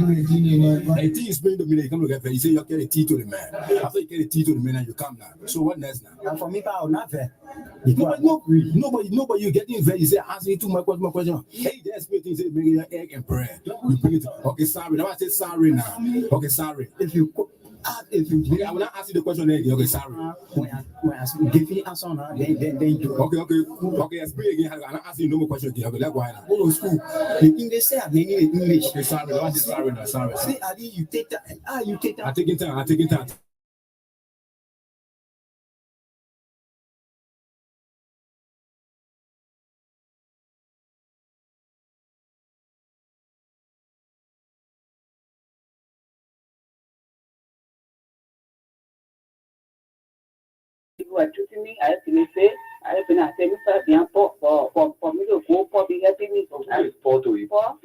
tea is being the minute you come to get paid. You say you get a tea to the man. After you get a tea to the man, and you come now. So what next now? And for me, I'll not fair. Nobody, you getting very. You say asking too much question. Hey, there's me things. Bring your egg and bread. You bring it. Okay, sorry. Now I say sorry now. Okay, sorry. If you I will not ask you the question again. Okay, sorry. When I give you answer now, then you. Okay. Explain again. I'm not asking you no more question again. Okay, let's go now. Go to school. The English say I'm in English. Okay, sorry. I say sorry now. Sorry. See, Ali, you take that. You take that. I'm taking time. You are treating me, I have been saying, I have been asking for me to go for the helping me. Who is Paul to you? Paul,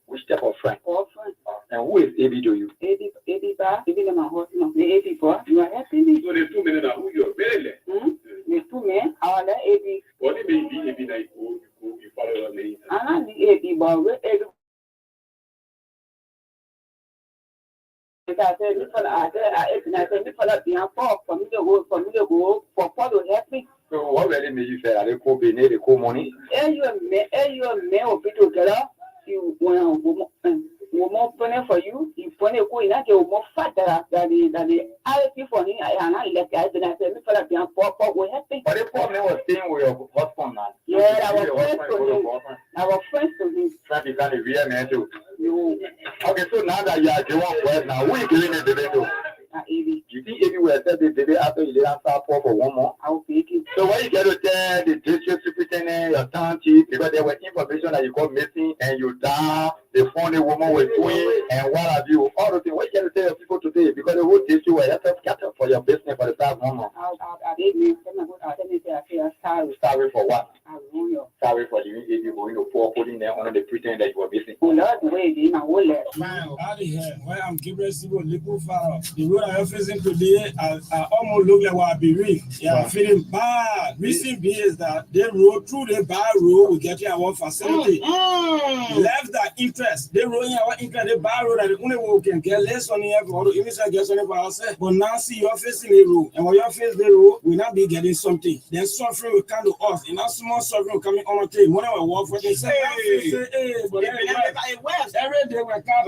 Which type of friend? Paul friend. And who is AB to you? AB bar, even my husband, the AB bar, you are helping me. So the 2 men are who you are very The 2 men are the AB. What it may be AB that you follow your name. And the AB bar, where AB. I said, for me to go, for Paul to help me. So what really made you say that they could be near the coal money? You are male together. You more money for you. You money go in that you more fat than the other people. I let guys and I said, for that young Paul will help me. But the poor man was staying with your husband now. Yeah, I was friends to him. Trying to become a real man too. Okay, so now that you are the one for now, who is giving it to them? You think if you were said the day after you didn't start for 1 month? I will take it. So when you get to tell the district superintendent, your town chief, because there was information that you got missing and you died, they found a woman with twins and what have you, all the things. What you get to tell your people today? Because the whole district were scattered for your business for the past 1 month. Sorry for what? Sorry for the you going to pour putting there under the pretend that you were missing. Wow, I'm Gabriel Sibo, Lipo Farah. The road I am facing today, I almost look like what I believe. Yeah, I'm feeling bad. Reason being is that they road through the bar road, we get our facility. Left that interest. They road our interest, the bar road, that the only way we can get less on here for the image I guess on the ourselves. But now see you're facing the road, and when you're facing the road, we not be getting something. Then suffering will come to us. And now small suffering will come in on the team. When I walk for this, but every day we come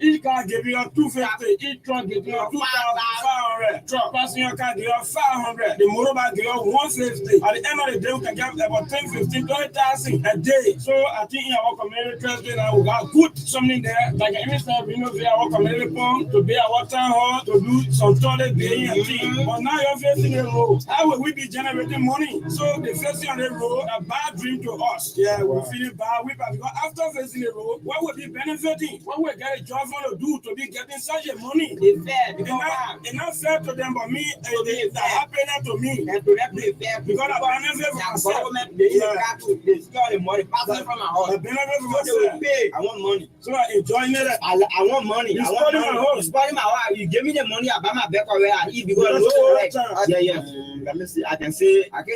each car give you 250, each truck give you 2,500. Truck passenger car give you 500. The motorbike give you 150. At the end of the day, we can get about 10, 15, 20,000 a day. So I think in our community Thursday now we got good something there. Like any time we know our community pump to be our town hall to do some toilet day and thing. But now you're facing a road. How will we be generating money? So the facing on the road a bad dream to us. Yeah, we're feeling bad. Because after facing the road, what would be benefiting? What would get a job to do to be getting such a money? It's fair. It's not fair to them, but me, it's happening to me. And to them, it's fair. Because I benefit from myself. They start the money passing from my house. I benefit from myself. I want money. So I enjoying it. I want money. I want money. You spoiling my house. You give me the money, I buy my back where I eat because yeah. Let me see. I can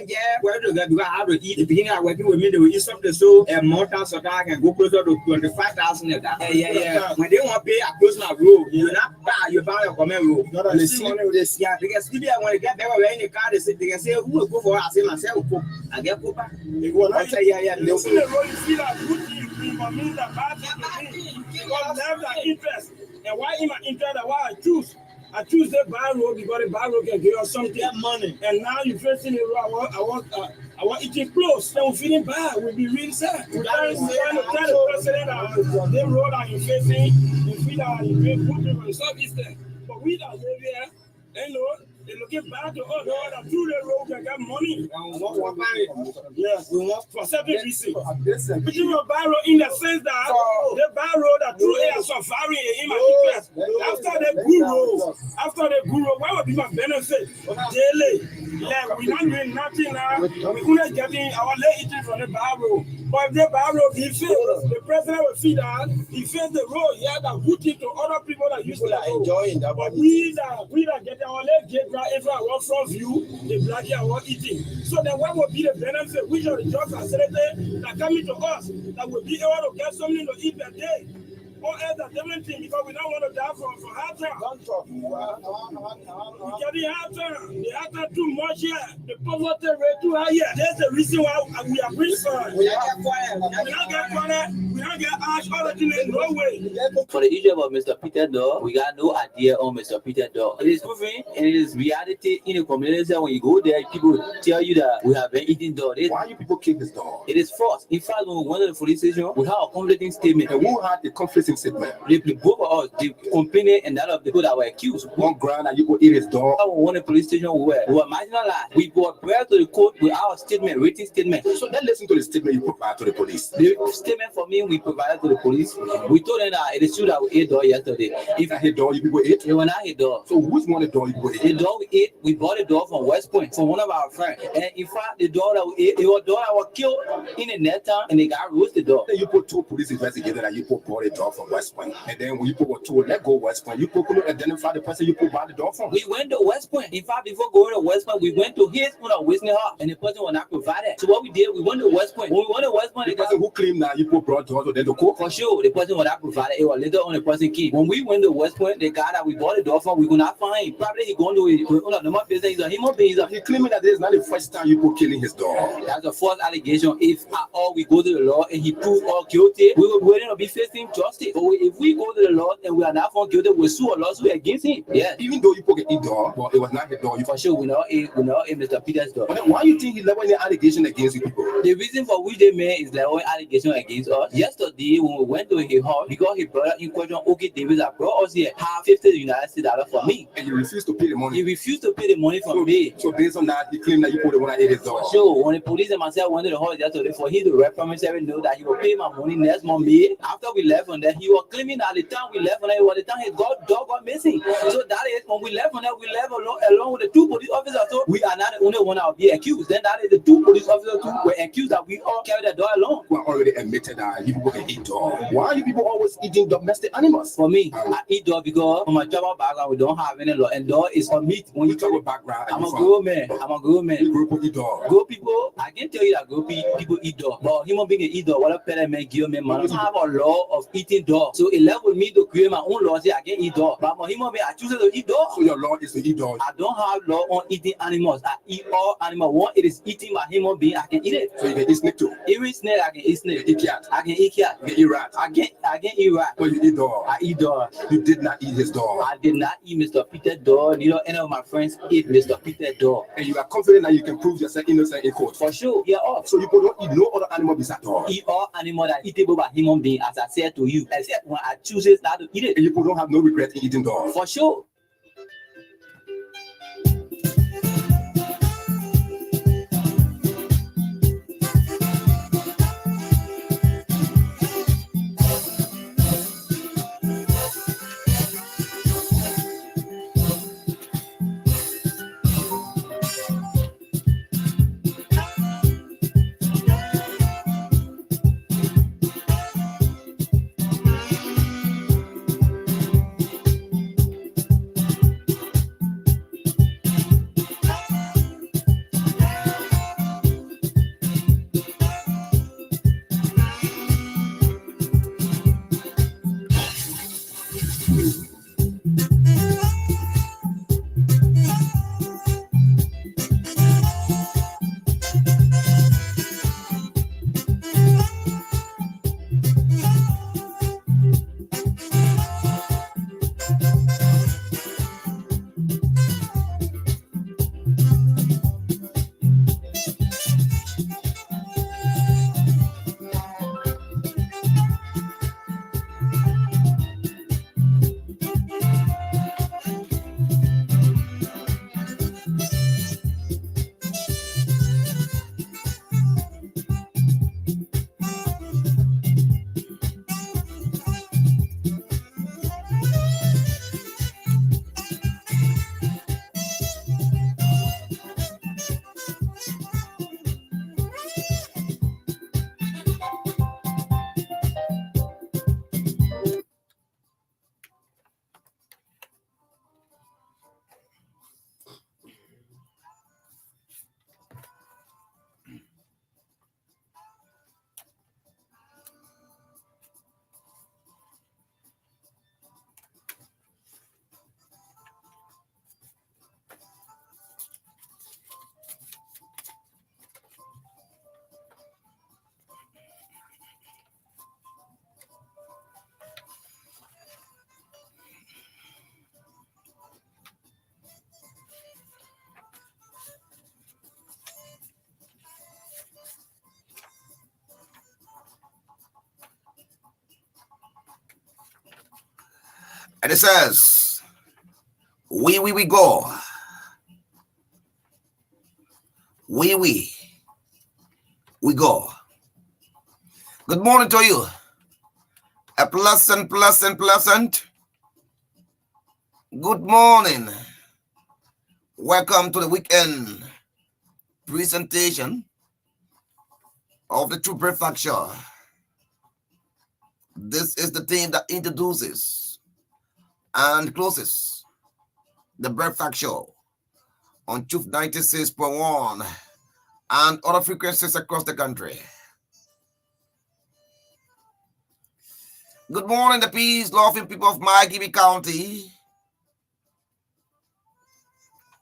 get where to get because I have to eat. The beginning of working with me, they will eat something so a more time so that I can go closer to 25,000 of that. Yeah. When they want to pay, I close my road. You not buy, you buy your comment road. Yeah, because if when they get back in the car, they can say, who will go for it? I say myself, I get go back. I say, yeah. You see the road, you see that good thing, but means that bad thing. Because they have that interest. And why in my interest, why I choose the bar road because the bar road can give us something money. And now you're facing the road. I want eating close. Then we're feeling bad. We'll be really sad. We're trying to tell the president that the road that you're facing, you feel that you're being good people in Southeastern. But we that live here, they're looking back to us. That through the road can get money. Yes, we want for certain reasons. But you know, bar road in the sense that the bar road that through air safari in my interest. After the good road, why would people benefit daily? Yeah, we're not doing nothing now. We're not getting our lay eating from the bar road. But if the bar road, he feels the president will see that he feels the road. Yeah, that good thing to other people that used to enjoying that. But we that get our leg get right if I walk from view, the black here are eating. So then what would be the benefit? Which are the jobs facility that coming to us that will be able to get something to eat per day? Oh, that's a different thing because we don't want to die for hard time. We getting hard time. The hard time too much here. The poverty rate too high here. That's the reason why we are preaching. We don't get quiet. We don't get ash all the things in no way. For the issue about Mr. Peter Dog, we got no idea on Mr. Peter Dog. It is proven and it is reality in the community. When you go there, people tell you that we have been eating dog. Why you people kill this dog? It is false. In fact, when we went to the police station, we have a conflicting statement. And who had the conflicting statement? The both of us, the complainant and that of the people that were accused. One ground and you go eat his dog. When we went to the police station, we were marginalized. We brought bread to the court with our statement, written statement. So let's listen to the statement you provide to the police. The statement for me, we provided to the police. We told them that it is true that we ate dog yesterday. If I hate dog, you people ate? It was not a dog. So which one the dog you people ate? The dog we ate, we bought a dog from West Point from one of our friends. And in fact, the dog that we ate, it was a dog that was killed in the net town and they got roasted dog. Then you put two police investigators that you put bought a dog from West Point. And then when you put two, let go West Point, you put identify the person you put buy the dog from. We went to West Point. In fact, before going to West Point, we went to his one of Whitney Hall and the person was not provided. So what we did, we went to West Point. When we went to West Point, the person who claimed that you put brought dog to them to court. For sure, the person was not provided. It was later on the person came. When we went to West Point, the guy that we bought the dog from, we could not find him. Probably he going to the business. He's a human being. He claiming that this is not the first time you put killing his dog. That's a false allegation. If at all we go to the law and he proves all guilty, we will waiting to be facing justice. But if we go to the law and we are not found guilty, we'll sue a lawsuit against him. Yeah. Even though you put a dog, but it was not his dog. For sure, we know Mr. Peter's dog. But then why you think he leveled any allegation against you people? The reason for which they made is leveling allegation against us. Yesterday, when we went to his house, because his brother in question, okay, David, that brought us here, have $50 United States for me. And you refused to pay the money. He refused to pay the money from me. So based on that, he claimed that you put the one that ate his dog. So when the police and myself went to the house yesterday for him to promissory note that he will pay my money next month. After we left on that, he was claiming that the time we left on that, it was the time his dog got missing. So that is when we left on that, we left along with the two police officers. So we are not the only one that will be accused. Then that is the two police officers who were accused that we all carried the dog along. Who already admitted that you people can eat dog. Why are you people always eating domestic animals? For me, I eat dog because from my tribal background, we don't have any law. And dog is for meat. When you tribal background, I'm a grown man. You grew up with eat dog. Grown people, I can tell you that grown people eat dog. But human being eat dog. What a pet man give me, man. I don't have a law of eating dog. So it left with me to create my own law. Say I can eat dog. But my human being, I choose to eat dog. So your law is to eat dog. I don't have law on eating animals. I eat all animals. One, it is eating my human being. I can eat it. So you can eat snake too. Every snake, I can eat snake. You eat cat. I can eat cat. You can eat rat. I can eat rat. But you eat dog. I eat dog. You did not eat his dog. I did not eat Mr. Peter dog. Neither any of my friends ate Mr. Peter dog. And you are confident that you can prove yourself innocent in court. For sure, yeah. So you don't eat no other animal besides dog. Eat all animal that eatable by human being, as I said to you, except when I choose not to eat it. And you don't have no regret in eating dog. For sure. And it says, we go. We go. Good morning to you. A pleasant. Good morning. Welcome to the weekend presentation of the True Breakfast Show. This is the team that introduces and closes the Breakfast Show on Truth 96.1 and other frequencies across the country. Good morning, the peace-loving people of Maggie County.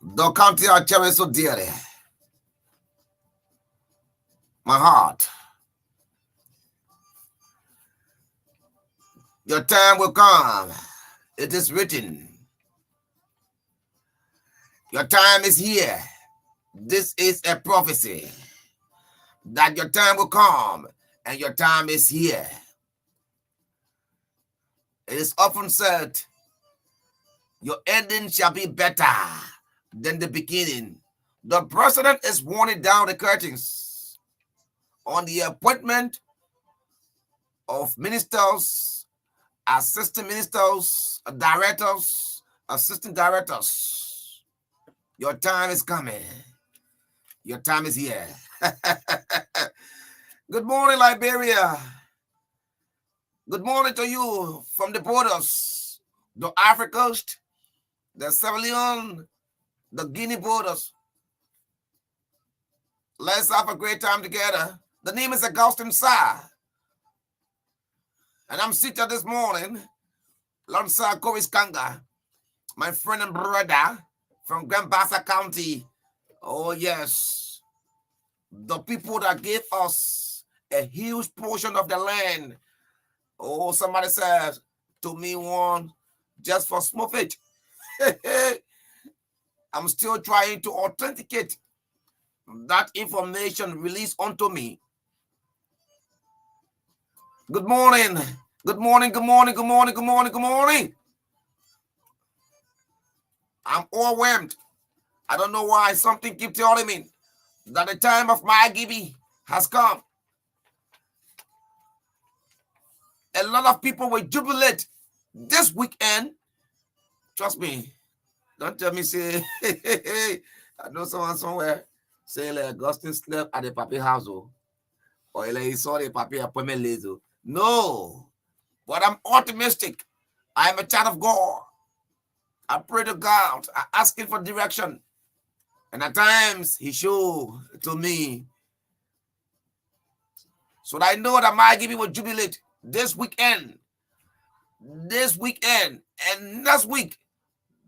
The county I cherish so dearly. My heart. Your time will come. It is written. Your time is here. This is a prophecy that your time will come and your time is here. It is often said, your ending shall be better than the beginning. The president is warning down the curtains on the appointment of ministers, assistant ministers, directors, assistant directors. Your time is coming. Your time is here. Good morning, Liberia. Good morning to you from the borders, the Africa coast, the Sierra Leone, the Guinea borders. Let's have a great time together. The name is Augustine Saah. And I'm seated this morning alongside Korries Karngar, my friend and brother from Grand Bassa County. Oh, yes. The people that gave us a huge portion of the land. Oh, somebody says to me one just for smooth it. I'm still trying to authenticate that information released onto me. Good morning. Good morning. Good morning. Good morning. Good morning. Good morning. I'm overwhelmed. I don't know why something keeps telling me that the time of my giving has come. A lot of people will jubilate this weekend. Trust me. Don't tell me, say, I know someone somewhere saying like Augustine slept at the papi house, or like he saw the papi appointment later. No. But I'm optimistic. I am a child of God. I pray to God. I ask him for direction. And at times, he showed to me. So that I know that my giving will jubilate this weekend. This weekend. And next week,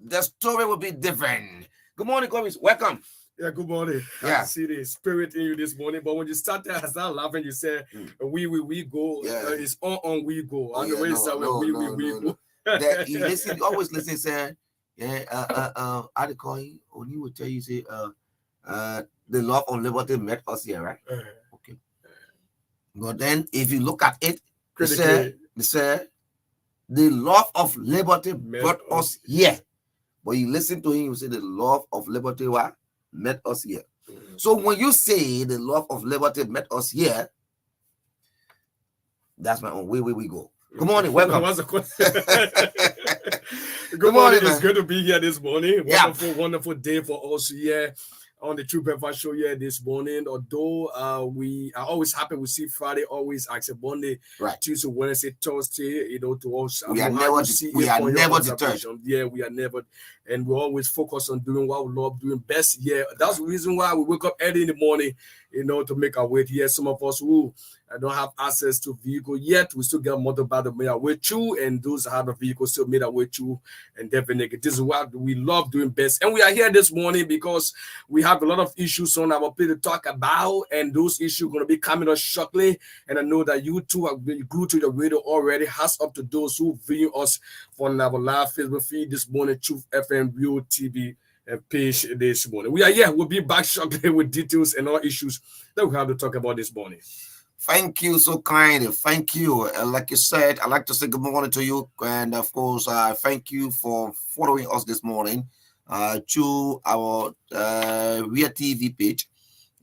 the story will be different. Good morning, Korries. Welcome. Yeah, good morning. Yeah. I see the spirit in you this morning. But when you started, I started laughing. You said, we go. Yeah. It's on we go. Oh, On the way, we go. That you listen, you always listen, say, I call you, when he will tell you, say, the love of liberty met us here, right? Okay. But then, if you look at it, they say, the love of liberty brought us here. But you listen to him, you say, the love of liberty what? Met us here. So when you say the love of liberty met us here, that's my own way we go. Good morning, welcome. Good morning. It's good to be here this morning. Yeah. Wonderful day for us here on the True Breakfast Show here this morning. Although we are always happy we see Friday, always accept Monday, right. Tuesday, Wednesday, Thursday, to us. We are never deterred. Yeah, we are never, and we always focus on doing what we love doing best here. That's the reason why we wake up early in the morning, to make our way here. Some of us who don't have access to vehicle yet, we still get motorbike to make our way through, and those that have a vehicle still made our way through. And definitely, this is what we love doing best. And we are here this morning because we have a lot of issues on our plate to talk about, and those issues are going to be coming up shortly. And I know that you too have been glued to the radio already. Hats up to those who view us on our live Facebook feed this morning, Truth FM Real TV page this morning. We are here. We'll be back shortly with details and all issues that we have to talk about this morning. Thank you, so kind. Thank you. Like you said, I'd like to say good morning to you. And of course, thank you for following us this morning to our Real TV page.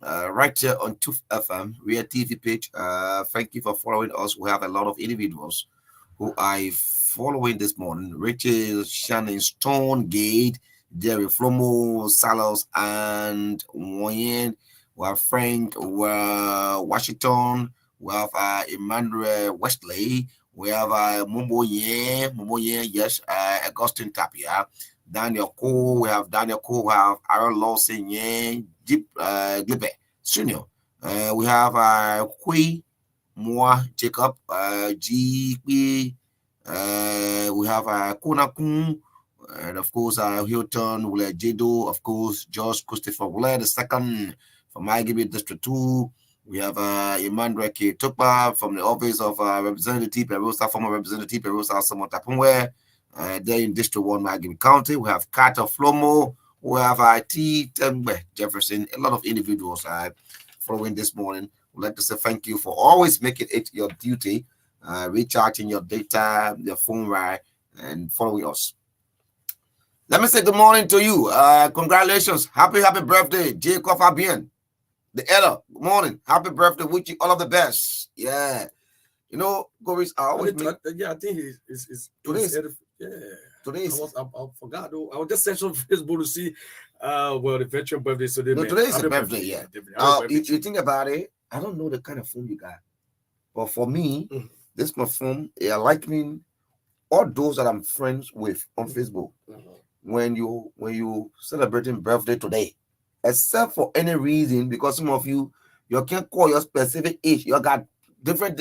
Right here on 2FM, Real TV page. Thank you for following us. We have a lot of individuals who are following this morning. Rachel, Shannon, Stonegate, Jerry Flomo, Salos, and Wayne. We have Frank, Washington. We have Emmanuel Westley. We have Mumbo Yen, yes, Augustine Tapia. Daniel Cole, we have Daniel Cole, we have Aaron Lawson, Yen, Jeep Glippe, Senior. We have Kui, Moa, Jacob, GP. We have Kunakun, and of course, Hilton, Wule Jedo, of course, George Christopher Wule, the second from IGB District 2. We have Emmanuel K. Tukpa from the Office of Representative Perusa, former Representative Perusa Samotapumwe. There in District 1, Miami County, we have Carter Flomo, we have IT Tembe Jefferson, a lot of individuals following this morning. We'd like to say thank you for always making it your duty, recharging your data, your phone, right, and following us. Let me say good morning to you. Congratulations. Happy birthday, Jacob Fabian, the elder. Good morning. Happy birthday. Wish you all of the best. Yeah. You know, Korries, I always I think it's today's. Yeah. Today is. I forgot though. I was just searching on Facebook to see the veteran birthday. So No, today is a birthday, yeah. You think about it, I don't know the kind of phone you got. But for me, this my phone, I like me all those that I'm friends with on Facebook. When you celebrating birthday today, except for any reason, because some of you can't call your specific age. You got different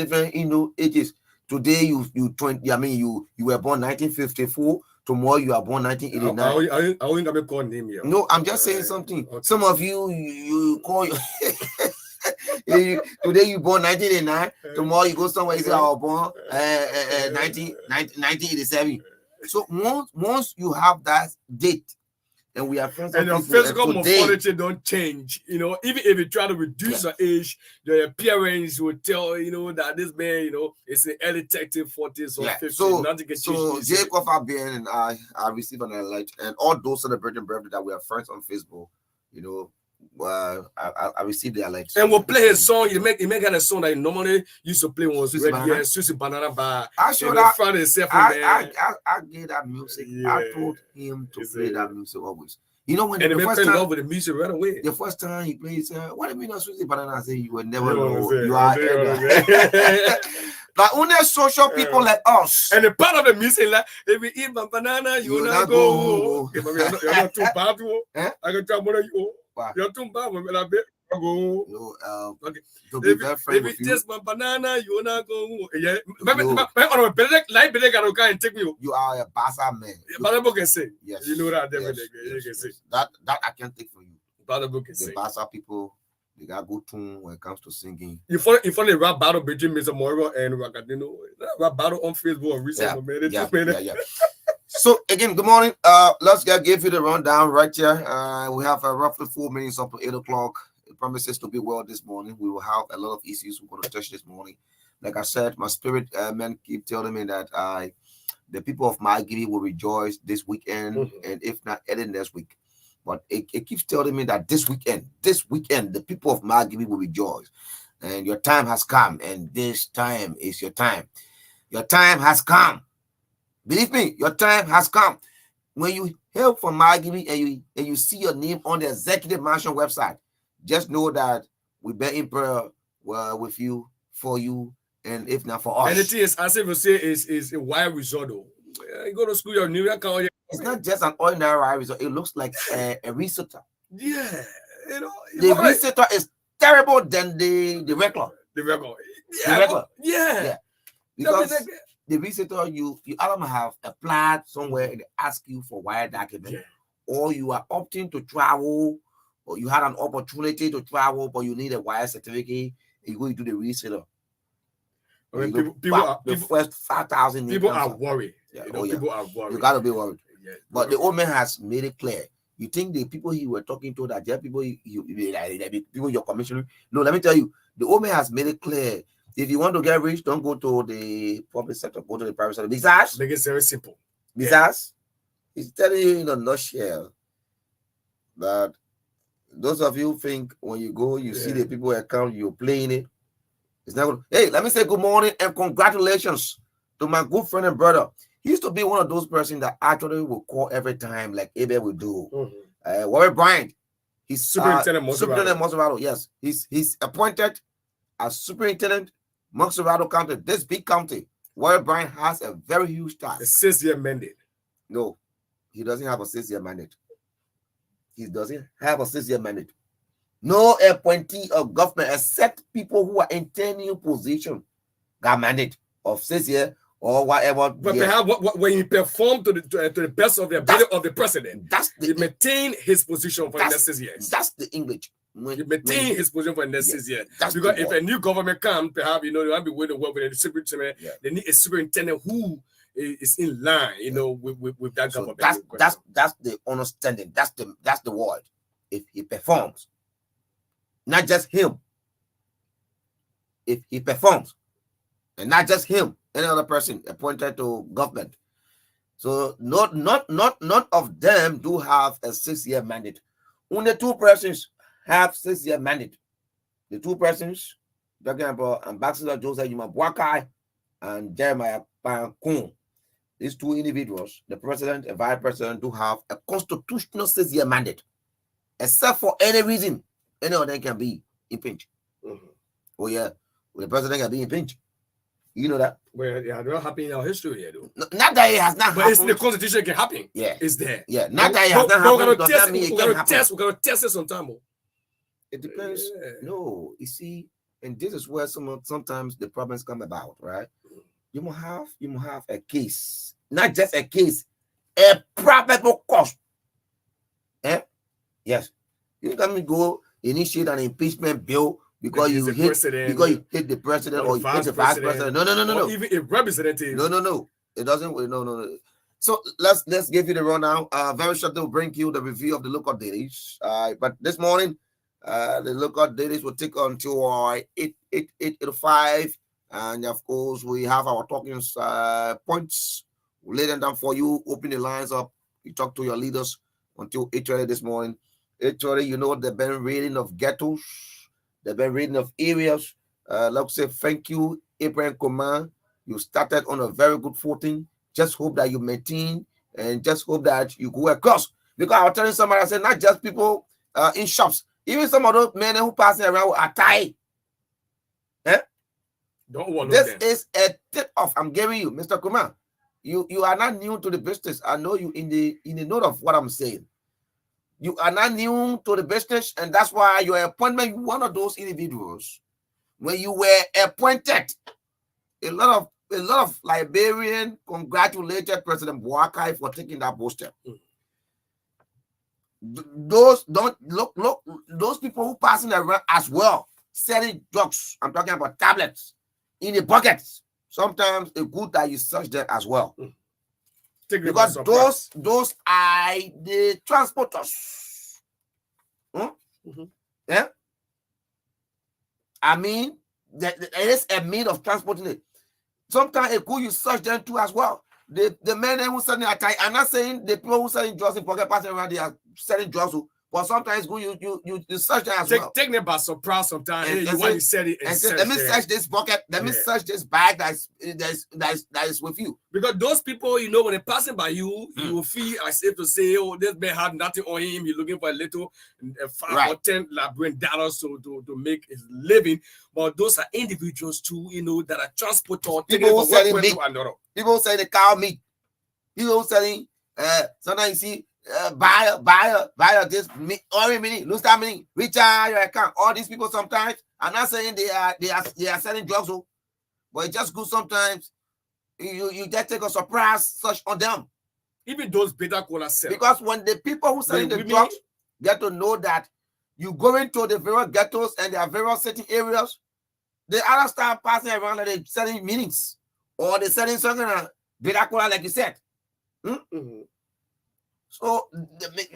ages. Today you 20. I mean you were born 1954. Tomorrow you are born 1989. I won't have call name here. No, I'm just saying something. Okay. Some of you call today you born 1989. Tomorrow you go somewhere you say I was born 1987. So once you have that date, and we are friends, and your physical morphology don't change. Even if you try to reduce your age, your appearance will tell that this man, is in early 30s, 40s, or 50s. So Jacob Fabian and I received an alert, and all those celebrating birthday that we are friends on Facebook, I received the alert. And we'll play his song. He make a song that he normally used to play when was Susie Banana Bar. I showed that. I gave that music. Yeah. I told him to play that music always. When the first time with the music right away. The first time he plays, what do you mean Susie Banana? I say you will never know. You are like only social people like us. And the part of the music, like if you eat banana, you will not go. You're not too bad. I can tell more you. You're too bad. Go. To be very frank with you. Just my banana, you will not go. Yeah. Take me. You are a bassa man. Bible can say. Yes. You know that. Yes. You can say. That I can't take from you. Bible can say. The bassa people, they got good tune when it comes to singing. You follow the rap battle between Mr. Moro and Rakadino. Rap battle on Facebook recently. Yeah. So again, good morning. Let's give you the rundown right here. We have roughly 4 minutes up to 8 o'clock. It promises to be well this morning. We will have a lot of issues we're going to touch this morning. Like I said, my spirit men keep telling me that the people of Magiri will rejoice this weekend, and if not, early next week. But it keeps telling me that this weekend, the people of Magiri will rejoice. And your time has come, and this time is your time. Your time has come. Believe me, your time has come. When you hear from Magiri and you see your name on the Executive Mansion website, just know that we've been in prayer with you, for you, and if not for us. And the thing is, as if you say, is a wire resort. You go to school, your New York. It's not just an ordinary wire resort. It looks like a risotto. Yeah, the risotto is terrible than the regular. The regular. Yeah. The regular. Yeah. Because the risotto, you either have a plat somewhere and they ask you for wire document, or you are opting to travel, or you had an opportunity to travel, but you need a wire certificate, and you go to the risotto. I mean, people first 5,000 people are worried. Yeah. People are worried. You gotta be worried. Yeah. But the old man has made it clear. You think the people he were talking to that there people people you're commissioning? No, let me tell you, the old man has made it clear. If you want to get rich, don't go to the public sector, go to the private sector. Besides, Make it very simple. besides, he's telling you in a nutshell that those of you think when you go, you see the people account, you're playing it. It's not good. Hey, let me say good morning and congratulations to my good friend and brother. He used to be one of those persons that actually will call every time, like Abel would do. Warren Bryant, he's Superintendent Monserrato. Yes, he's appointed as superintendent Monserrato County, this big county. Warren Bryant has a very huge task. A 6-year mandate. No, he doesn't have a 6-year mandate. He doesn't have a 6-year mandate. No appointee of government except people who are in tenure position got mandate of 6 years or whatever. But perhaps when he performed to the best of the ability of the president, he maintained his position for the next 6 years. That's the English. He maintained his position for the next 6 years. Because if a new government comes, perhaps they want to be waiting to work with the superintendent. They need a superintendent who is in line, with that government. That's the understanding. That's the word. If he performs, not just him. If he performs, and not just him, any other person appointed to government. So not of them do have a 6-year mandate. Only 2 persons have 6-year mandate. The 2 persons talking about Ambassador Joseph Yumabwakai and Jeremiah Pankun. These 2 individuals, the president and vice president, do have a constitutional 6-year mandate. Except for any reason, any of them can be impeached. Oh yeah, the president can be impeached. You know that? Well, it has not happened in our history here, though. Not that it has not happened. But it's in the constitution, it can happen. Yeah. It's there. Yeah, not that it has not happened. We're going to test it sometime. It depends. No, you see, and this is where sometimes the problems come about, right? You must have a case, not just a case, a probable cause. Yes, you can't go initiate an impeachment bill because you hit the president or you hit the vice president. No. Even a representative. No. It doesn't. No. So let's give you the rundown. Very shortly, we'll bring you the review of the local dailies. But this morning, the local dailies will take until 8:05, and of course we have our talking points. We'll lay them down for you. Open the lines up. You talk to your leaders until 8:30 this morning. 8:30, they've been raiding of ghettos. They've been raiding of areas. Let's say thank you, Abraham Command. You started on a very good footing. Just hope that you maintain and just hope that you go across. Because I was telling somebody, I said, not just people in shops, even some of those men who passing around are tied. This is a tip off. I'm giving you, Mr. Kumar. You are not new to the business. I know you in the note of what I'm saying. You are not new to the business, and that's why your appointment, one of those individuals, when you were appointed, a lot of Liberian congratulated President Boakai for taking that poster. Those those people who passing around as well, selling drugs. I'm talking about tablets in the buckets. Sometimes it's good that you search them as well. Because those are the transporters. Yeah. I mean, there is a means of transporting it. Sometimes it's good you search them too as well. The men who selling attack, I'm not saying the people who selling drugs in pocket passing around, they are selling drugs, but sometimes good you search them as well. Take them by surprise sometimes. You said it. Let me search this bucket. Let me search this bag that is with you. Because those people, when they're passing by you, you will feel as if to say, oh, this man had nothing on him. He's looking for a little $5 or $10 to make his living. But those are individuals too, that are transporters. People selling meat. People selling cow meat. People selling. Sometimes you see. Buy this orange mini, lose that mini, recharge your account. All these people sometimes, I'm not saying they are selling drugs, but it's just good sometimes. You just take a surprise search on them. Even those better cola sell. Because when the people who selling the drugs get to know that you go into the various ghettos and there are various city areas, they either start passing around and they're selling meanings or they're selling something better cola like you said. So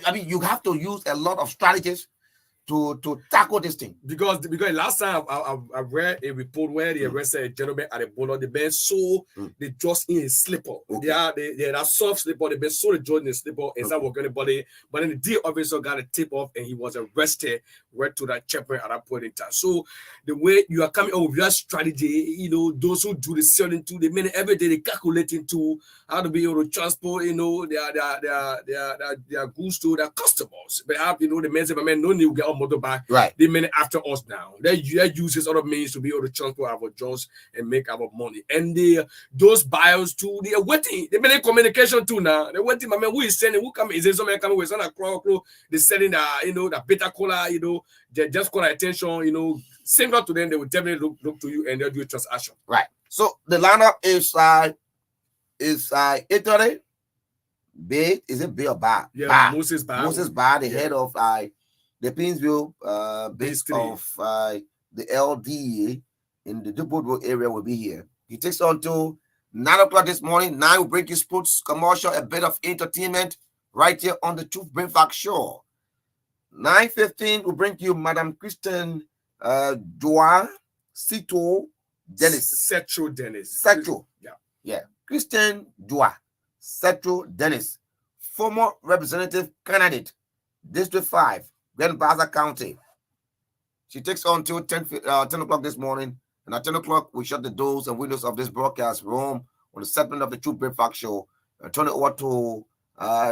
I mean, you have to use a lot of strategies to tackle this thing. Because last time I read a report where they arrested a gentleman at a border. The man sold the drugs in his slipper. Okay. They had a soft slipper. The man sold the drugs in his slipper inside working anybody. But then the DA officer got a tip off and he was arrested right to that checkpoint at that point in time. So the way you are coming up with your strategy, you know, those who do the selling too, they mean every day they calculating to how to be able to transport, you know, their goods to their customers. But have, you know, the men say, man, no need to get on motorbike. Right. They mean after us now. They use this other means to be able to transport our jobs and make our money. And those buyers too, they are waiting. They mean communication too now. They're waiting, my man, who is selling, who coming? Is there somebody coming with some crow? They're selling the, you know, the bitter cola, you know, they just call attention, you know, similar to them, they will definitely look to you and they'll do a transaction. Right. So the lineup is 8:30. Bay, is it Bay or Bar? Yeah, Bar. Moses Bar. Moses Bar, the head of the Painesville base of the LDA in the Depot Road area will be here. He takes on to 9 o'clock this morning. 9 will bring you sports, commercial, a bit of entertainment right here on the Truth Breakfast Show. 9:15 will bring you Madam Kristen Joa Sito Dennis. Setro Dennis. Setro. Yeah. Kristen Joa Setro Dennis, former representative candidate, District 5, Grand Bassa County. She takes on till 10 o'clock this morning. And at 10 o'clock, we shut the doors and windows of this broadcast room on the segment of the Truth Breakfast Show and turn it over to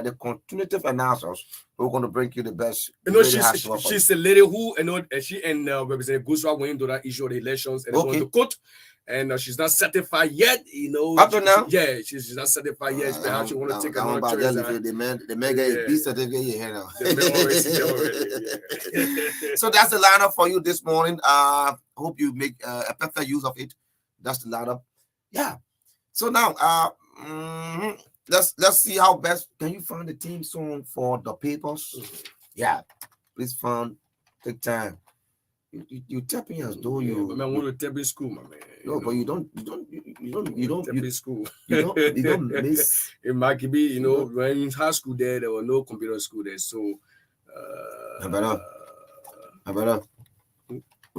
the continuative announcers who are going to bring you the best. You know, she's the lady who, you know, she and Representative Guswa went into that issue of the elections and going to court. And she's not certified yet, you know. Up to now? Yeah, she's not certified yet. Perhaps she want to take another choice. The man get a B certificate here now. So that's the lineup for you this morning. Hope you make a perfect use of it. That's the lineup. Yeah. So now, let's see how best can you find the theme song for the papers. Yeah, please take time. You tapping as though you. I mean, I want to tap in school, my man. No, but you don't tap in school. You don't miss. It might be, you know, when in high school there were no computer school there, so. My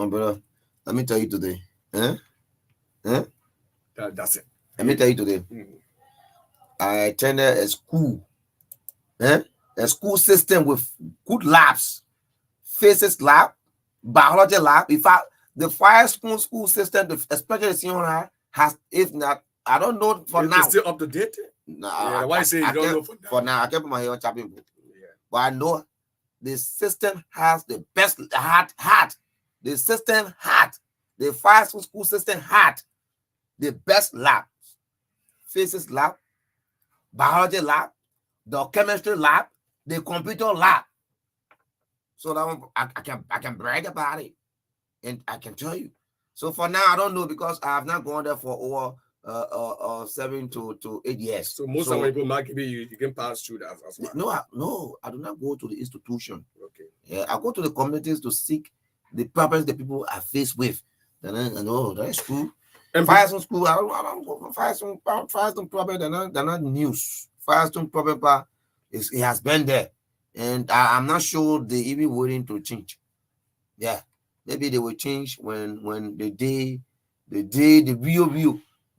brother, let me tell you today. That's it. Let me tell you today. I attended a school, a school system with good labs, physics lab, biology lab. In fact, the fire school system, especially the senior has, if not, I don't know for now. It's still up to date? No, yeah, why you say you don't know for now? For now, I can't put my hair on chopping book. Yeah. But I know the system has the best the system had, the fire school system had the best lab, physics lab, biology lab, the chemistry lab, the computer lab. So that one, I can brag about it, and I can tell you. So for now, I don't know because I have not gone there for over 7 to 8 years. So most of the people might be you can pass through that as well. No, I do not go to the institution. Okay. Yeah, I go to the communities to seek the problems the people are faced with. And then, that's cool. And Firestone school, I don't go for Firestone problem. They're not news. Firestone problem, it has been there, and I'm not sure they even willing to change. Yeah, maybe they will change when the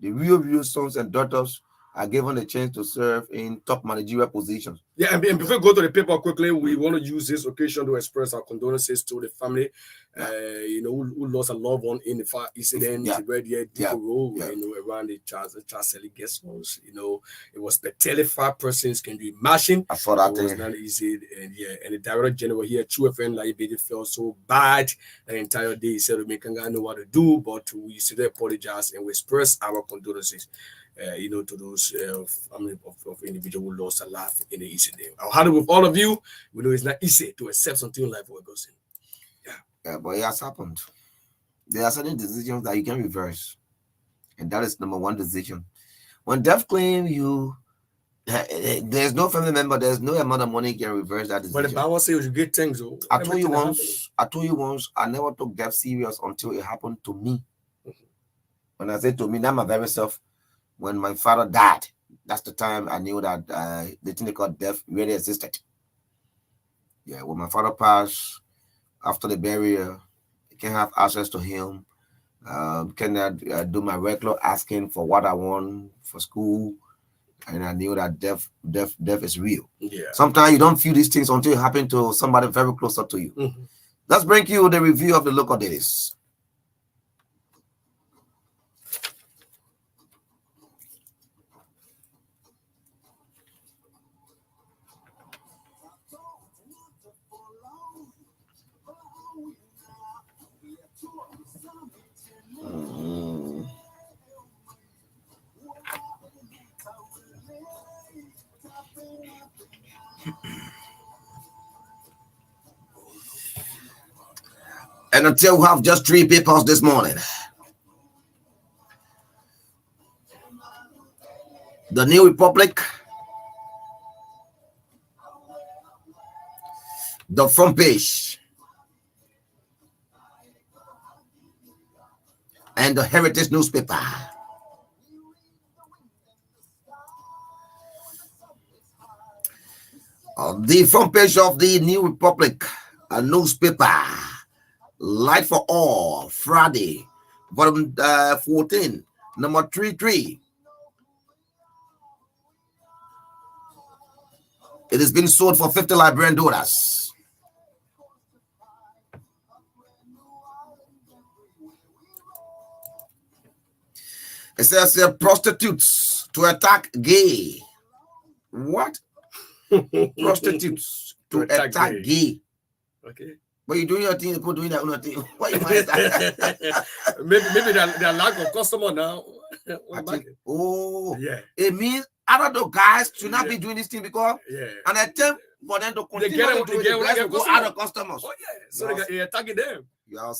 real sons and daughters are given a chance to serve in top managerial positions. Yeah, and before we go to the paper quickly, we want to use this occasion to express our condolences to the family, who lost a loved one in the fire incident, Road, around the Charles Selly guest house. It was 35 persons. Can you imagine? I saw that. It was not easy, and the director general here, True FN, like it felt so bad the entire day. He said, "We can't know what to do, but we still apologize and we express our condolences." To those family of individuals who lost a life in the incident. I'll handle with all of you. We know it's not easy to accept something like what goes in. Yeah, but it has happened. There are certain decisions that you can reverse, and that is number one decision. When death claim you, there's no family member, there's no amount of money can reverse that decision. But the Bible says you get things. I told you once, I never took death serious until it happened to me. When I say to me, not my very self. When my father died, That's the time I knew that the thing they call death really existed. Yeah, when my father passed after the burial, I can't have access to him. Cannot do my regular asking for what I want for school, and I knew that death is real. Yeah. Sometimes you don't feel these things until it happen to somebody very close up to you. Mm-hmm. Let's bring you the review of the local days. And until we have just 3 papers this morning. The New Republic, the front page, and the Heritage newspaper. The front page of the New Republic, a newspaper, Light for All, Friday, volume 14, number 33. It has been sold for $50 Liberian dollars. It says prostitutes to attack gay. What? Prostitutes to attack gay. Okay. But you doing your thing, people doing their own thing. Why you mind that? maybe they're lack of customer now. Oh, yeah. It means other guys should not be doing this thing because an attempt for them to continue to do it, the guys will go out of customers. Oh yeah, so they're attacking them. You're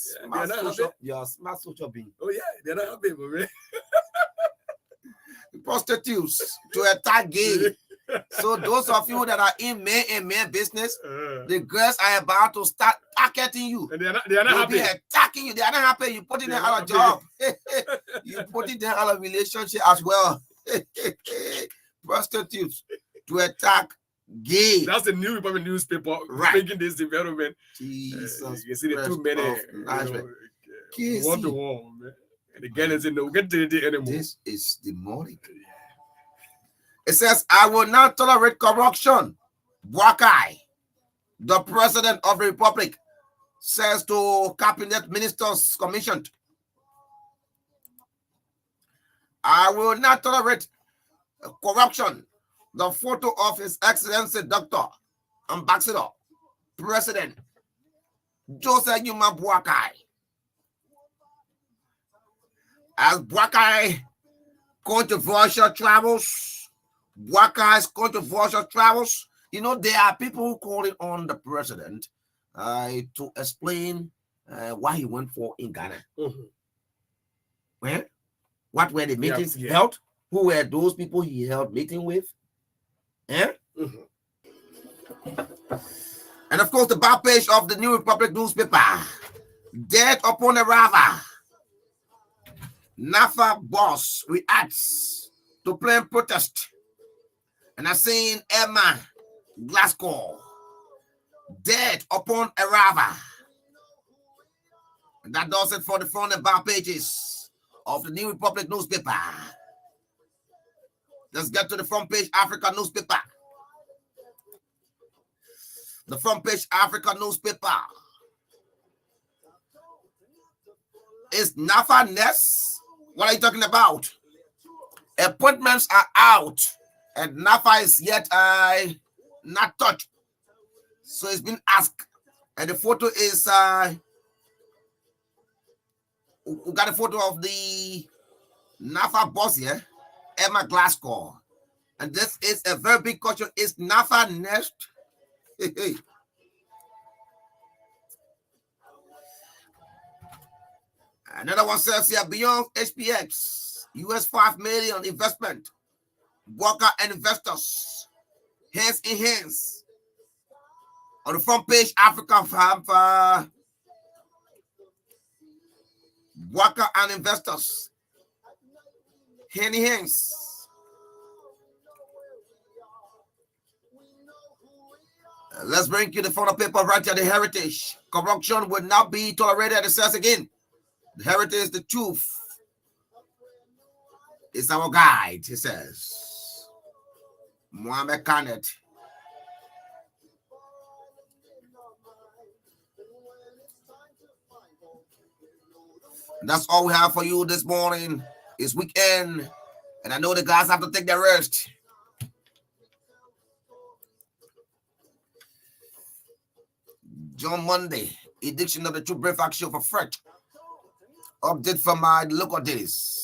smart social being. Oh yeah, they're not happy, man. Prostitutes to attack gay. So those of you that are in men business, the girls are about to start targeting you. And they are not happy. Attacking you. They are not happy. You putting them out of job. You putting them out of relationship as well. Prostitutes to attack gay. That's the New Republic newspaper making this development. Jesus, you see the too many wall to wall, man. And the girl is in the get to the anymore. This is demonic. It says, I will not tolerate corruption. Buakai, the president of the republic, says to cabinet ministers commissioned, I will not tolerate corruption. The photo of His Excellency Dr. Ambassador, President Joseph Yuma Buakai. As Buakai controversial travels, Buakai's controversial travels, you know, there are people who call it on the president to explain why he went for in Ghana. Mm-hmm. Well, what were the meetings he held? Who were those people he held meeting with? Mm-hmm. And of course, the back page of the New Republic newspaper. Death upon arrival. NAFA boss reacts to plain protest. And I seen Emma Glasgow. Death upon arrival. And that does it for the front and back pages of the New Republic newspaper. Let's get to the front page Africa newspaper. The front page Africa newspaper is NAFA Nest. What are you talking about? Appointments are out, and NAFA is yet not touched. So it's been asked, and the photo is we got a photo of the NAFA boss here, Emma Glasgow, and this is a very big question. Is NAFA Nest? Hey. Another one says here, beyond HPX, US 5 million investment, worker and investors, hands in hands. On the front page, African farm, worker and investors, hand in hands. Let's bring you the photo paper right here. The heritage. Corruption will not be tolerated. It says again. The heritage, the truth. It's our guide, it says. Muhammad Khanet. That's all we have for you this morning. It's weekend. And I know the guys have to take their rest. John Monday, edition of the True Breakfast Show for Fresh. Update from my local days.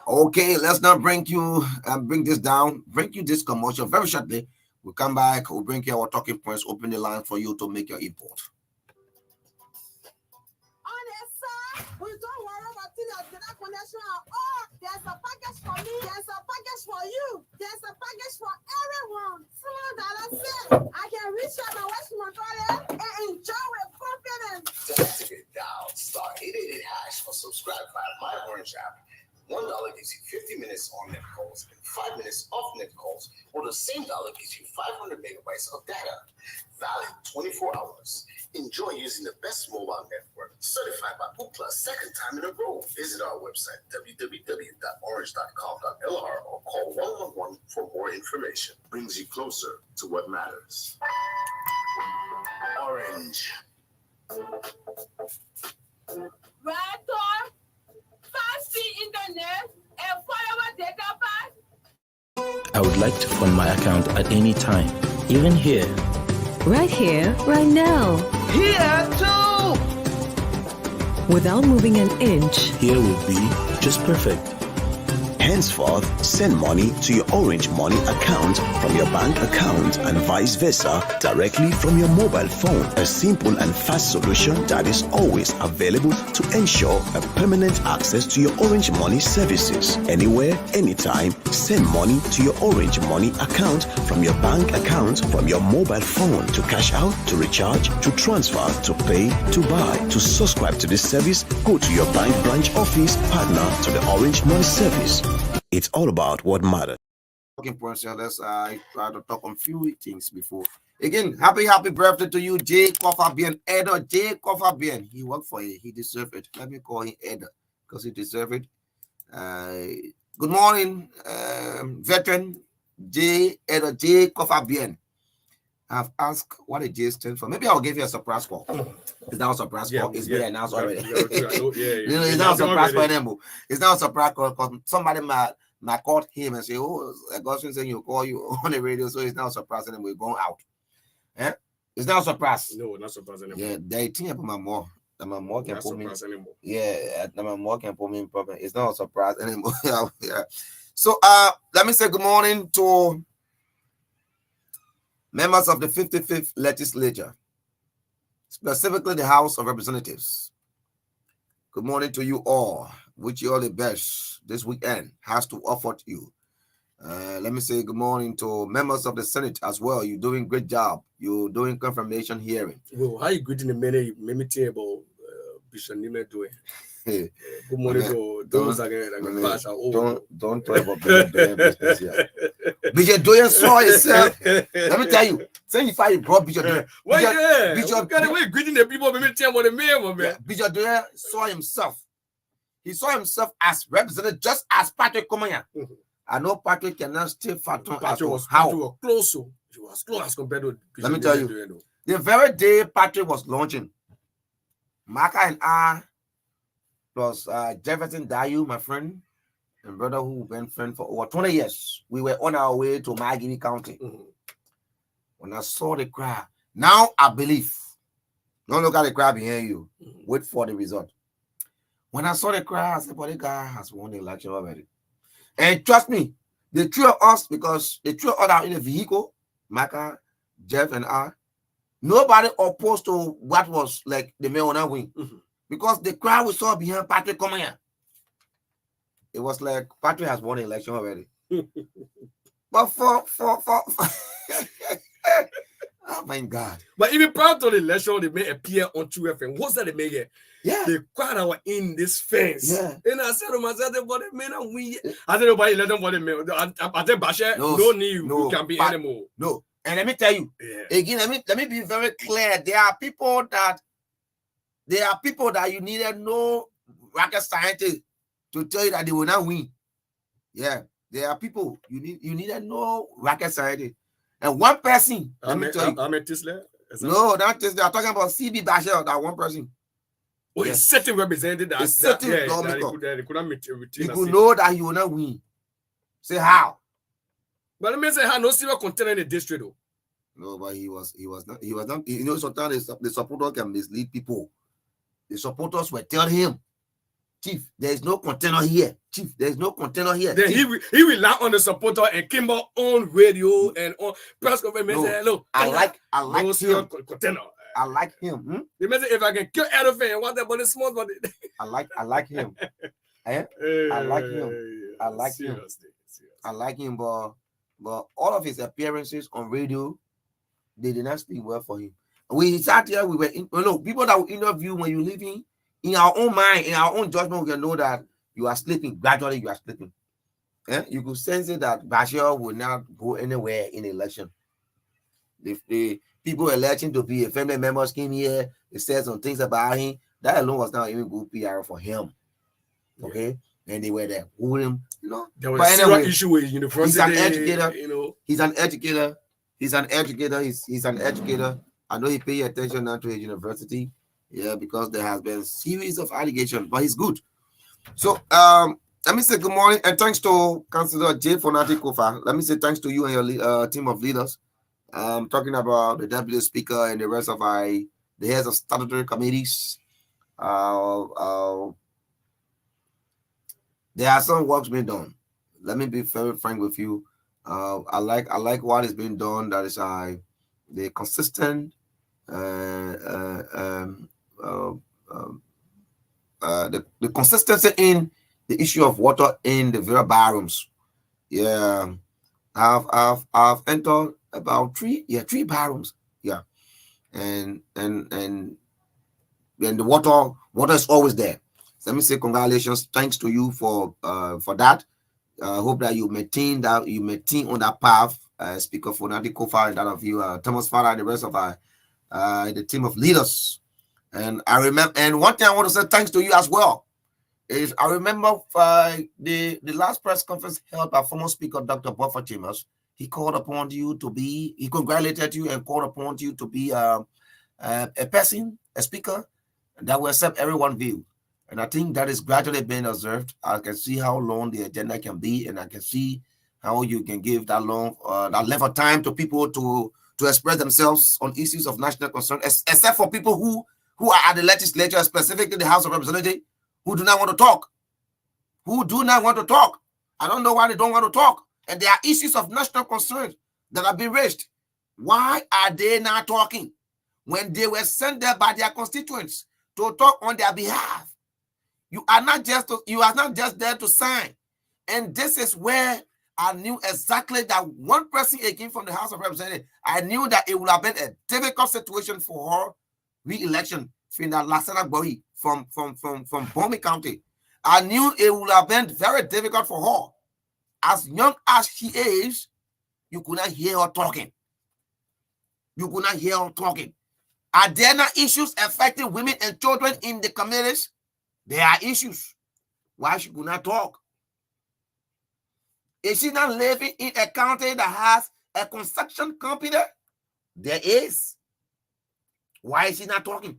Okay, let's now bring this down, bring you this commercial very shortly. We'll come back, we'll bring you our talking points, open the line for you to make your import. We don't worry about the connection at all. There's a package for me. There's a package for you. There's a package for everyone. $4 I can reach out my Western toilet and enjoy with confidence. To activate dial *888# or subscribe via my Orange app. $1 gives you 50 minutes on net calls and 5 minutes off net calls, or the same dollar gives you 500 megabytes of data. Valid 24 hours. Enjoy using the best mobile network, certified by Ookla second time in a row. Visit our website, www.orange.com.lr, or call 111 for more information. Brings you closer to what matters. Orange. Raptor, fast internet, and forever data pack. I would like to fund my account at any time, even here. Right here, right now. Here too! Without moving an inch. Here would be just perfect. Henceforth, send money to your Orange Money account from your bank account and vice versa directly from your mobile phone. A simple and fast solution that is always available to ensure a permanent access to your Orange Money services. Anywhere, anytime, send money to your Orange Money account from your bank account from your mobile phone to cash out, to recharge, to transfer, to pay, to buy. To subscribe to this service, go to your bank branch office partner to the Orange Money service. It's all about what matters. Talking points, let's try to talk on few things before. Again, happy birthday to you, J. Kofabian, Edo J. Kofabian. He worked for it. He deserved it. Let me call him Edo because he deserved it. Good morning, veteran Edo J. Kofabian. I've asked what a J stands for. Maybe I'll give you a surprise call. It's not a surprise call. It's been announced already. It's not a surprise call anymore. It's not a surprise call because somebody might call him and say, "Oh, Augustine saying you call you on the radio," so it's not a surprise anymore. We're going out. It's not a surprise. No, not surprise anymore. Yeah, they think about my more. My more can put me. Anymore. Yeah, my more can put me in problem. It's not a surprise anymore. Yeah. So let me say good morning to members of the 55th legislature, specifically the House of Representatives. Good morning to you all. Wish you all the best this weekend has to offer to you. Let me say good morning to members of the Senate as well. You're doing a great job. You're doing confirmation hearing. Well, how you greeting the many about Bishop Nime doing? Good morning to those that can pass our own. Don't talk about Bishop Doyen business here. Bishop Doyen saw himself. Let me tell you. Saying if I brought Bishop Doyen. Bishop Doyen greeting the people. Let me tell you what the man. Bishop Doyen saw himself. He saw himself as represented just as Patrick Komanya. I know Patrick cannot stay far too. Patrick was close. He was close as compared to Bishop. Let me tell you. The very day Patrick was launching, Maka and I plus Jefferson Dayu, my friend and brother who been friend for over 20 years. We were on our way to Maggie County. When I saw the crowd, now I believe. Don't look at the crowd behind you. Wait for the result. When I saw the crowd, I said, "But the guy has won the election already." And trust me, the three of us, because the three of us are in the vehicle, Maka, Jeff, and I, Nobody opposed to what was like the mayor not win. Because the crowd we saw behind Patrick coming here. It was like Patrick has won the election already. But for oh my God. But even prior to the election, they may appear on 2FM. What's that they make it? Yeah. The crowd that were in this fence. Yeah. And I said to myself, but the men are we. I said nobody let them for the men. I think Bashe, no need you can be anymore. No. And let me tell you, again, let me be very clear. There are people that you needed no rocket scientist to tell you that they will not win. Yeah, there are people you needed no rocket scientist. And one person, let me tell you. I'm a Tisla. No, not Tisla. I'm talking about CB Bashir, that one person. Oh, yes. It's certain represented that. It's certain that you could know that he will not win. Say how? But let me say how no serious contender in the district though. No, but he was not. You know, sometimes the supporters can mislead people. The supporters were telling him, Chief, there is no contender here. Chief, there is no contender here. Then he relied on the supporter and came out on radio and on press conference. No, look, I like him. Contender. I like him. The message, if I can kill elephant and want that body small body. I like him. I like him. I like him. I like him, but all of his appearances on radio, they did not speak well for him. We sat here, we were people that will interview when you living in our own mind, in our own judgment, we can know that you are sleeping. Gradually, you are sleeping. You could sense it that Bashir will not go anywhere in the election. The people electing to be a family members came here, they said some things about him. That alone was not even good PR for him. Okay? And they were there holding him, you know. There was a serious issue with university. He's an educator, you know. He's an educator. He's an educator. I know he pay attention now to his university. Yeah, because there has been a series of allegations, but he's good. So let me say good morning and thanks to Councillor J. Fonati Kofa. Let me say thanks to you and your team of leaders. Talking about the deputy speaker and the rest of the heads of statutory committees. There are some works being done. Let me be very frank with you. I like what is being done. That is the consistent the consistency in the issue of water in the various barrooms. Yeah, I've entered about three barrooms. Yeah, and the water is always there. So let me say congratulations, thanks to you for that. I hope that you maintain on that path. Speaker Fonati Kofa and that of you, Thomas Farah and the rest of the team of leaders. And I remember, and one thing I want to say thanks to you as well is I remember the last press conference held by former Speaker Dr. Buffer Chambers. He called upon you he congratulated you and called upon you to be a person, a speaker that will accept everyone's view. And I think that is gradually being observed. I can see how long the agenda can be, and I can see how you can give that level of time to people to express themselves on issues of national concern, except for people who are at the legislature, specifically the House of Representatives, who do not want to talk. I don't know why they don't want to talk. And there are issues of national concern that have been raised. Why are they not talking when they were sent there by their constituents to talk on their behalf? You are not just there to sign. And this is where I knew exactly that one person again from the House of Representatives, I knew that it would have been a difficult situation for her re-election from that Lasana Bori from Bomi County. I knew it would have been very difficult for her. As young as she is, you could not hear her talking. Are there not issues affecting women and children in the communities? There are issues. Why she could not talk? Is she not living in a county that has a construction company? There is. Why is she not talking?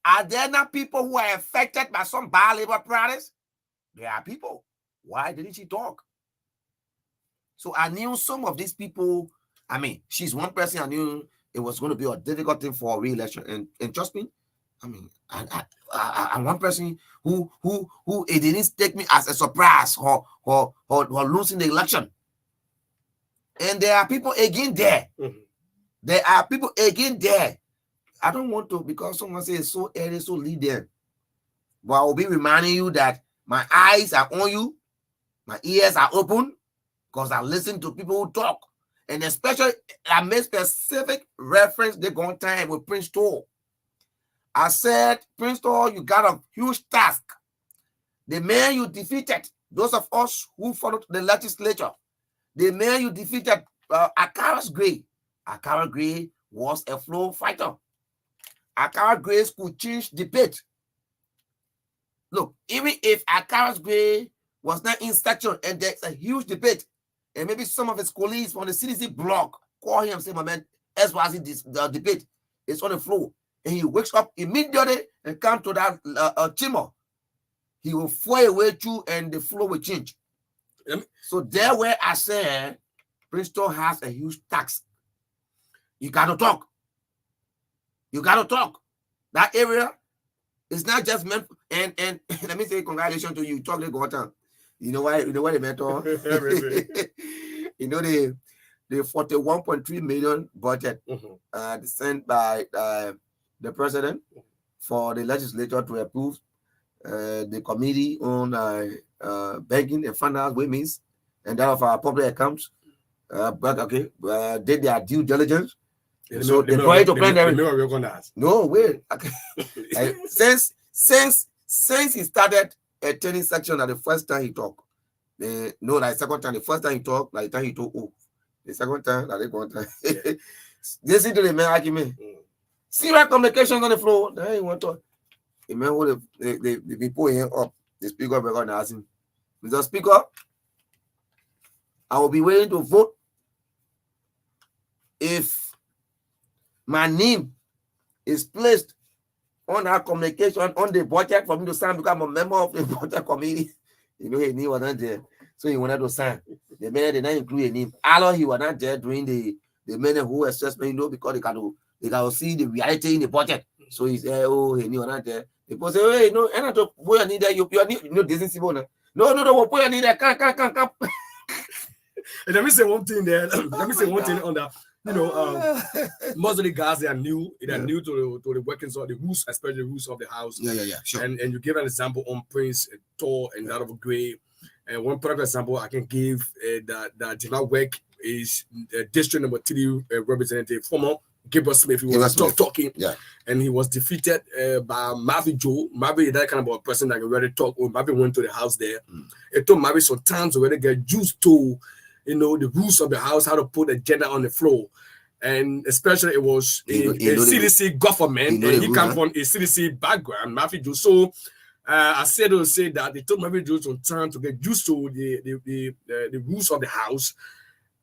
Are there not people who are affected by some bad labor practice? There are people. Why didn't she talk? So I knew some of these people. I mean, she's one person I knew it was going to be a difficult thing for a re-election. And trust me, I mean, I'm one person who it didn't take me as a surprise or losing the election. And there are people again there. Mm-hmm. There are people again there I don't want to, because someone says it's so early, so lead them. But I will be reminding you that my eyes are on you, my ears are open, because I listen to people who talk. And especially, I made specific reference the one time with Prince Toll. I said, Prince Toll, you got a huge task. The man you defeated, those of us who followed the legislature, the man you defeated, Akara Gray. Akara Gray was a flow fighter. Akara Gray could change debate. Look, even if Akara Gray was not in section and there's a huge debate, and maybe some of his colleagues from the CDC block call him and say, my man, SYC this debate is on the floor. And he wakes up immediately and come to that chamber. He will fly away through and the flow will change. So there where I said Princeton has a huge tax. You gotta talk. You gotta talk. That area is not just meant and let me say congratulations to you. Talk the Gotham. You know why? You know what they meant? You know the 41.3 million budget sent by the president for the legislature to approve. The committee on banking and finance women's and that of our public accounts. Did their due diligence. So they try to plan everything. No, wait. Okay. Since he started attending section at the first time he talked, like second time, the first time he talked, like the time he told, the second time, like the one time. Listen to the man argument. See my communications on the floor. They ain't want to talk. The man who they put him up, the speaker we're gonna ask him, Mr. Speaker, I will be waiting to vote if my name is placed on our communication on the budget for me to sign because I'm a member of the budget committee. You know, his name was not there. So he wanted to sign. The man did not include a name. Although he was not there during the minute who assessment, because they can see the reality in the budget. So he said, oh, he was not there. People say, hey, no, I don't know, need that. You need, this is no, boy, I need that. Come. And let me say one thing there. Let me say one thing on that. Most of the guys, they are new to the workings of the rules, especially the rules of the house. Yeah, sure. And you give an example on Prince Tor and that of Gray. And one private example I can give that did not work is District Number 3 representative, former Gabriel Smith. He was talking, and he was defeated by Marvin Joe. Marvin is that kind of a person that can really talk. When Marvin went to the house there, it told Marvin sometimes already get used to, the rules of the house, how to put agenda on the floor. And especially it was a CDC government, and he comes from a CDC background, Marvin Joe. So I said to say that they told Marvin Joe some time to get used to the rules of the house.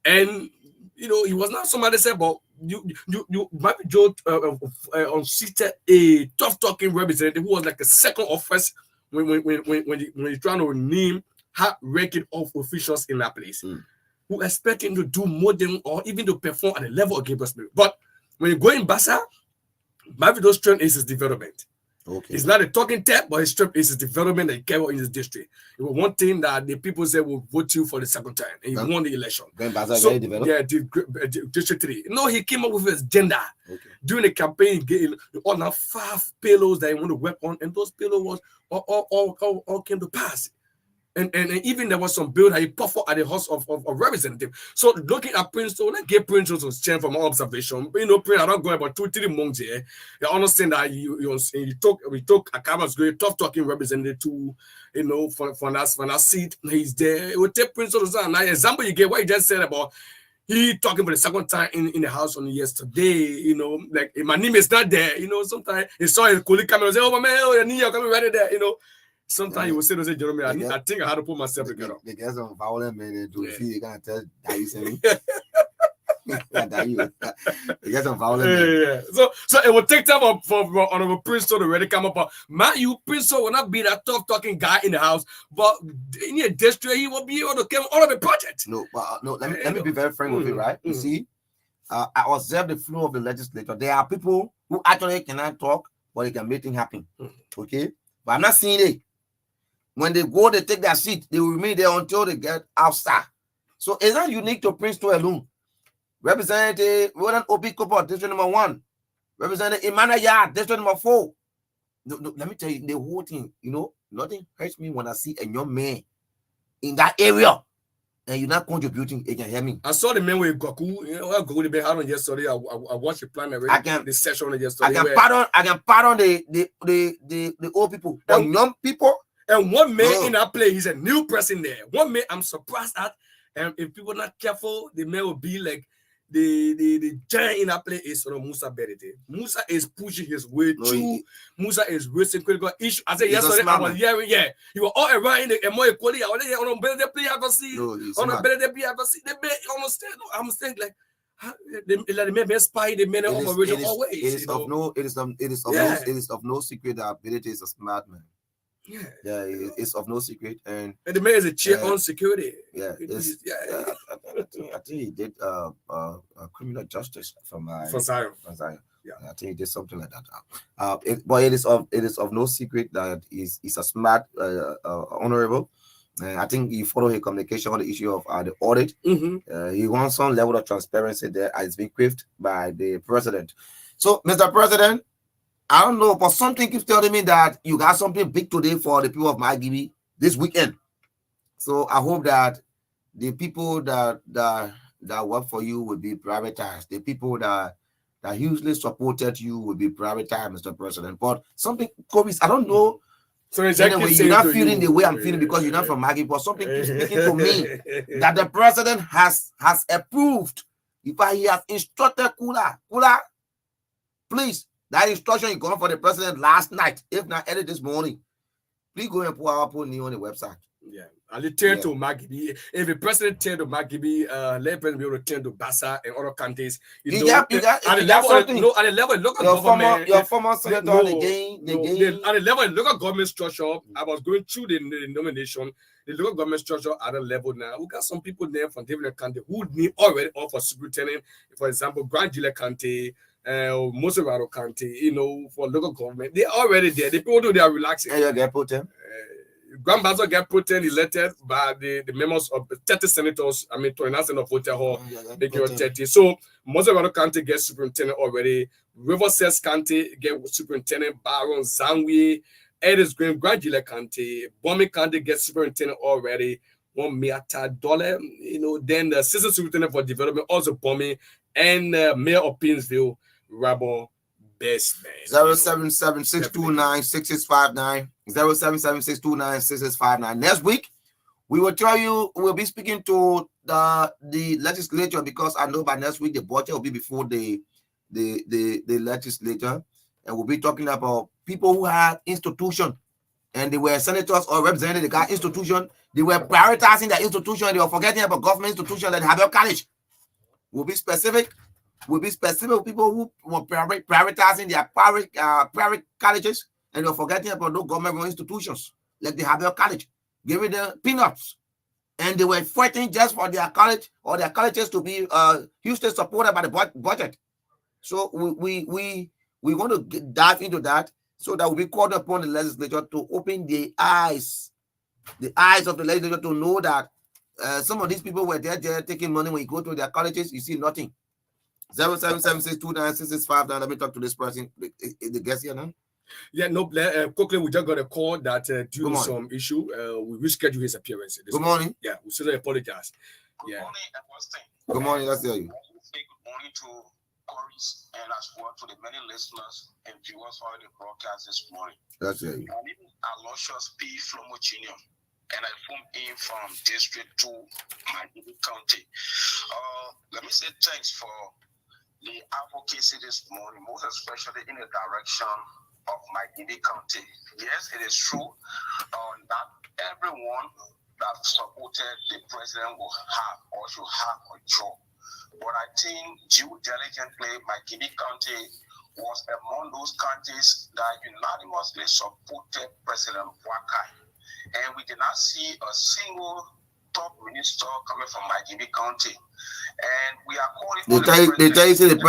And he was not somebody said, but Marvin Joe unseated a tough talking representative who was like a second or first when you're trying to name high-ranking of officials in that place. Who expect him to do more than or even to perform at the level of Gabriel Smith. But when you go in Bassa, Marvin Joe's strength is his development. Okay. It's not a talking tap, but his strength is his development that he carried in his district. It was one thing that the people said will vote you for the second time, and he won the election. So, District 3. No, he came up with his agenda. Okay. During the campaign, all now 5 payloads that he wanted to work on, and those payloads all came to pass. And even there was some bill that he puffed at the House of Representatives. So looking at Prince, let's get Prince to change from my observation. Prince, I don't go about 2-3 months here. You understand that we took a Akaba's great tough talking representative to, for that seat. He's there. It would take Prince to the now example you get what you just said about he talking for the second time in the house on yesterday. Like my name is not there. Sometimes he saw his colleague come and say, "Oh man, your name coming right there." Sometimes you will say, Jeremy, I think I had to put myself together. They get some violent men to see they can't tell that you say me. They get some violent men. So it will take time for Honorable Prince to already come up. But Prince will not be that tough talking guy in the house, but in your district, he will be able to carry all of the project. Let me be very frank with you, right? You see, I observe the flow of the legislature. There are people who actually cannot talk, but they can make things happen. Okay? But I'm not seeing it. When they go, they take their seat. They will remain there until they get outside. So it's not unique to Prince 2 alone. Representative Roland Obi Cooper, District Number 1. Representative Emmanuel Yard, district number 4. No, let me tell you, the whole thing, nothing hurts me when I see a young man in that area and you're not contributing. It can help me. I saw the man with Goku. Goku the had on yesterday. I watched the plan already. The session on yesterday. I can pardon the old people, the young people. And one man in that play, he's a new person there. One man, I'm surprised at. And if people are not careful, the man will be like the giant in that play is Musa Berete. Musa is pushing his way through. Musa is raising critical issue. I said yesterday, I was hearing, you were all around in the more equality. I was on a better play ever see. On a better play ever see. They almost I'm saying like the men spy the men operation always. It is of no secret that Berete is a smart man. Yeah, it's of no secret, and the man is a chair on security. Yeah, I think he did criminal justice from Zion. Yeah, I think he did something like that. But it is of no secret that he's a smart, honorable. I think he followed his communication on the issue of the audit. He wants some level of transparency there, as been craved by the president. So, Mr. President, I don't know, but something keeps telling me that you got something big today for the people of Magibi this weekend. So I hope that the people that work for you will be privatized. The people that hugely supported you will be privatized, Mr. President. But something, Korries, I don't know. So anyway, you're not feeling the way I'm feeling because you're not from Magibi, but something keeps speaking to me that the president has approved. If he has instructed Kula, please. That instruction you got for the president last night, if not early this morning, please go and put our name on the website. Yeah, and they turn to Magibi. If the president turn to Magibi, let the president be able to turn to Bassa and other countries. At the level of local government, your former senator, at the level of local government structure, I was going through the nomination. The local government structure at a level now. We got some people there from different countries who need already offer superintendent. For example, Grand Gile County. Mosevaro County, for local government, they're already there. The people they are relaxing. And you get put in. Grand Bazo get put in elected by the members of 30 senators. 29 senators voted hall, making 30. So Mosevaro County gets superintendent already. Riverside County get superintendent. Baron Zangwi, Edis Green, Grand Gile County, Bomi County gets superintendent already. $1 million. Then the assistant superintendent for development also Bomi, and Mayor of Pinsville. Rabo Best Man. 077-629-6659. 077-629-6659. Next week, we will tell you we'll be speaking to the legislature because I know by next week the budget will be before the legislature, and we'll be talking about people who had institution and they were senators or representatives. They got institution. They were prioritizing their institution. They were forgetting about government institution like Harvard College. We'll be specific. We'll be specific with people who were prioritizing their private colleges and they're forgetting about no government institutions like the Harvard College, giving them peanuts. And they were fighting just for their college or their colleges to be hugely supported by the budget. So we want to dive into that so that we'll be called upon the legislature to open the eyes of the legislature to know that some of these people were there taking money. When you go to their colleges, you see nothing. 077-629-6659. Let me talk to this person. The guest here now. Yeah, no, quickly, we just got a call that due to some issue, we reschedule his appearance. Good morning. Yeah, we still apologize. Good morning, Augustine. Good morning, let's hear you. Good morning to Korries and as well to the many listeners and viewers for the broadcast this morning. Let's hear you. My name is Aloysius P. Flomo Jr. and I phone in from District 2, Magibi County. Let me say thanks for the advocacy this morning, most especially in the direction of Magibi County. Yes, it is true that everyone that supported the president will have or should have a job. But I think due diligently, Magibi County was among those counties that unanimously supported President Wakai. And we did not see a single top minister coming from Magibi County. And we are calling they tell you the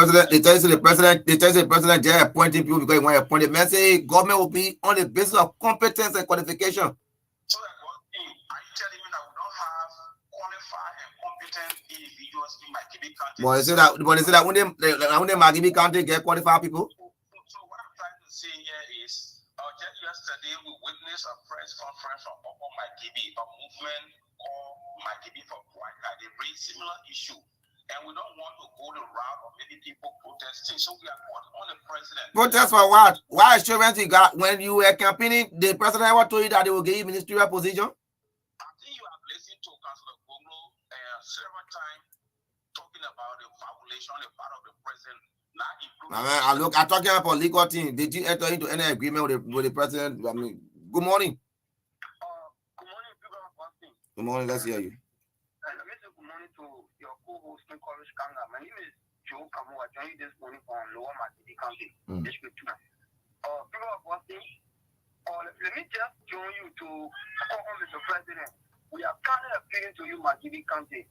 president just appointing people because he want to appoint them. Man say government will be on the basis of competence and qualification. So are you telling me that we don't have qualified and competent individuals in Makibi County. But is it that when they Makibi County get qualified people? So what I'm trying to say here is, just yesterday we witnessed a press conference from Upper Makibi, a movement called Makibi for Kwaka. They raised similar issue, and we don't want to go the route of many people protesting. So we are calling on the president. Protest for what? Why assurance you got when you were campaigning? The president ever told you that they will give you ministerial position? I think you have listened to Councillor Goglo several times talking about the violation on the part of the president. I'm talking about legal thing. Did you enter into any agreement with the president? I mean, good morning. Good morning, people of Boston. Good morning. Let's hear you. Let me say good morning to your co-host, Korries Karngar. My name is Joe Kamu. I joined you this morning from Lower Makibi County, District 2. People of Boston, let me just join you to call on Mr. President. We are kind of appealing to you, Makibi County.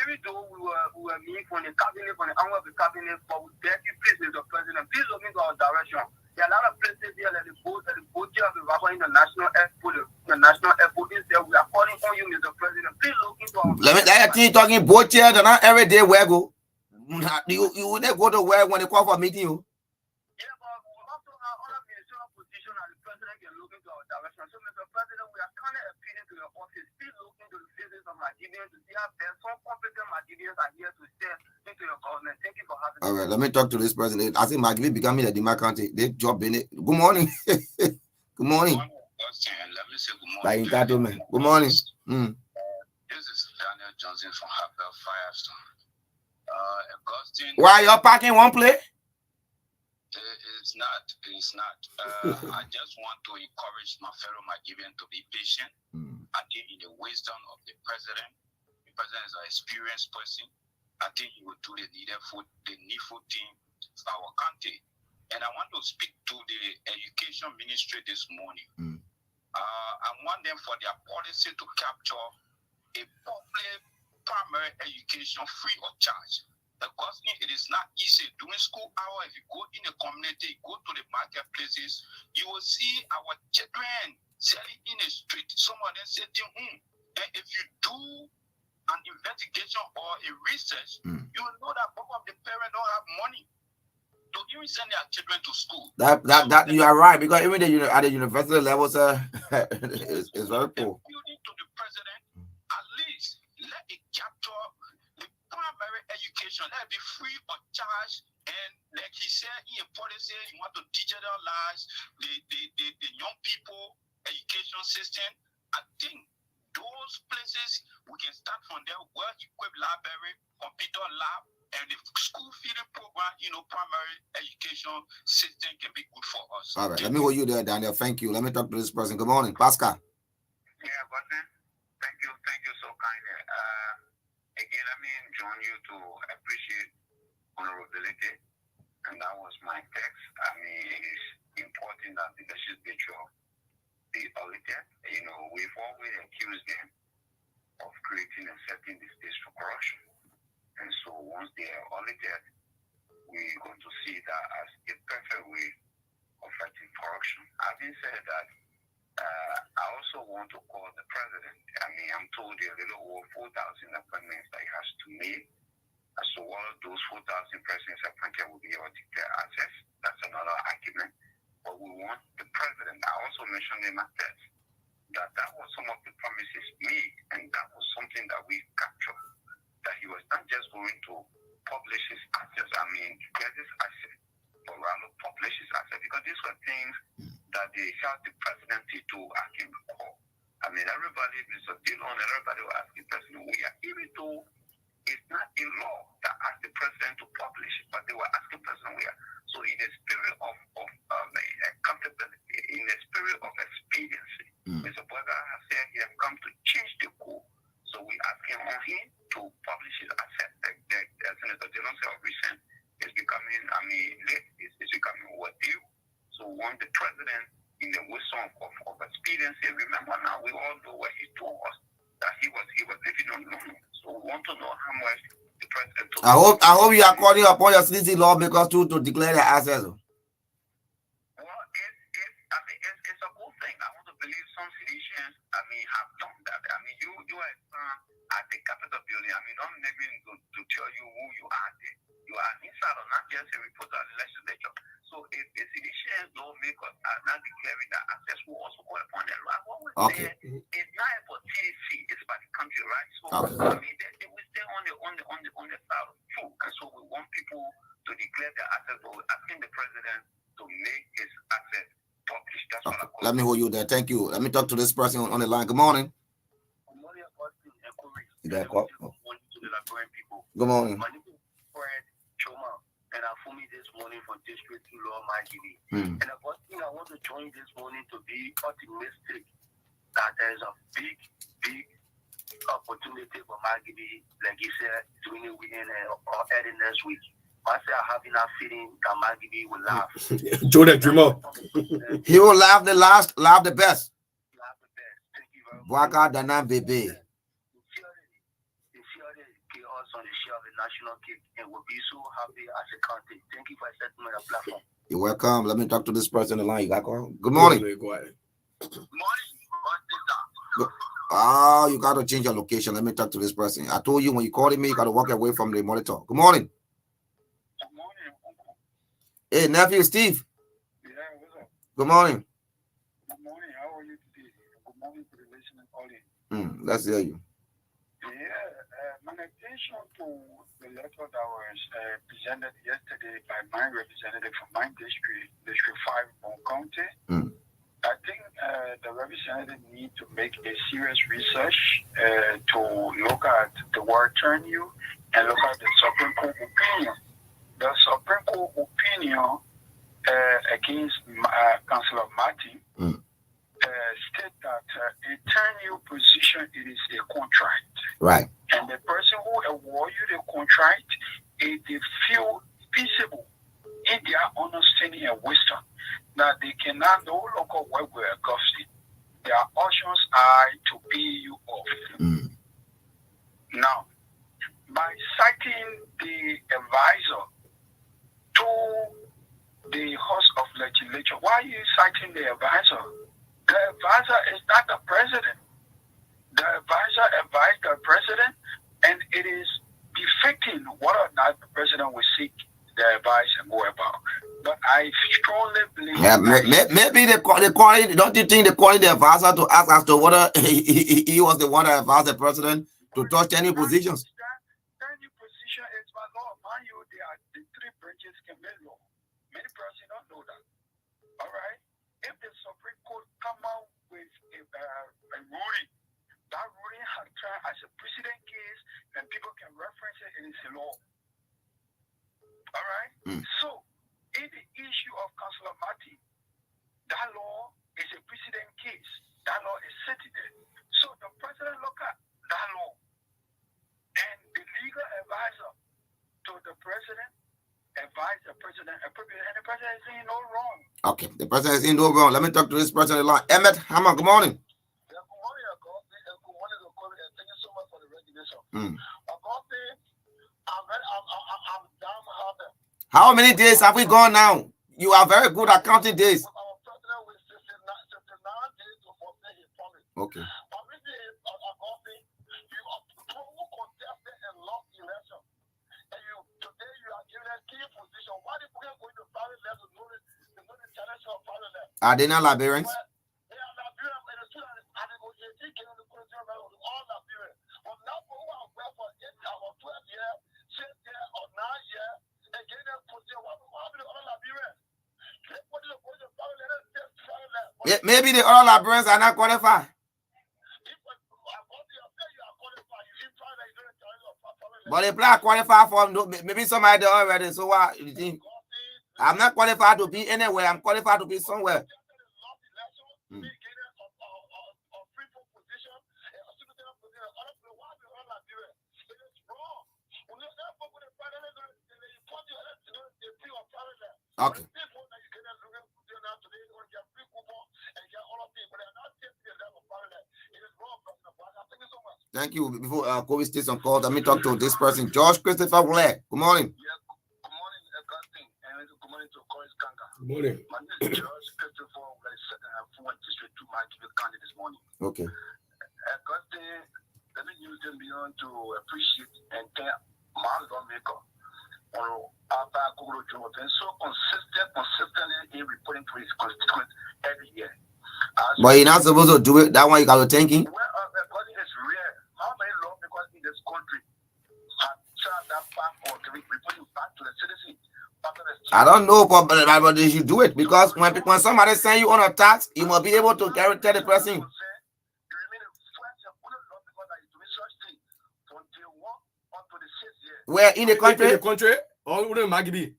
Even though we were meeting from the cabinet, from the angle of the cabinet, but with dirty places, the president, please look into our direction. There are a lot of places here that the boat of the Rwanda International Airport, the national airport is there. We are calling on you, Mr. President. Please look into our. Let me talking boat here. They're not every day where go. You would never go to where when they call for meeting you. Yeah, but we also have other ministerial position and the president can look into our direction. So, Mr. President, we are kind of appealing to your office. Please look into the faces of Nigerians to see how there's some competent Nigerians are here to step into your government. Thank you for having me. All right, let me talk to this president. I think Makibi becoming a Dima County. They job in it. Good morning. Good morning. Let me say good morning. Like entitlement. Good morning. This is Daniel Johnson from Harper Firestone. Augustine. Why you're parking one place? It's not. I just want to encourage my fellow Makibians to be patient. I think in the wisdom of the president is an experienced person. I think he will do the needful thing for our country. And I want to speak to the education ministry this morning. I want them for their policy to capture a public primary education free of charge. Because it is not easy during school hour. If you go in the community, go to the marketplaces, you will see our children selling in the street. Some of them sitting home. And if you do an investigation or a research, you will know that both of the parents don't have money to even send their children to school. That you are right, because even at the university level, sir, it's very poor. Appealing to the president, at least let it capture the primary education. Let it be free of charge. And like he said in a policy, you want to digitalize the young people education system. I think those places we can start from there. Well-equipped library, computer lab, and the school feeding program, primary education system can be good for us. All right, let me hold you there, Daniel. Thank you. Let me talk to this person. Good morning, Pascal. Yeah, Button. Thank you so kindly. Again, let me join you to appreciate honorability, and that was my text. I mean, it is important that leadership be audited. We've always accused them of creating and setting the stage for corruption. And so once they are audited, we're going to see that as a perfect way of fighting corruption. Having said that, I also want to call the president. I mean, I'm told there are a little over 4,000 appointments that he has to make. As to one of those 4,000 persons appointed will be able to get access. That's another argument. But we want the president. I also mentioned in my text that was some of the promises made, and that was something that we captured. That he was not just going to publish his assets, get his assets, but rather publish his assets, because these were things that they held the presidency to ask him for. Everybody, Mr. Dillon, everybody will ask the president, even though it's not a law that asked the president to publish it, but they were asking president where. So in the spirit of accountability, in the spirit of expediency, Mr. Boga has said he has come to change the code. So we asking on him to publish his assets. As Senator Dillon said, recent is becoming, it's becoming overdue. So when the president, in the wisdom of expediency, remember now, we all know what he told us, that he was living on loan. So we want to know how much the president took. I hope you are calling upon your citizen lawmakers to declare their assets. Well, it's a good thing. I want to believe some citizens, have done that. You are a son, at the Capitol building. I mean, don't maybe to tell you who you are there. You are inside or not just a reporter of the legislature. So if the citizens don't make us not declaring that access will also go upon them. Right? What we're saying is not for TDC, it's for the country, right? So I mean they will stay on the side of truth. And so we want people to declare their access, but we're asking the president to make his access published. That's what I call. Let me hold you there. Thank you. Let me talk to this person on the line. Good morning. Good morning, Augustine and Korries. Good morning. My name is Fred Choma, and I phoned me this morning from District 2 Law Magidi. And Augustine, I want to join this morning to be optimistic that there's a big opportunity for Magidi, like you said, doing it within or early next week. I say I have enough feeling that Magidi will laugh. Joe the dreamer. He will laugh the last, laugh the best. Waka Dana baby. On the share of the national cake and will be so happy as a country. Thank you for accepting my platform. You're welcome. Let me talk to this person on the line. You got call? Good morning. Go ahead. Oh, you got to change your location. Let me talk to this person. I told you when you called me, you got to walk away from the monitor. Good morning. Good morning, Uncle. Hey, nephew Steve. Yeah, what's up? Good morning. Good morning. How are you today? Good morning to the listening audience. Let's hear you. My attention to the letter that was presented yesterday by my representative from my district, District 5, Bon County. I think the representative need to make a serious research to look at the word turn you and look at the Supreme Court opinion. The Supreme Court opinion against Councillor Martin state that a turn you position, it is a contract. Right. And the person who award you the contract, if they feel feasible in their understanding and wisdom that they cannot no longer work with Augustine, their options are to pay you off. Now, by citing the advisor to the host of legislature, why are you citing the advisor? The advisor is not the president. The advisor advised the president, and it is befitting whether or not the president will seek the advice and go about. But I strongly believe. Yeah, maybe they calling. Don't you think they calling the advisor to ask as to whether he was the one that advised the president to touch any positions? Any position is by law. Mind you, there are the three branches can make law. Many persons don't know that. All right. If the Supreme Court come out with a ruling, that ruling has tried as a precedent case, and people can reference it in its law. All right? So, in the issue of Councillor Martin, that law is a precedent case. That law is sitting there. So, the president look at that law, and the legal advisor to the president advise the president appropriately, and the president is saying no wrong. Okay, the president is saying no wrong. Let me talk to this person in line. Emmett Hammer, good morning. How many days have we gone now? You are very good at counting days. Okay. Are they not Liberians? Maybe the other Liberians are not qualified. But they play qualified for maybe somebody already. So what you think? I'm not qualified to be anywhere. I'm qualified to be somewhere. Okay. Thank you. Before Korries takes some calls, let me talk to this person, George Christopher Black. Good morning. Good morning, Augustine, and good morning to Korries Karngar. Good morning. My name is George Christopher Black, from District 2, my County this morning. Okay. Augustine, let me use them beyond to appreciate and thank my lawmaker. Been so consistently in reporting to his constituents every year. But you're not supposed to do it. That one you got to thank him. Well, because it's rare. How many lawmakers in this country have charged that back or reporting back to the citizen? I don't know, but you should do it because when somebody send you on a tax, you must be able to guarantee the person. Where in the country? In the country? Or wouldn't Maggie?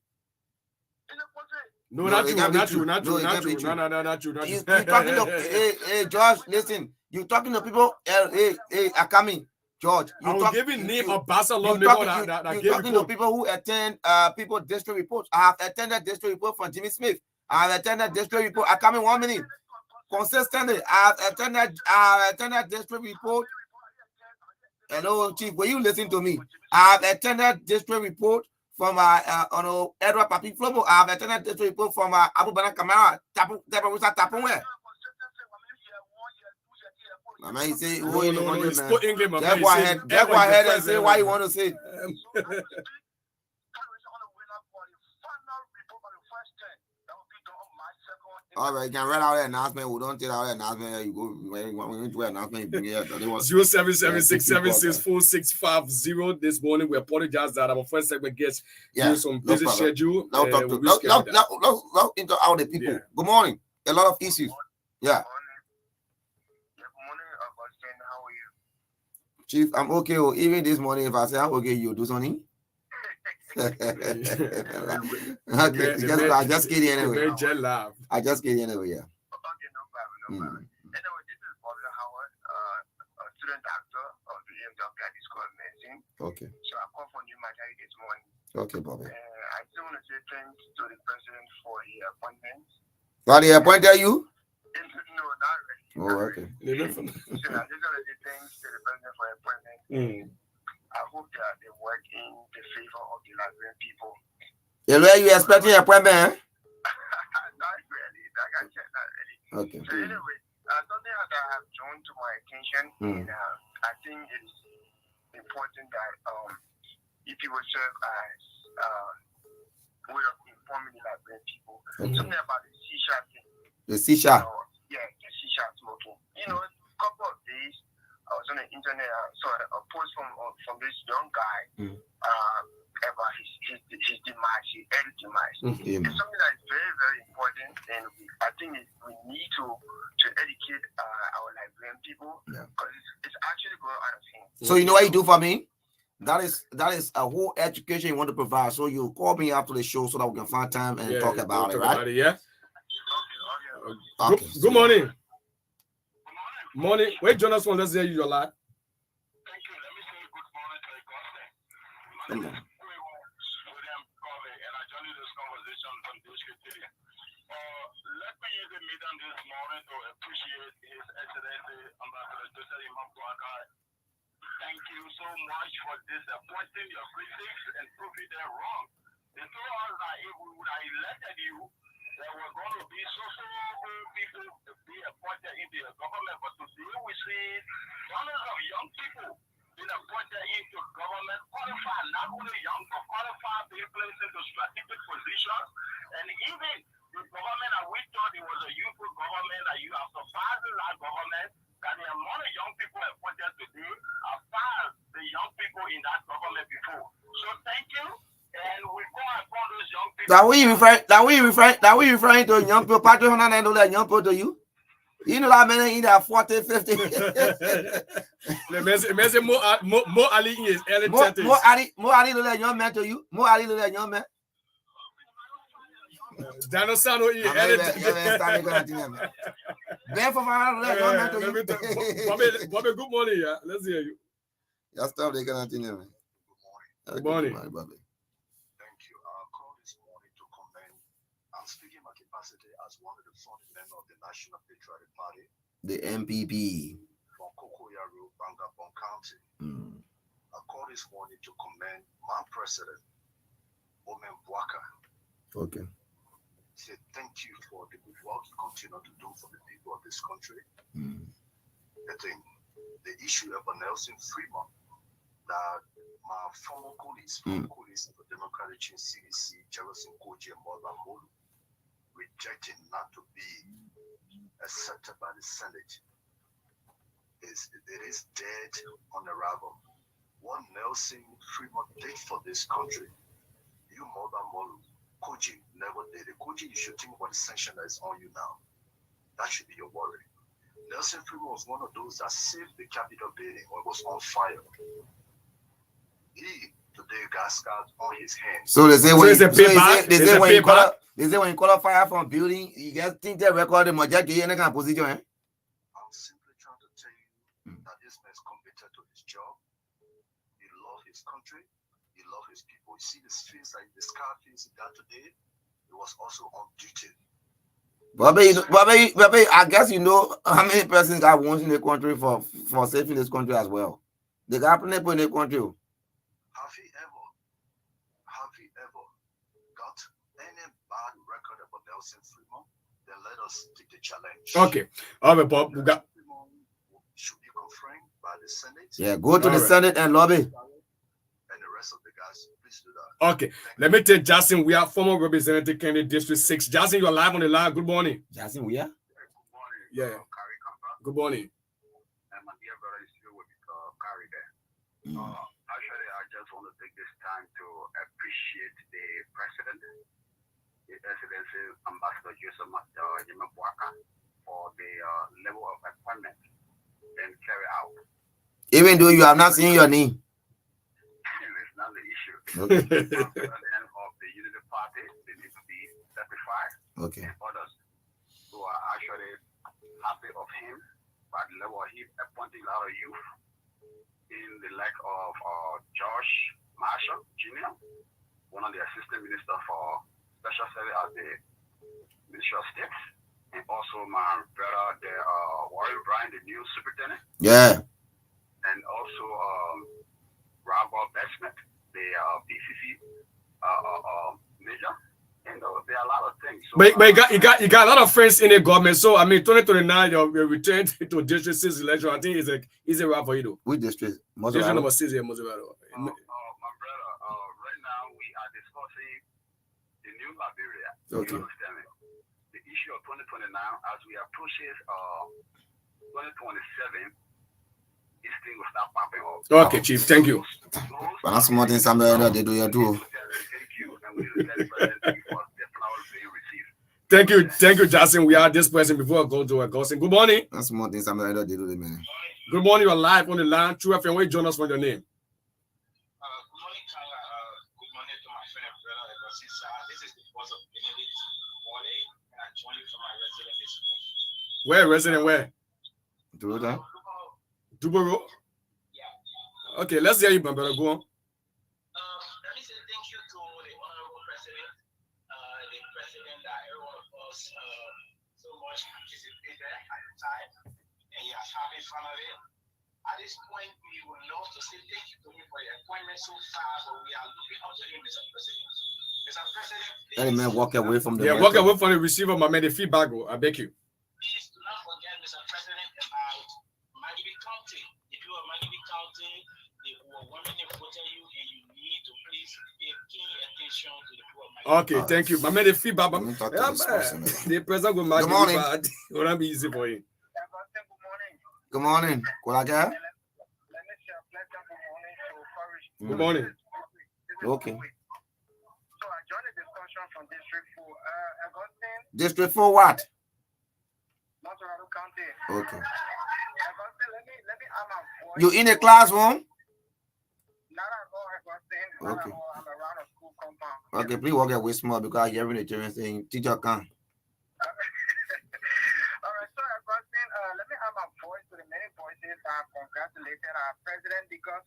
No, not you. Not you. Not you. You talking to hey, George, listen. You talking to people, hey, Akami, George. I'm giving name of Bassa law you talking to people who attend people district reports. I have attended district report from Jimmy Smith. I have attended district report. I come in 1 minute. Consistently, I have attended district report. Hello, Chief. Will you listen to me? I have attended district report from Edward Papi Flobo. I have attended district report from Abu Bana Kamara. Tapunwe. Mama, you say, no, English, man. Just go ahead and say what you want to say. All right, you can read out the announcement. We don't tell our announcement. You go when you do announcement, you bring it up. 0776764650. This morning, we apologize that our first segment gets some busy schedule. Now talk to into all the people. Yeah. Good morning. A lot of issues. Yeah. Chief, I'm okay. Even this morning, if I say I'm okay, you do something. Okay, I just kidding anyway. I just kidding anyway. Yeah. Okay, no problem. Anyway, this is Bobby Howard, a student actor of the EMW School of Medicine. Okay. So I called for new material this morning. Okay, Bobby. I still want to say thanks to the president for the appointment. Well, he appointed you? No, not really. Oh, okay. So I just want to say thanks to the president for the appointment. I hope that they work in the favor of the Liberian people. Yeah, where you expecting appointment? Not really. Like I said, not really. Okay. So anyway, something that I have drawn to my attention, and I think it's important that if you will serve as way of informing the Liberian people, something about the shisha thing. The shisha? Yeah, the shisha smoking. You know, a couple of days, I was on the internet, I saw a post from this young guy about his demise, his early demise. It's something that is very, very important, and I think we need to educate our Liberian people because it's actually going out of hand. So you know what you do for me? That is a whole education you want to provide. So you call me after the show so that we can find time and talk about it, right? Yeah. Okay. Good morning. Morning. Wait, Jonas, from let's hear you your lot. Thank you. Let me say good morning to Augustine. Come on. William Korries, and I joined this conversation from District Area. Let me use the meeting this morning to appreciate His Excellency Ambassador Joseph Imam Bouaka. Thank you so much for disappointing your critics and proving them wrong. They told us that if we would have elected you, there were going to be so old people to be appointed into the government, but today we see hundreds of young people being appointed into government, qualified, not only young, but qualified, being placed into strategic positions. And even the government that we thought it was a youthful government, that you have surpassed that government, that the amount of young people appointed today are far the young people in that government before. So thank you. And we go upon those young people. That we referring to young people. Patrick Honana know that young people to you. You know that many in that 40, 50. More Ali is early 30s. More Ali know that young man to you. More Ali know that young man. Dano Sano is early 30s. Bobby, good morning. Yeah, let's hear you. That's stuff they gonna continue. Good morning. As one of the founding members of the National Patriotic Party, the MPP from Kokoyaru, Bangabon County. I call this morning to commend my president, Omen Bouaka. Okay. Say thank you for the good work you continue to do for the people of this country. I think the issue about Nelson Fremont, that my former colleagues from the Democratic Change CDC, Jefferson Koji and Morgan Molu, rejecting not to be accepted by the Senate. It is dead on arrival. What Nelson Fremont did for this country, you Morgan Molu, Koji never did it. Koji, you should think about the sanction that is on you now. That should be your worry. Nelson Fremont was one of those that saved the Capitol building when it was on fire. He today got scars on his hands. So they say when they say when you call a fire from building, you just think they record the majority in a position. I'm simply trying to tell you that this man is committed to his job. He loves his country. He loves his people. You see this face, like the scar face he got today, it was also on duty. Bobby, I guess you know how many persons got wants in the country for saving this country as well. They got plenty in the country. Have he ever got any bad record about Nelson Fremont? Then let us take the challenge. Okay. All right, Bob. We got. Should be confirmed by the Senate. Yeah, go to the Senate and lobby. And the rest of the guys, please do that. Okay. Let me take Jackson. We are former representative candidate District 6. Jackson, you're live on the line. Good morning. Jackson, we are? Yeah. Good morning. And my dear brother is here with Karngar there. Actually, I just want to take this time to appreciate the president, the Excellency Ambassador Joseph Yemabuaka, for the level of appointment and carry out. Even though you have not seen your name. It's not the issue. Okay. President of the Unity Party, they need to be certified. Okay. And others who are actually happy of him, by the level of him appointing a lot of youth in the like of Josh Marshall Jr., one of the assistant minister for special service at the Ministry of State, and also my brother, the Warren Bryan, the new superintendent. Yeah. And also Robert Bestman, the BCC major. And there are a lot of things. So, But you got a lot of friends in the government. So I mean, 2029, your return to District 6 election, I think is a easy route for you though. Which district? District number 6 here, Mozambique. my brother, right now we are discussing the new Liberia. Okay. You understand me? The issue of 2029, as we approach 2027, this thing will start popping up. Okay, Chief. Thank you. But that's more than somebody that they do here too. Thank you, Jackson. We are this person before I go to Augustine. Good morning. That's more than somebody that they do, man. Good morning. You're live on the line. True FM. Where you join us from your name? Good morning, Karngar. Good morning to my friend, brother Augustine Saah. This is the boss of Benedict Morley, and I join you from my resident this morning. Where resident? Where? Duboro. Duboro. Yeah. Okay, let's hear you, my brother. Go on. Let me say thank you to the honorable president, the president that every one of us so much anticipated at the time, and he has had it finally. At this point, we would love to say thank you to me for your appointment so far, but we are looking up to you, Mr. President. Mr. President, please. Let man walk away from the walk away from the receiver, my man. The feedback, I beg you. Please do not forget, Mr. President, about Magibi County. If you are Magibi County, they were wanting to vote you, and you need to please pay keen attention to the people of Magibi. Okay, thank you. My man, the feedback. The president will Good morning. It will be easy for you. Good morning. Kulaga. Good morning. Okay. So I joined the discussion from District 4. Augustine, District 4 what? Motorado County. Okay. Augustine, let me add my voice. You in the classroom? Not at all, Augustine. Not at all. I'm around a school compound. Okay, please walk away small because you're hearing the children saying, teacher can. All right, so Augustine, let me add my voice to the many voices that congratulated our president because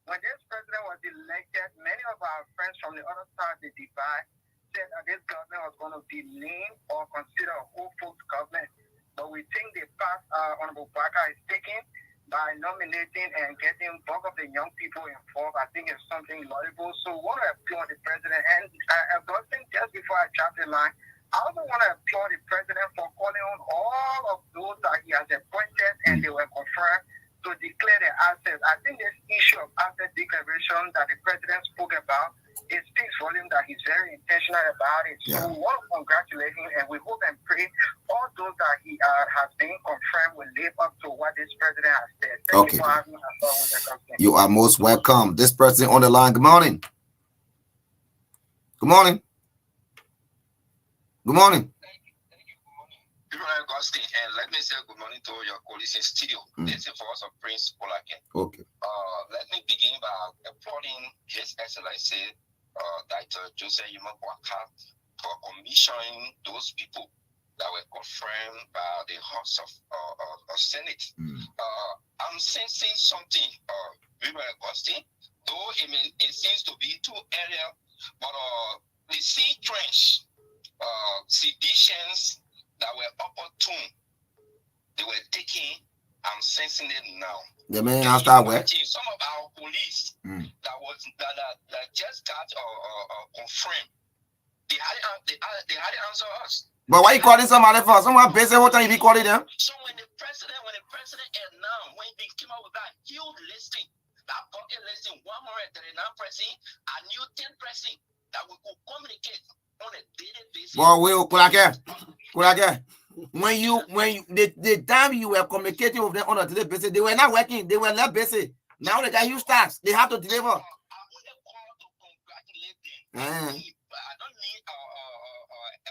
when this president was elected, many of our friends from the other side of the divide said that this government was going to be lean or consider a whole folks government. But we think the path Honorable Baka is taking by nominating and getting bulk of the young people involved, I think it's something laudable. So I want to applaud the president. And Augustine, just before I drop the line, I also want to applaud the president for calling on all of those that he has appointed and they were confirmed to declare the assets. I think this issue of asset declaration that the president spoke about, it speaks volume that he's very intentional about it. So we want to congratulate him, and we hope and pray all those that he has been confirmed will live up to what this president has said. Thank you for having me. You are most welcome. This person on the line. Good morning. Good morning. Good morning. Augustine, and let me say good morning to your colleagues in studio. This is for us of Prince Olaken. Okay. Let me begin by applauding His Excellency, Dr. Joseph Yumabwaka, for commissioning those people that were confirmed by the House of Senate. I'm sensing something, Augustine, though it seems to be two areas, but the sea trench, seditions that were opportune, they were taking. I'm sensing it now. The man after where? Some of our police that just got confirmed, they had to answer us. But why you calling somebody for? Someone busy, what time you be calling them? So when the president announced, when he came out with that huge listing, that bucket listing, 139 pressing, a new 10 pressing, that we could communicate on a daily basis. Well, when you the time you were communicating with them on a daily basis, they were not working, they were less busy. Now they got huge tasks, they have to deliver. I want to call to congratulate them. I don't need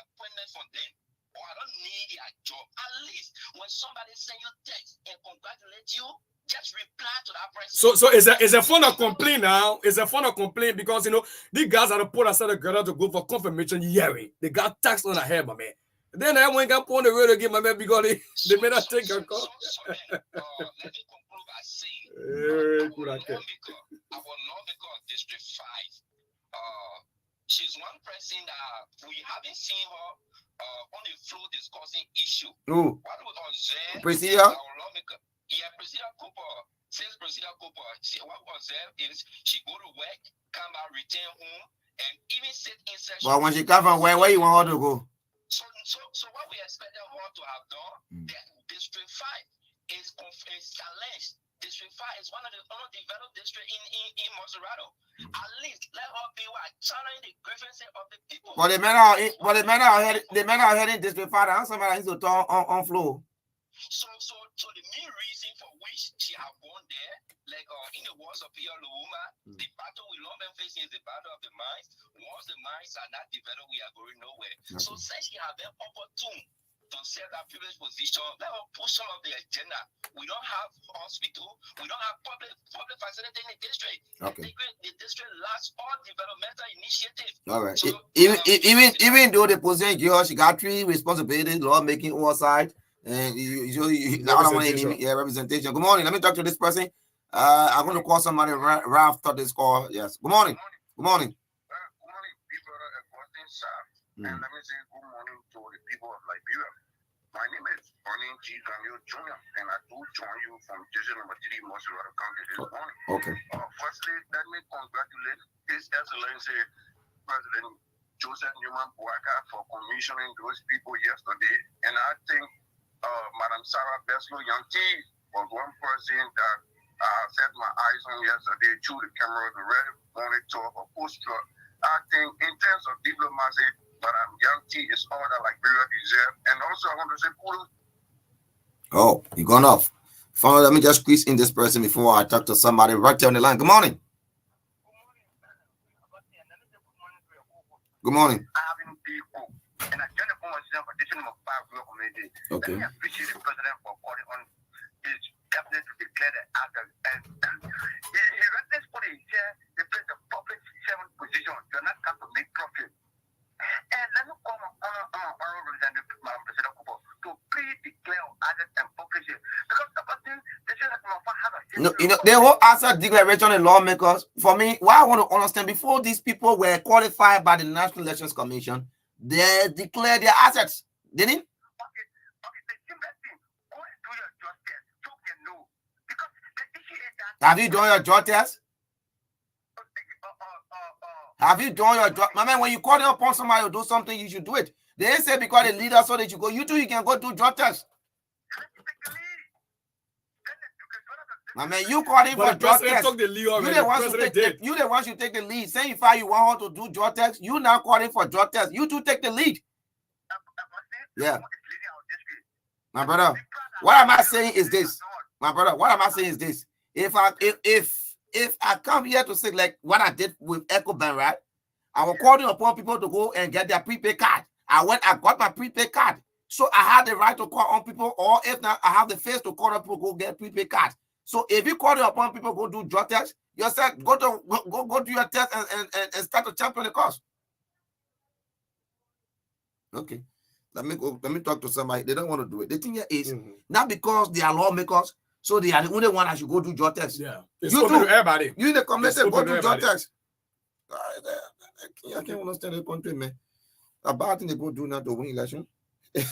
appointment from them, or I don't need their job. At least when somebody send you text and congratulate you, just reply to that person. So it's a fun of complaint now. It's a fun of complaint because these guys are the put aside a girl to go for confirmation hearing. They got tax on the head, my man. Then I went up on the road again, my man, because they may not take a call. Let me conclude by saying our lawmaker of District 5, she's one person that we haven't seen her on the floor discussing issue. Who? What we observe, Priscilla? our lawmaker, Priscilla Cooper, since Priscilla Cooper, what we observe is she go to work, come back, return home, and even sit in session. Well, when she come from where you want her to go? So what we expected her to have done, District 5 is challenged. District 5 is one of the undeveloped districts in Maserado. At least let her be challenging the grievances of the people. But the men are heading District 5. Somebody needs to talk on floor. So the main reason for which she have gone there, like in the words of Pierre Luuma, the battle we love and facing is the battle of the minds. Once the minds are not developed, we are going nowhere. Okay. So since she have been opportune to set that privileged position, let her push some of the agenda. We don't have hospital, we don't have public facility in the district. Okay. The district lacks all developmental initiatives. All right. So, even though the position girl, she got 3 responsibilities, lawmaking, oversight, and representation. Good morning. Let me talk to this person. I'm going to call somebody right after this call. Yes. Good morning. Good morning. Good morning, people of Augustine, Saah. And let me say good morning to the people of Liberia. My name is Onin G. Daniel Jr., and I do join you from District Number 3, Maserado County this morning. Okay. Firstly, let me congratulate His Excellency President Joseph Yumabwaka for commissioning those people yesterday. And I think Madam Sarah Beslow Yankee was one person that I set my eyes on yesterday through the camera, the red monitor or poster. I think in terms of diplomacy, Madam Yankee is all that Liberia deserves. And also I want to say kudos. Oh, you gone off. Let me just squeeze in this person before I talk to somebody right there on the line. Good morning. Good morning. I have been people, and I joined the conversation for District Number 5 Rural Community. Okay. Let me appreciate the president for calling on his cabinet to declare the act and he reference for the chair, they place the public servant position. They are not come to make profit. And let me call on Representative President Cooper to please declare assets and publish it. Because the person, they should have the whole asset declaration and lawmakers, for me, what I want to understand, before these people were qualified by the National Elections Commission, they declared their assets, didn't it? Have you done your drug test? Have you done your drug? My man, when you call upon somebody to do something, you should do it. They ain't say because the leader so that you go. You too, you can go do drug test. My man, you called him But for the drug president test. took the lead You already. the The ones who president take did. you the ones who take the lead. Say if you want her to do drug test, you now calling for drug test. You two take the lead. Yeah. My brother, what am I saying is this? My brother, what am I saying is this? If I come here to say like what I did with EcoBank, right? I was calling upon people to go and get their prepaid card. I got my prepaid card. So I had the right to call on people, or if not, I have the face to call on people go get prepaid card. So if you call upon people go do drug test, you said go do your test and start to champion the cause. Okay. Let me talk to somebody. They don't want to do it. The thing here is not because they are lawmakers, so they are the only one that should go do drug test. Yeah. You It's open to everybody. You in the community It's go open to do drug everybody. test. I can't understand the country, man. A bad thing they go do now to win election. They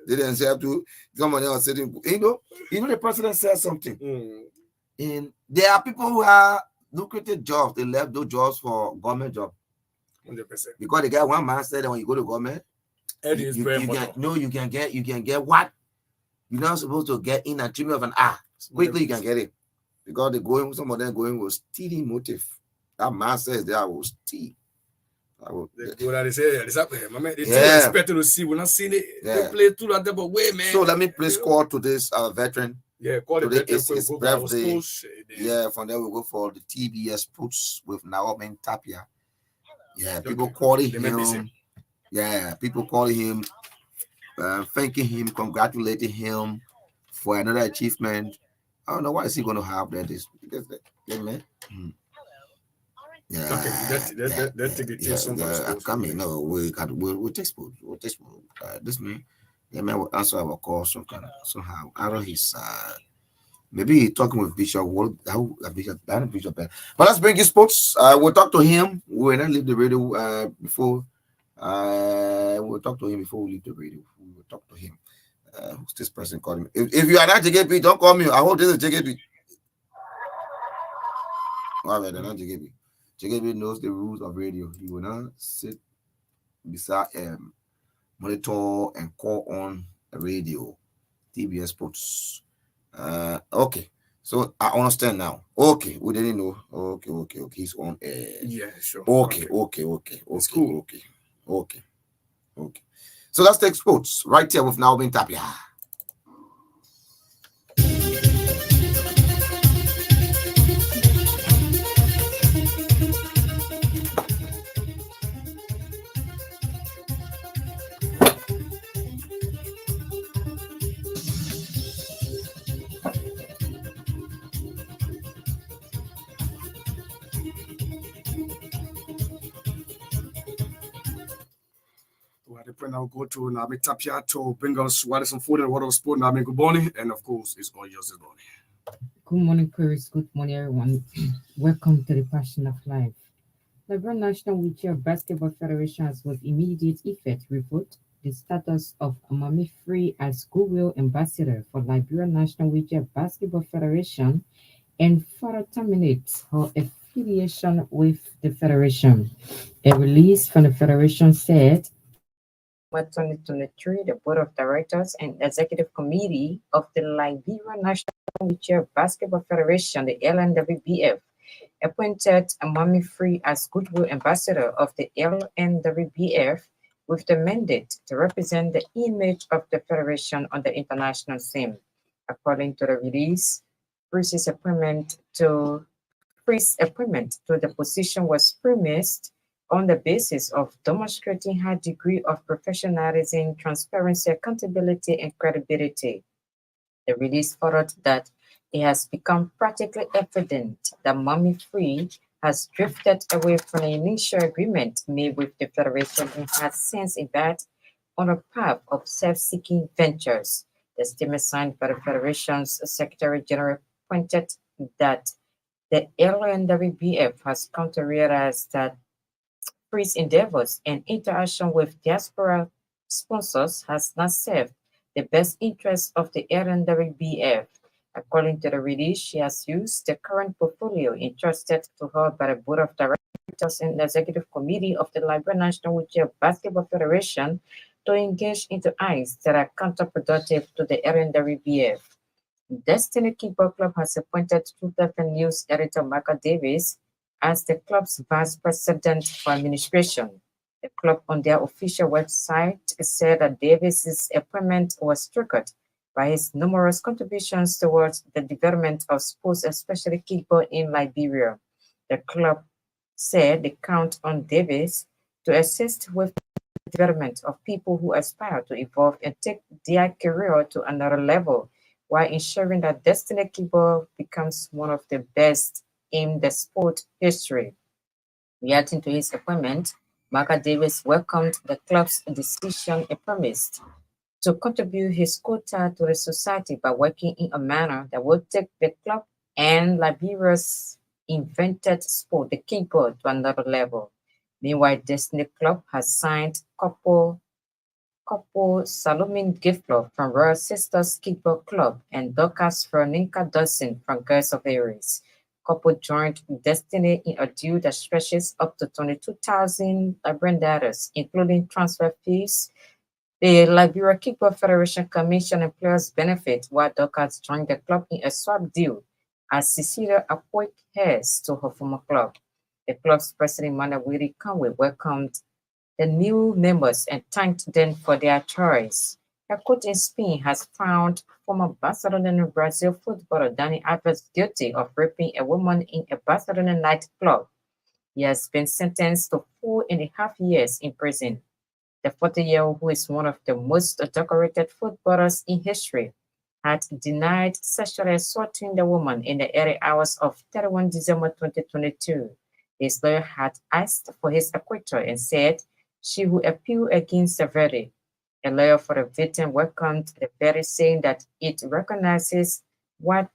didn't have to. Someone else said, you know, the president said something. And there are people who have lucrative jobs. They left those jobs for government job. 100%. Because the guy one man said that when you go to government, you can get what you're not supposed to get in a trim of an hour. Quickly you can get it. Because some of them going with stealing motive. That man says that I will steal. They say, they still expecting to see. We're not seeing it. They play through that type of way, man. So let me please call to this veteran. Yeah, call the veteran. His birthday. Yeah, from there we go for the TBS Sports with Naomi Tapia. Yeah, people calling him. Yeah, people calling him, thanking him, congratulating him for another achievement. I don't know what is he going to have that is. Man. Yeah, let's take the team some come in. No, we'll take sports. This man, the man will answer our call somehow out of his maybe he's talking with Bishop. Bishop, but let's bring his sports. We'll talk to him. We'll not leave the radio before. We'll talk to him before we leave the radio. We will talk to him. Who's this person calling me? If you are not JKP, don't call me. I hope this is JKP. All right, they're not JKP. JKP knows the rules of radio. He will not sit beside monitor and call on a radio. TBS Sports. Okay. So I understand now. Okay, we didn't know. Okay. He's on air. Yeah, sure. Okay. Cool. Okay. So let's take sports right here with Naomi Tapia. Now go to Naomi Tapia to bring us what is some food and what of sport. Naomi, good morning, and of course, it's all yours this morning. Good morning, Korries. Good morning, everyone. Welcome to the Passion of Life. Liberal National Wheelchair Basketball Federation has, with immediate effect, revoked the status of Amami Free as goodwill ambassador for Liberal National Wheelchair Basketball Federation and further terminates her affiliation with the federation. A release from the federation said, 2023, the Board of Directors and Executive Committee of the Liberia National Wheelchair Basketball Federation, the LNWBF, appointed Amami Free as Goodwill Ambassador of the LNWBF with the mandate to represent the image of the Federation on the international scene. According to the release, Free's appointment to the position was premised on the basis of demonstrating her degree of professionalism, transparency, accountability, and credibility. The release furthered that it has become practically evident that Amami Free has drifted away from the initial agreement made with the Federation and has since embarked on a path of self-seeking ventures. The statement signed by the Federation's Secretary General pointed that the LNWBF has come to realize that Free's endeavors and interaction with diaspora sponsors has not served the best interests of the LNWBF. According to the release, she has used the current portfolio entrusted to her by the Board of Directors and the Executive Committee of the Liberia National Wheelchair Basketball Federation to engage into acts that are counterproductive to the LNWBF. Destiny Keeper Club has appointed 2000 News editor Micah Davis as the club's vice president for administration. The club on their official website said that Davis's appointment was triggered by his numerous contributions towards the development of sports, especially kickball in Liberia. The club said they count on Davis to assist with the development of people who aspire to evolve and take their career to another level, while ensuring that Destiny Kickball becomes one of the best in the sport history. Reacting to his appointment, Micah Davis welcomed the club's decision and promised to contribute his quota to the society by working in a manner that will take the club and Liberia's invented sport, the kickball, to another level. Meanwhile, Destiny Club has signed couple Salomon Giftlow from Royal Sisters Kickball Club and Dorcas Veronica Dawson from Girls of Aries. Couple joined Destiny in a deal that stretches up to 22,000 Liberian dollars, including transfer fees, the Liberia Kickball Federation Commission and players benefit, while Dorcas joined the club in a swap deal as Cecilia Apoik heirs to her former club. The club's president, Manawiri Conway, welcomed the new members and thanked them for their choice. Her court in Spain has found former Barcelona and Brazil footballer Dani Alves guilty of raping a woman in a Barcelona nightclub. He has been sentenced to 4.5 years in prison. The 40-year-old, who is one of the most decorated footballers in history, had denied sexually assaulting the woman in the early hours of 31 December 2022. His lawyer had asked for his acquittal and said she would appeal against the verdict. A lawyer for the victim welcomed the verdict, saying that it recognizes what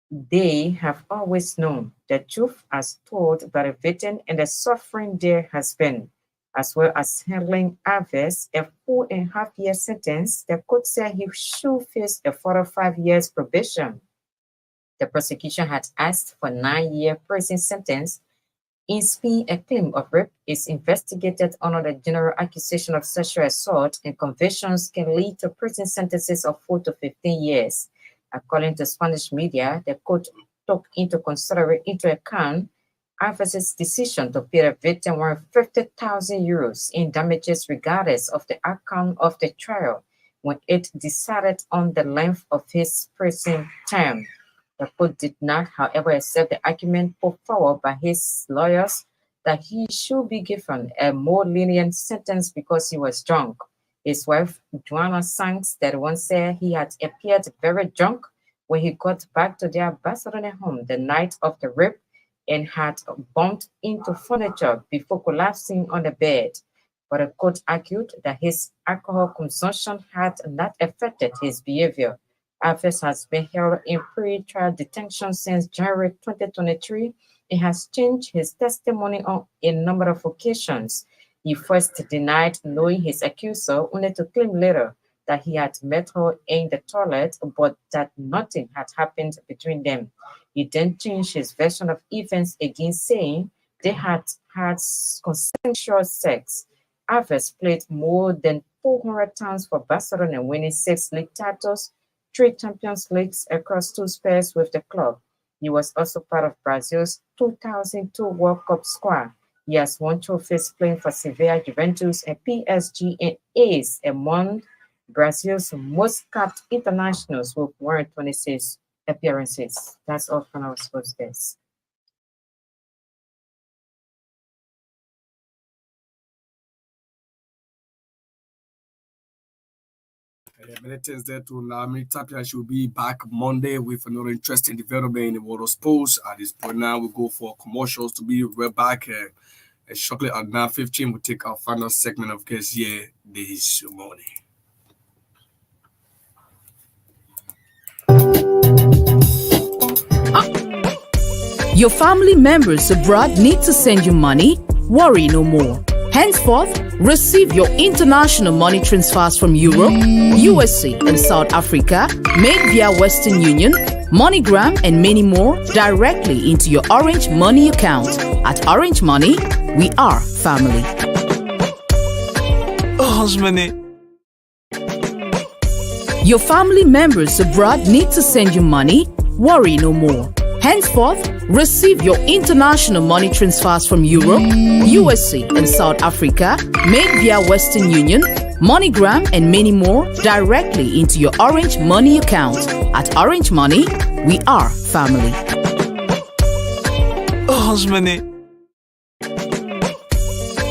they have always known, the truth as told by the victim and the suffering there has been, as well as handling Alves a 4.5-year sentence. The court said he should face a further 5 years probation. The prosecution had asked for a 9-year prison sentence. In Spain, a claim of rape is investigated under the general accusation of sexual assault, and convictions can lead to prison sentences of 4 to 15 years. According to Spanish media, the court took into account Alves' decision to pay the victim €150,000 in damages regardless of the outcome of the trial when it decided on the length of his prison term. The court did not, however, accept the argument put forward by his lawyers that he should be given a more lenient sentence because he was drunk. His wife, Joanna Sanks, that once said he had appeared very drunk when he got back to their Barcelona home the night of the rape and had bumped into furniture before collapsing on the bed. But the court argued that his alcohol consumption had not affected his behavior. Alves has been held in pre-trial detention since January 2023 and has changed his testimony on a number of occasions. He first denied knowing his accuser, only to claim later that he had met her in the toilet, but that nothing had happened between them. He then changed his version of events again, saying they had had consensual sex. Alves played more than 400 times for Barcelona, winning 6 league titles, 3 Champions Leagues across 2 spells with the club. He was also part of Brazil's 2002 World Cup squad. He has won trophies playing for Sevilla, Juventus, and PSG, and is among Brazil's most capped internationals with 126 appearances. That's all from our sports desk. Many things there to Nami Tapia. She'll be back Monday with another interesting development in the world of sports. At this point now, we'll go for commercials to be right back. Shortly at 9:15, we'll take our final segment of guests here this morning. Your family members abroad need to send you money? Worry no more. Henceforth, receive your international money transfers from Europe, USA, and South Africa made via Western Union, MoneyGram, and many more directly into your Orange Money account. At Orange Money, we are family. Orange Money. Your family members abroad need to send you money? Worry no more. Henceforth, receive your international money transfers from Europe, USA, and South Africa made via Western Union, MoneyGram, and many more directly into your Orange Money account. At Orange Money, we are family. Orange Money.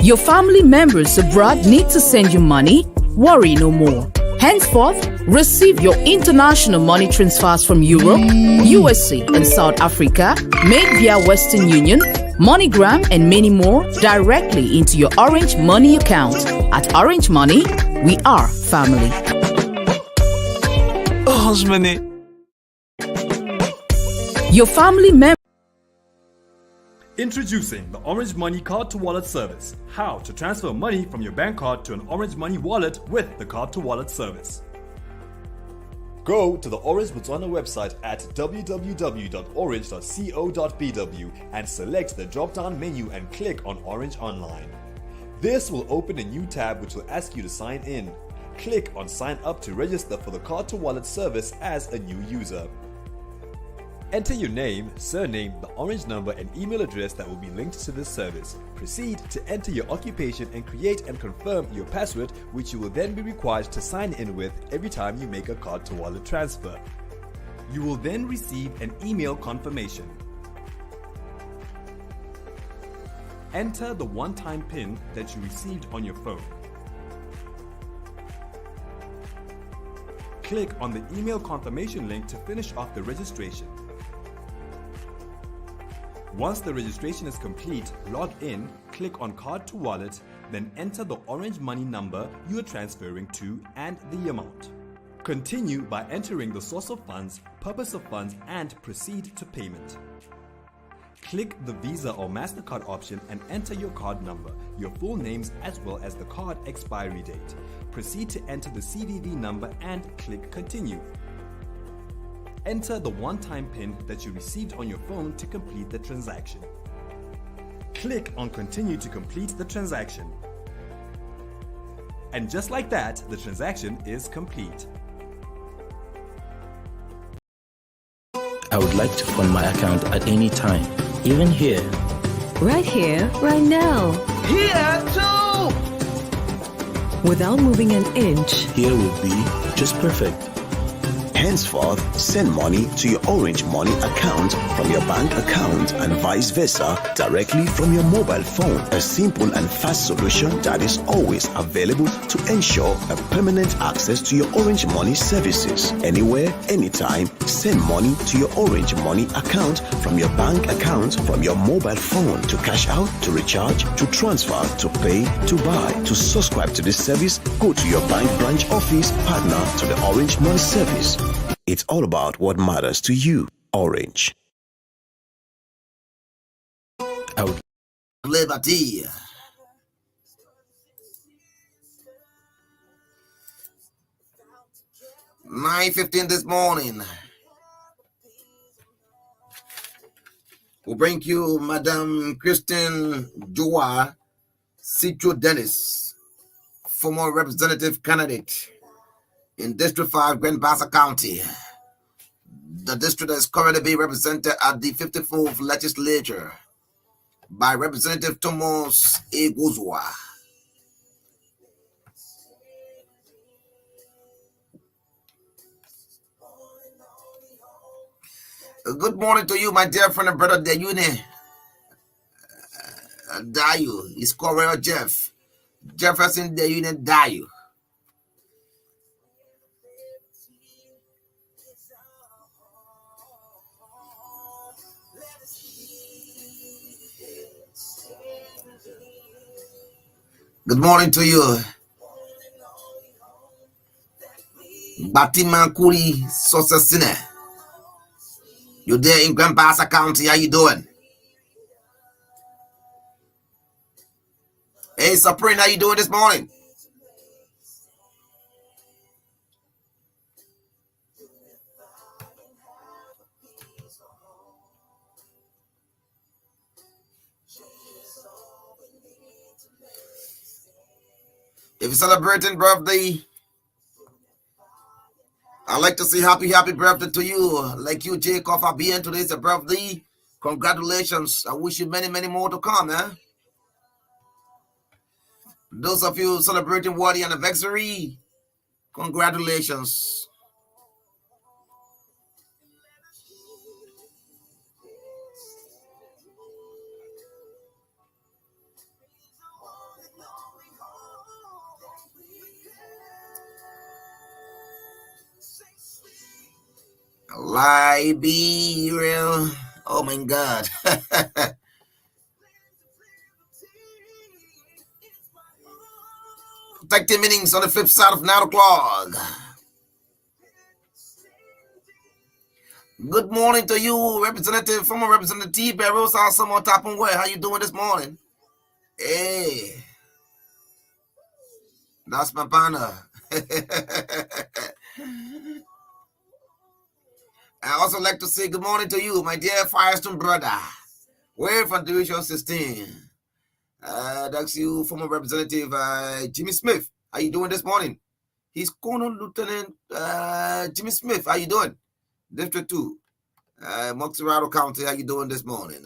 Your family members abroad need to send you money? Worry no more. Henceforth, receive your international money transfers from Europe, USA, and South Africa made via Western Union, MoneyGram, and many more directly into your Orange Money account. At Orange Money, we are family. Orange Money. Your family members. Introducing the Orange Money Card to Wallet service. How to transfer money from your bank card to an Orange Money wallet with the Card to Wallet service. Go to the Orange Botswana website at www.orange.co.bw and select the drop-down menu and click on Orange Online. This will open a new tab which will ask you to sign in. Click on Sign Up to register for the Card to Wallet service as a new user. Enter your name, surname, the Orange number and email address that will be linked to this service. Proceed to enter your occupation and create and confirm your password, which you will then be required to sign in with every time you make a card to wallet transfer. You will then receive an email confirmation. Enter the one-time PIN that you received on your phone. Click on the email confirmation link to finish off the registration. Once the registration is complete, log in, click on Card to Wallet, then enter the Orange Money number you are transferring to and the amount. Continue by entering the source of funds, purpose of funds, and proceed to payment. Click the Visa or MasterCard option and enter your card number, your full names as well as the card expiry date. Proceed to enter the CVV number and click Continue. Enter the one-time PIN that you received on your phone to complete the transaction. Click on Continue to complete the transaction. And just like that, the transaction is complete. I would like to fund my account at any time, even here. Right here, right now. Here too! Without moving an inch. Here would be just perfect. Henceforth, send money to your Orange Money account from your bank account and vice versa directly from your mobile phone. A simple and fast solution that is always available to ensure a permanent access to your Orange Money services. Anywhere, anytime, send money to your Orange Money account from your bank account from your mobile phone to cash out, to recharge, to transfer, to pay, to buy. To subscribe to this service, go to your bank branch office, partner to the Orange Money service. It's all about what matters to you. Orange. Liberty. (9:15) this morning. We'll bring you Madame Christine Joa Citro Dennis, former representative candidate in District 5, Grand Bassa County. The district is currently being represented at the 54th legislature by Representative Thomas A. Guzwa. Good morning to you, my dear friend and brother Deyune Dayu. It's Korries Jeff. Jefferson Deyune Dayu. Good morning to you. Batiman Kuri Sosasine. You're there in Grand Bassa County. How you doing? Hey, Supreme, how you doing this morning? If you're celebrating birthday, I'd like to say happy birthday to you. Like you, Jacob Fabian, today's a birthday. Congratulations. I wish you many more to come, eh? Those of you celebrating worthy anniversary, congratulations. Liberia. Oh my God. 30 minutes on the flip side of 9 o'clock. Good morning to you, Representative, former Representative Barrows. Someone top on where? How you doing this morning? Hey, that's my partner. I also like to say good morning to you, my dear Firestone brother. We're from Division 16. That's you, former Representative Jimmy Smith. How you doing this morning? He's Colonel Lieutenant Jimmy Smith. How you doing? District 2. Moxerado County, how you doing this morning?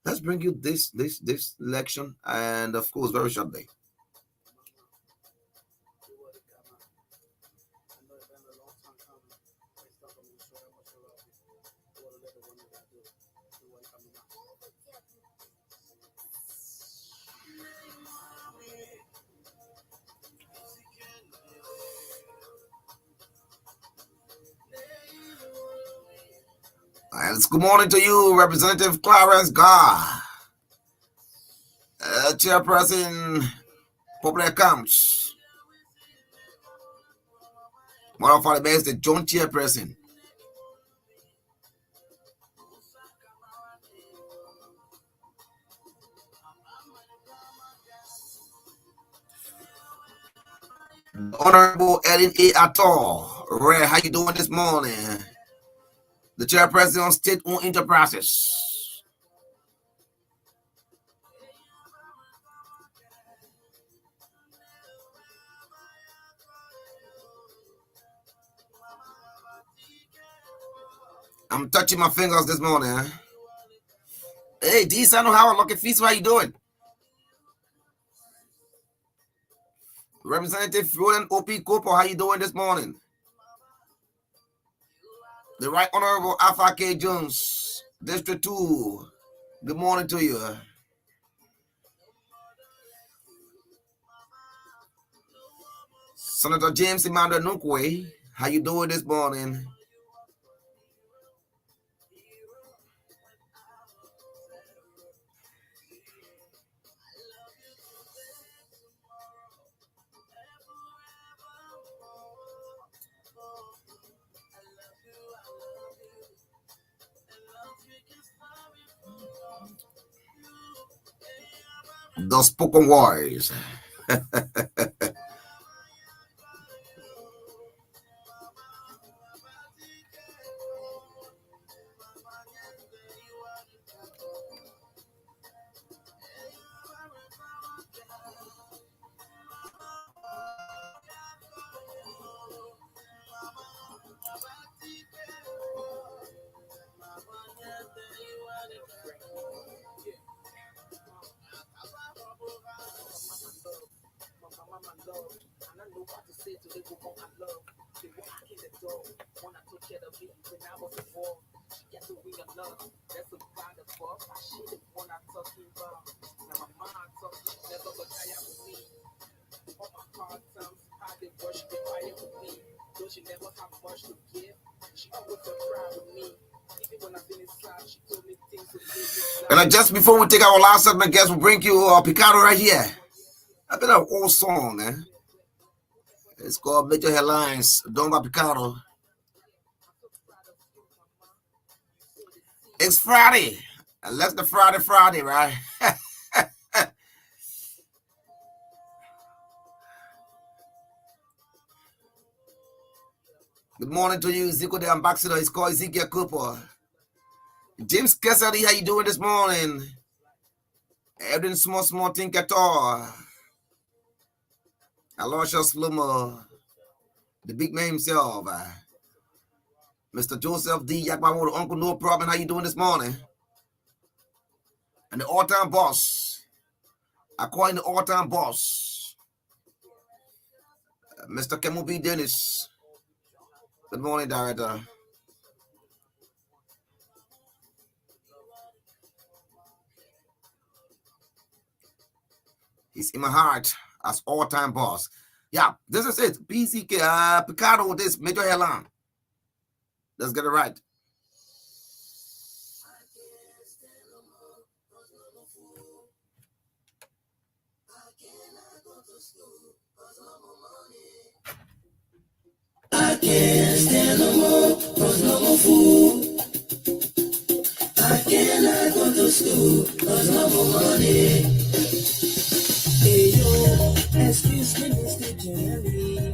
Let's bring you this election, and of course, very shortly. And good morning to you, Representative Clarence Gar, Chairperson, Public Accounts. One of our best, the joint Chairperson. Honorable Ellen A. Attor, Ray, how you doing this morning? The Chairperson on State-Owned Enterprises. I'm touching my fingers this morning. Huh? Hey, D. Sano Howard, Lucky Feast, how you doing? Representative Roland O.P. Cooper, how you doing this morning? The Right Honorable Alpha K. Jones, District 2. Good morning to you. Senator James Emmanuel Nukwe, how you doing this morning? The spoken words. And just before we take our last segment, guys, we'll bring you Picado right here. A bit of old song, eh? It's called Major Headlines, done by Picado. It's Friday. And that's the Friday, right? Good morning to you, Ezekiel the Ambassador. It's called Ezekiel Cooper. James Cassidy, how you doing this morning? Everything small thing at all. Aloysius Luma. the big man himself, Mr. Joseph D. Yakbawo, Uncle No Problem. How you doing this morning? And the all-time boss, according to the all-time boss, Mr. Kemu B. Dennis. Good morning, Director. He's in my heart as all-time boss. Yeah, this is it. PCK, Picardo, this Major Helan. Let's get it right. I can't stand no more, cause no more food. I cannot go to school, cause no more money. Hey yo, excuse me, Mr. Jerry.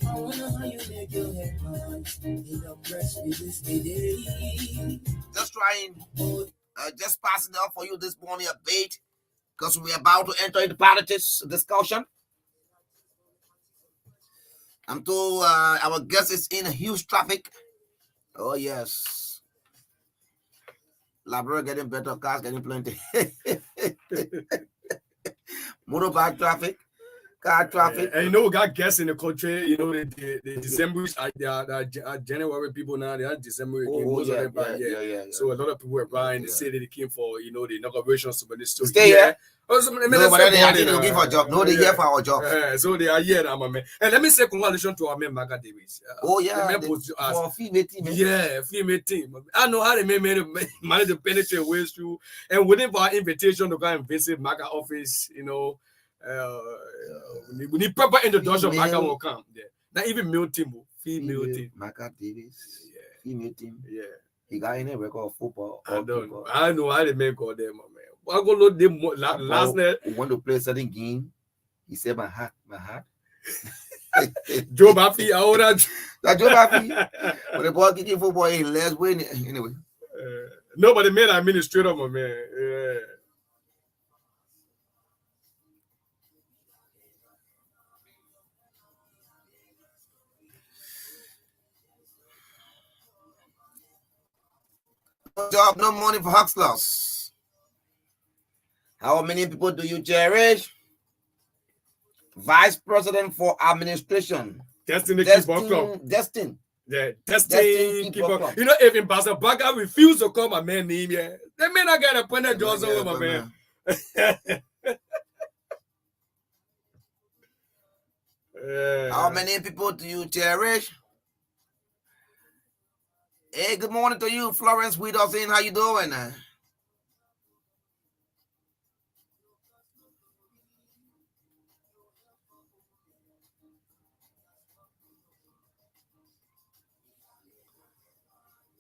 I wonder how you make your headlines in the press release today. Just trying, just passing out for you this morning a bait, because we're about to enter into politics discussion. I'm told our guest is in a huge traffic. Oh, yes. Labrador getting better, cars getting plenty. Motorbike traffic, car traffic. And you know, we got guests in the country, you know, the December, they are January people now, they are December again. Yeah. So a lot of people are buying, they say that they came for, you know, the inauguration, so they still stay here. No, but they are looking for a job. No, they here for our job. So they are here now, my man. And let me say congratulations to our man, Maga Davis. For female team. Yeah, female team. I know how they manage to penetrate ways through. And within our invitation to go and visit Maga office, you know, we need proper introduction. Maga will come there. Not even male team, female team. Maga Davis, female team. Yeah. He got any record of football. I know how they make all them, man. I go load them last night. We want to play a certain game. He said, my heart. Joe Baffy, I ordered. Joe Baffy. But the ball kicking football, let's win it. Anyway. Nobody made an administrator, my man. Yeah. No job, no money for hustlers. How many people do you cherish? Vice President for Administration. Destin. Yeah, Destin. You know, if Ambassador Baga refuse to call my man name, yeah, they may not get appointed Johnson with my man. How many people do you cherish? Hey, good morning to you, Florence Widosin. How you doing?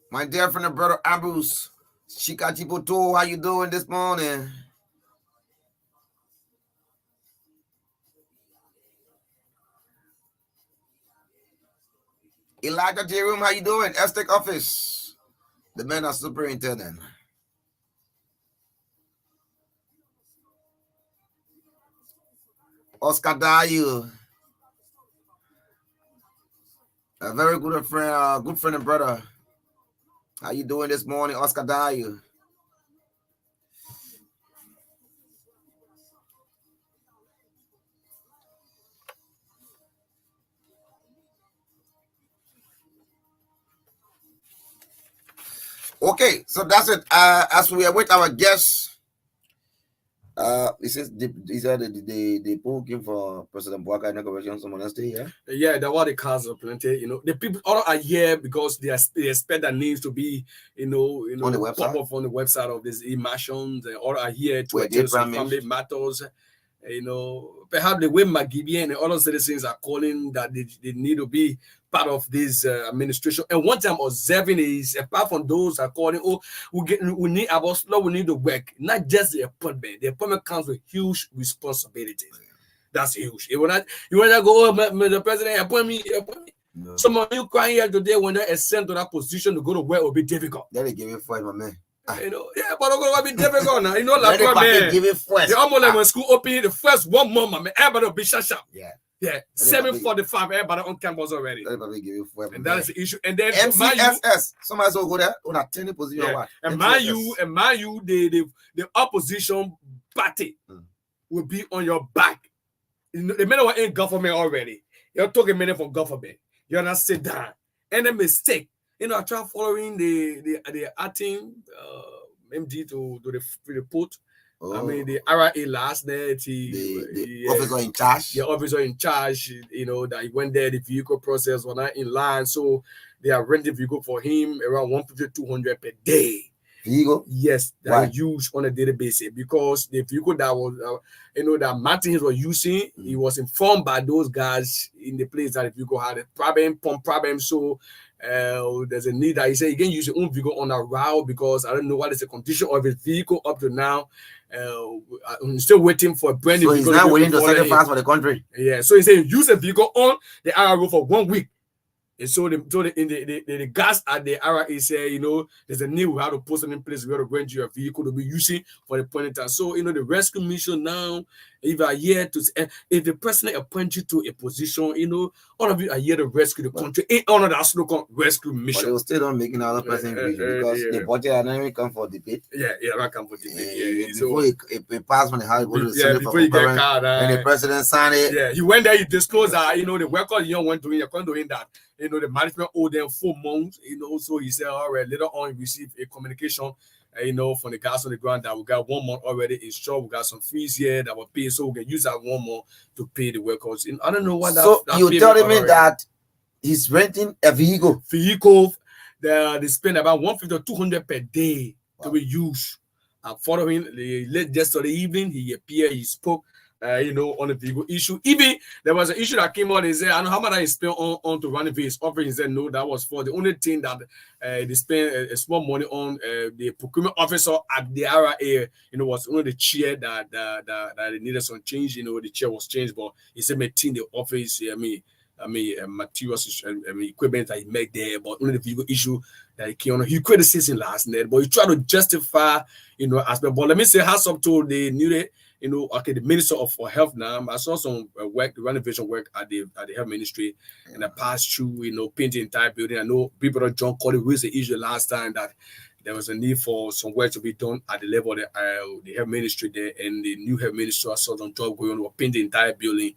My dear friend and brother Ambrose Shikachipoto, how you doing this morning? Elijah Jerome, how you doing? Estate office. The man are superintendent. Oscar Dayu. A very good friend and brother. How you doing this morning, Oscar Dayu? Okay, so that's it. As we await our guests, it says these are the people looking for President Bwaka inauguration. Someone else stay here. Yeah, there were the cars are plenty. You know, the people all are here because they expect their names to be, you know, on the website. Pop up on the website of these emotions. They all are here to attend some family matters. You know, perhaps the way Magibian and other citizens are calling that they need to be part of this administration. And one time observing is, apart from those are calling, we need our slow, we need to work, not just the appointment. The appointment comes with huge responsibilities. That's huge. You wanna go, the president appoint me. No. Some of you crying here today when they're sent to that position to go to work will be difficult. Then they give it for my man. You know, yeah, but it's gonna be difficult now. You know, like my man, give it first. the almost like when school open the first 1 month, my man, everybody will be shut up. Yeah. Yeah, 7:45. Everybody on campus already. Everybody give you fuel. And that is the issue. And then MCSS. Somebody will go there on a 10 position. Yeah. And mind you, the opposition party will be on your back. You know, the men were in government already. You're talking men from government. You're not sit down. And a mistake. You know, I try following the acting MD to the report. I mean, the RA last night, the officer in charge. The officer in charge, you know, that he went there, the vehicle process was not in line. So they are renting vehicle for him around 150-200 per day. Vehicle? Yes, that is used on a daily basis because the vehicle that was, that Martins was using, he was informed by those guys in the place that the vehicle had a pump problem. So there's a need that he said he can use his own vehicle on a route because I don't know what is the condition of his vehicle up to now. I'm still waiting for a brand new vehicle. So he's not willing to sacrifice for the country. Yeah, so he said use a vehicle on the RRO for 1 week. And so the guys at the RRA say, you know, there's a need we have to post it in place. We have to rent your vehicle to be using for the point in time. So, you know, the rescue mission now, if you are here to, if the president appoints you to a position, you know, all of you are here to rescue the country. Ain't all of that so-called rescue mission. But they will still don't make another person because the budget are not even come for debate. Yeah, not come for debate. Before it passed when the House go to the Senate before you get card, and the president signed it. Yeah, he went there, he disclosed that, you know, the record you went doing, you're going doing that. You know, the management owed them 4 months, you know, so he said, all right, later on, he received a communication, you know, from the guys on the ground that we got 1 month already insured. We got some fees here that were paid, so we can use that 1 month to pay the workers. And I don't know what that. So you're telling me that he's renting a vehicle? They spend about 150-200 per day to be used. Following yesterday evening, he appeared, he spoke. You know, on the vehicle issue. Even there was an issue that came out. They said, I know how much I spent on to run his office. He said, no, that was for the only thing that they spent a small money on. The procurement officer at the RRA, you know, was only the chair that they needed some change. You know, the chair was changed, but he said, maintain the office. Materials, equipment that he made there, but only the vehicle issue that he came on. He criticized last night, but he tried to justify, you know, aspect. But let me say, hats up to the new. You know, okay, the Minister for Health now. I saw some work, renovation work at the Health Ministry, and I passed through, you know, painting the entire building. I know people that John Korries raised the issue last time that there was a need for some work to be done at the level of the Health Ministry there, and the new Health Ministry I saw some job going on, painting the entire building,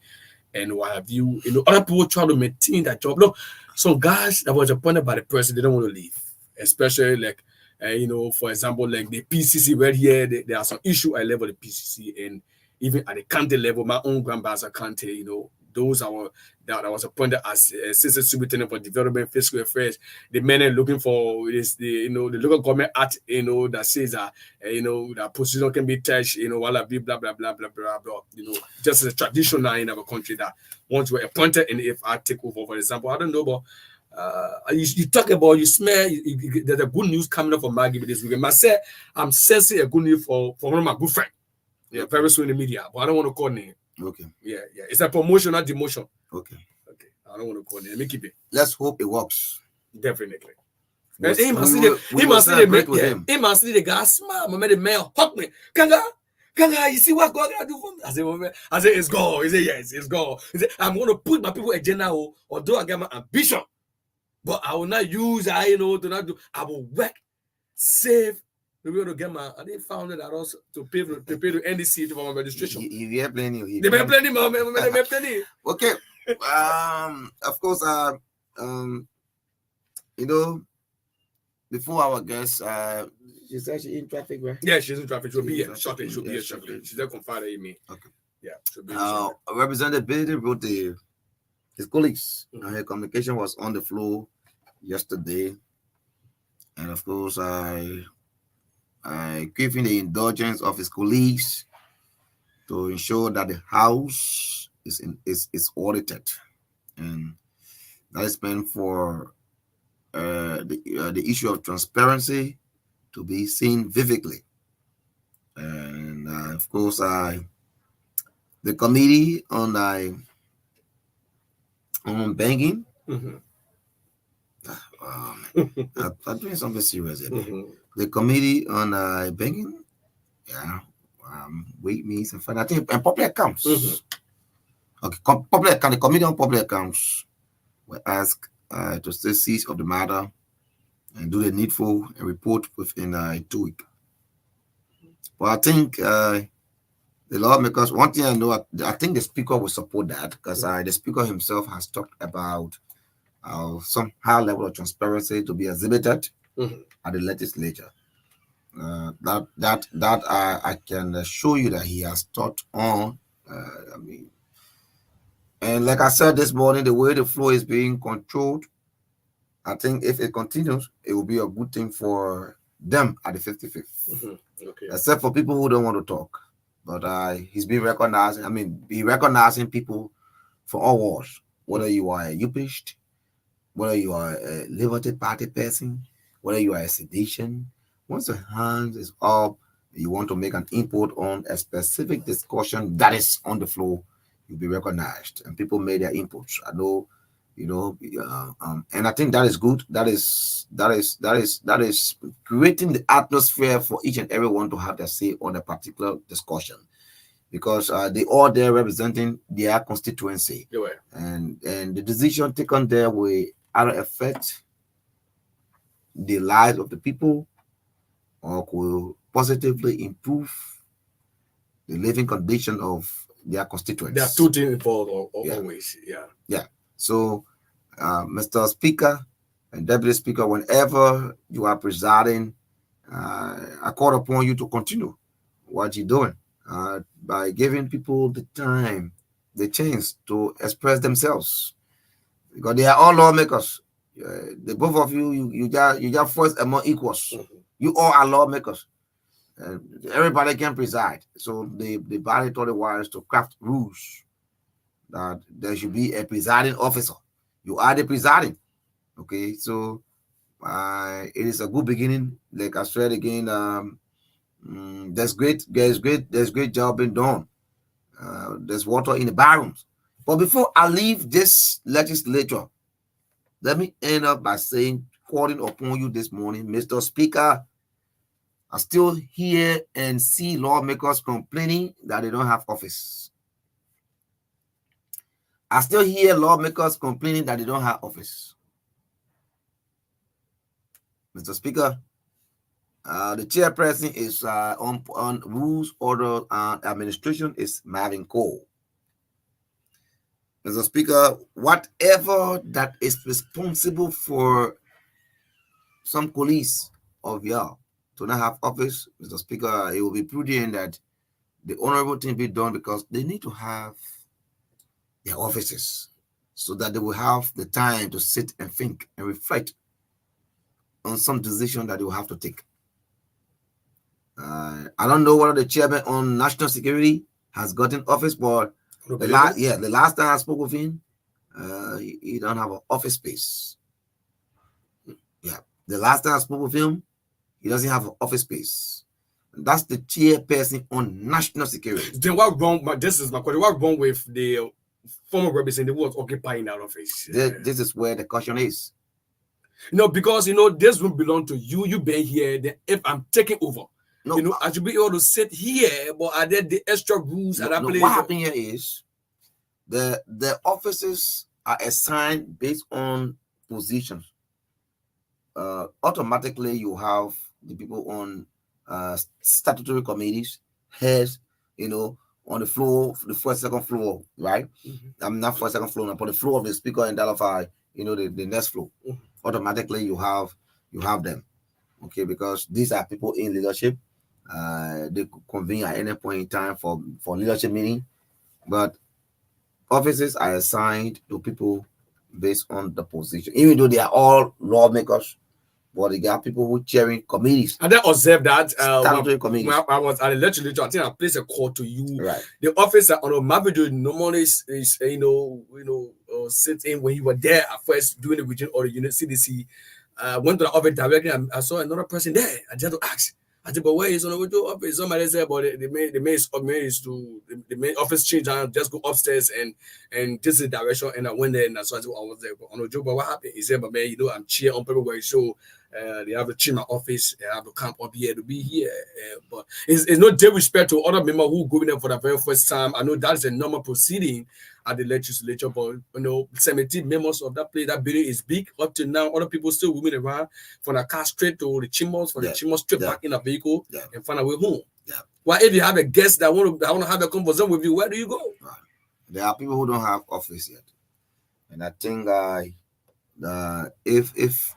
and what have you. You know, other people try to maintain that job. Look, some guys that was appointed by the president, they don't want to leave, especially like. You know, for example, like the PCC right here, there are some issue at level of the PCC, and even at the county level, my own grandmaster county, you know, those are that I was appointed as assistant superintendent for development fiscal affairs. The men are looking for is the the local government act, you know, that says that that position can be touched, you know, blah blah blah blah blah blah blah blah. You know, just as a tradition now in our country that once we're appointed, and if I take over, for example, I don't know, but. You talk about, you smell, there's a good news coming up for Maggie this weekend. I'm sensing a good news for one of my good friends. Yeah, very soon in the media, but I don't want to call name. Okay. Yeah. It's a promotion, not demotion. Okay. I don't want to call name. Let me keep it. Let's hope it works. Definitely. He must see the guy smile. I made the mail hug me. Karngar, you see what God gonna do for me? I said, it's God. He said, yes, it's God. He said, I'm gonna put my people agenda, although I get my ambition. But I will not use, to not do. I will work, save, to be able to get my. I didn't found it also to pay to NDC for my registration. You have plenty. They have plenty, man. They have plenty. Okay. Of course. Before our guest, she's actually in traffic, right? Yeah, she's in traffic. She'll be here shortly. She'll be here shortly. She's there confiding in me. Okay. Yeah. She'll be Representative Billy wrote his colleagues. Her communication was on the floor yesterday, and of course, I gave him the indulgence of his colleagues to ensure that the house is audited, and that is meant for the issue of transparency to be seen vividly, and of course, the committee on banking. Mm-hmm. I'm doing something serious here. Mm-hmm. The committee on banking, weight means and financial and public accounts. Mm-hmm. Okay, public account, the Committee on Public Accounts will ask to stay cease of the matter and do the needful and report within 2 weeks. But I think the lawmakers, one thing I know, I think the speaker will support that because the speaker himself has talked about some high level of transparency to be exhibited at the legislature. I can show you that he has thought on. And like I said this morning, the way the flow is being controlled, I think if it continues, it will be a good thing for them at the 55th. Okay. Except for people who don't want to talk. But he's been recognizing, recognizing people for all wars, whether you are a Upist, whether you are a Liberty Party person, whether you are a sedition. Once your hand is up, you want to make an input on a specific discussion that is on the floor, you'll be recognized. And people made their inputs. I know, and I think that is good. That is creating the atmosphere for each and everyone to have their say on a particular discussion, because they all there representing their constituency, and the decision taken there will either affect the lives of the people or will positively improve the living condition of their constituents. There are two things involved always. Yeah. So, Mr. Speaker and Deputy Speaker, whenever you are presiding, I call upon you to continue what you're doing by giving people the time, the chance to express themselves, because they are all lawmakers. The both of you just first among equals. You all are lawmakers. Everybody can preside. So the body told the wise to craft rules that there should be a presiding officer. You are the presiding. Okay, so it is a good beginning. Like I said again, there's great job being done. There's water in the barrels. But before I leave this legislature, let me end up by saying, calling upon you this morning, Mr. Speaker. I still hear and see lawmakers complaining that they don't have office. I still hear lawmakers complaining that they don't have office. Mr. Speaker, the chairperson is on rules, order, and administration is Marvin Cole. Mr. Speaker, whatever that is responsible for some police of y'all to not have office, Mr. Speaker, it will be prudent that the honorable thing be done, because they need to have their offices so that they will have the time to sit and think and reflect on some decision that they will have to take. I don't know whether the chairman on national security has gotten office, but the last time I spoke with him, he don't have an office space. Yeah, the last time I spoke with him, he doesn't have an office space. That's the chairperson on national security. Then what wrong? This is my question. What wrong with the former representative who was occupying that office? This is where the question is. No, because this will belong to you. You be here. Then if I'm taking over, I should be able to sit here. But are there the extra rules? What happened here is the offices are assigned based on positions. Automatically, you have the people on statutory committees, heads, on the floor, the first, second floor, right? I'm not first, second floor, but the floor of the speaker and that of the next floor. Automatically, you have them, okay? Because these are people in leadership. They could convene at any point in time for leadership meeting, but offices are assigned to people based on the position, even though they are all lawmakers. But they got people who chairing committees. I then observed that when I was at the legislature, I think I placed a call to you. Right. The officer on the map normally is sit in when you were there at first doing the region or the unit CDC. Went to the office directly and I saw another person there. I just to ask. I said, but where is on the office? Somebody said, but the main office change and just go upstairs and this is the direction. And I went there and I saw I was there on the job. But what happened? He said, but man, I'm chair on paperwork. So They have to change my office. They have to come up here to be here. But it's no disrespect to other members who go in there for the very first time. I know that's a normal proceeding at the legislature, but 17 members of that place, that building is big. Up to now, other people still moving around from the car straight to the chambers, from the chambers straight back in a vehicle and find a way home. Well, if you have a guest that want to have a conversation with you, where do you go? There are people who don't have office yet, and I think if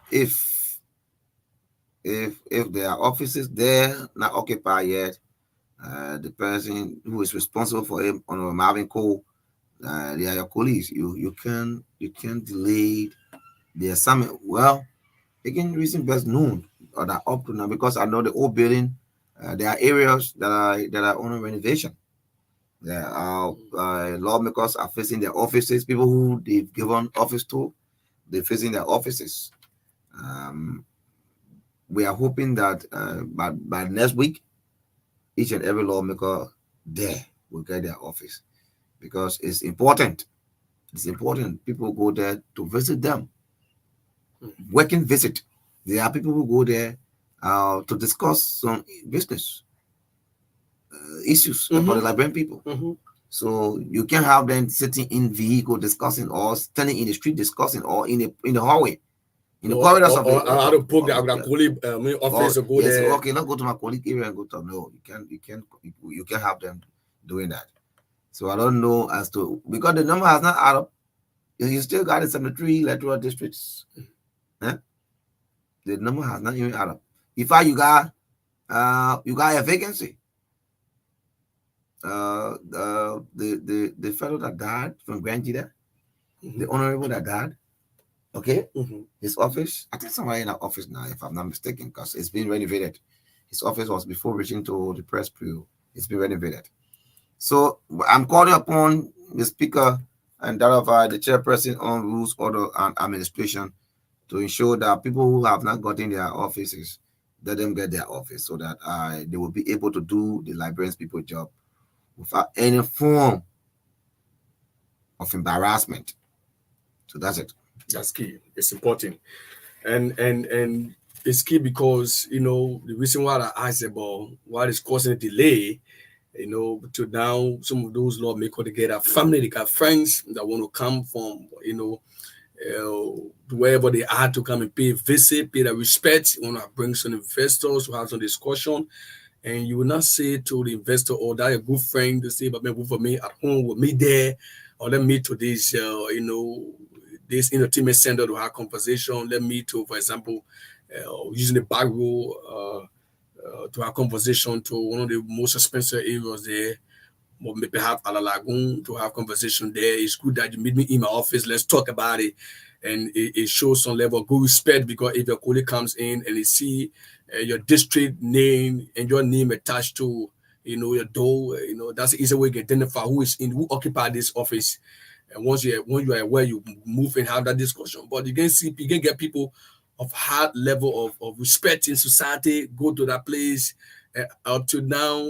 there are offices there not occupied yet, the person who is responsible for him on Marvin Cole, they are your colleagues. You can delay the assignment. Well, they can reason best noon or that up to now, because I know the old building. There are areas that are on renovation. There are lawmakers are facing their offices. People who they've given office to, they're facing their offices. We are hoping that by next week, each and every lawmaker there will get their office, because it's important. It's important. People go there to visit them. Working visit. There are people who go there to discuss some business issues for the Liberian people. So you can have them sitting in vehicle discussing, or standing in the street discussing, or in the hallway, in the corridors of the office or go there. Okay, let's go to my colleague area and go to. No, you can't have them doing that. So I don't know as to, because the number has not added up. You still got the 73 electoral districts. The number has not even added up. In fact, you got a vacancy. The fellow that died from Grand Jida, the honorable that died, okay, his office, I think somewhere in that office now, if I'm not mistaken, because it's been renovated. His office was before reaching to the press bureau. It's been renovated. So I'm calling upon the speaker and that of the chairperson on rules, order, and administration to ensure that people who have not gotten their offices, let them get their office, so that they will be able to do the Liberians people job without any form of embarrassment. So that's it. That's key. It's important, and it's key because the reason why I asked about what is causing a delay, to now some of those lawmakers, they get a family, they got friends that want to come from wherever they are to come and pay a visit, pay their respect. You want to bring some investors to have some discussion. And you will not say to the investor, or that a good friend to say, but maybe for me at home with me there, or let me to this, this entertainment center to have conversation. Let me to, for example, using the back row to have conversation to one of the most expensive areas there. Or maybe have Ala Lagoon to have conversation there. It's good that you meet me in my office. Let's talk about it. And it shows some level of good respect, because if your colleague comes in and they see your district name and your name attached to your door, that's the easy way to identify who occupied this office. And when you are aware, you move and have that discussion. But you can get people of high level of respect in society go to that place. Up to now,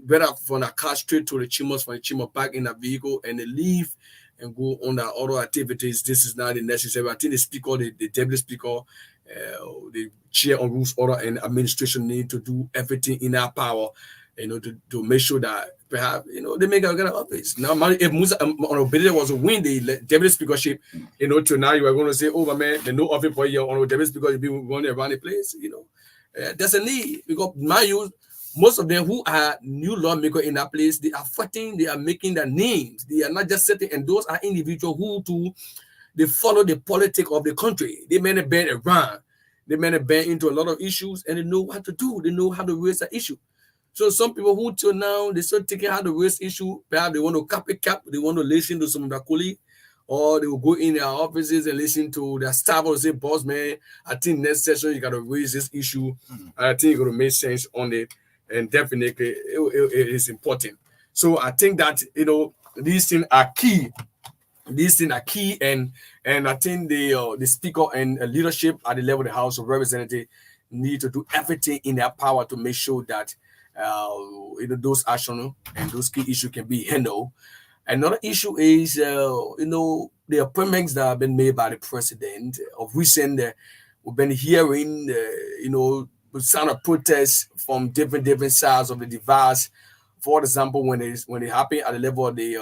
whether from a car straight to the chambers, from the chamber back in a vehicle, and they leave and go on their other activities. This is not necessary. I think the speaker, the deputy speaker, the chair on rules, order, and administration need to do everything in their power, to make sure that perhaps they make a good office. Now, if Musa Honorable was to win the deputy speakership, to now you are going to say, "Oh, man, the no office for your Honorable deputy speaker, you be running around the place." There's a need, because most of them who are new lawmakers in that place, they are fighting, they are making their names. They are not just sitting, and those are individuals they follow the politics of the country. They may have been around, they may have been into a lot of issues, and they know what to do. They know how to raise the issue. So some people who till now, they start taking how to raise issue, perhaps they want to copycat, they want to listen to some of their colleagues, or they will go in their offices and listen to their staff or say, "Boss man, I think next session you got to raise this issue. I think it's going to make sense on it." And definitely it is important. So I think that these things are key. These things are key, and I think the speaker and leadership at the level of the House of Representatives need to do everything in their power to make sure that those actions and those key issues can be handled. Another issue is the appointments that have been made by the president of recent. we've been hearing, the sound of protests from different sides of the device. For example, when it happened at the level of the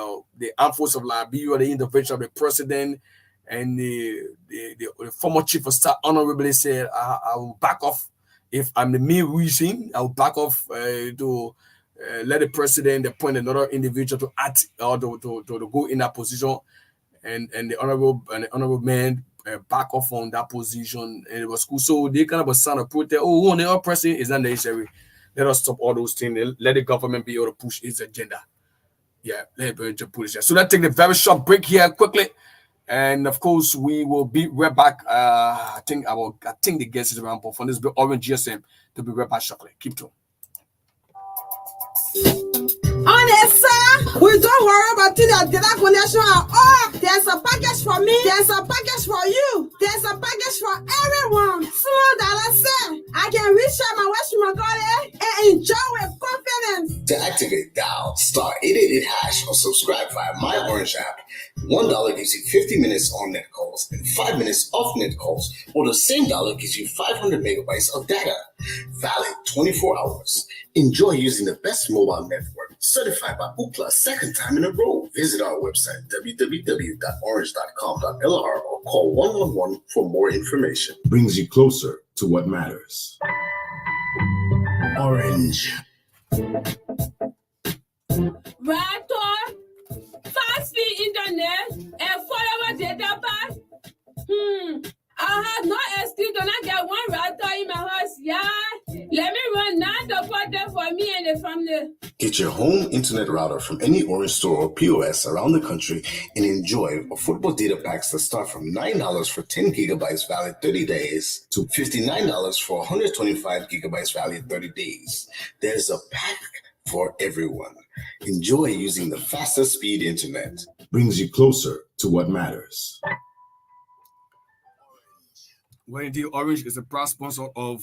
armed force of Liberia, the intervention of the president and the former chief of staff honorably said, I will back off. If I'm the main reason, I will back off to let the president appoint another individual to act or to go in that position. And the honorable man back off on that position, and it was cool. So they kind of a sound of protest. Oh, the other president is not necessary. Let us stop all those things. Let the government be able to push its agenda. Yeah, let it be able to push it. So let's take a very short break here quickly. And of course, we will be right back. I think the guest is around, but from this big orange GSM to be right back shortly. Keep tuned. We don't worry about the connection at all. There's a package for me. There's a package for you. There's a package for everyone. Small dollar say I can recharge my West Macaulay and enjoy with confidence. To activate, dial *888# or subscribe via My Orange app. $1 gives you 50 minutes on net calls and 5 minutes off net calls, or the same dollar gives you 500 megabytes of data. Valid 24 hours. Enjoy using the best mobile network, certified by Ookla second time in a row. Visit our website, www.orange.com.lr, or call 111 for more information. Brings you closer to what matters. Orange. Raptor, fast speed internet, and forever data pack. I have no excuse to not get one router in my house. Yeah, let me run now to put them for me and the family. Get your home internet router from any Orange store or POS around the country and enjoy affordable data packs that start from $9 for 10 gigabytes valid 30 days to $59 for 125 gigabytes valid 30 days. There's a pack for everyone. Enjoy using the fastest speed internet. Brings you closer to what matters. Well, indeed, Orange is a proud sponsor of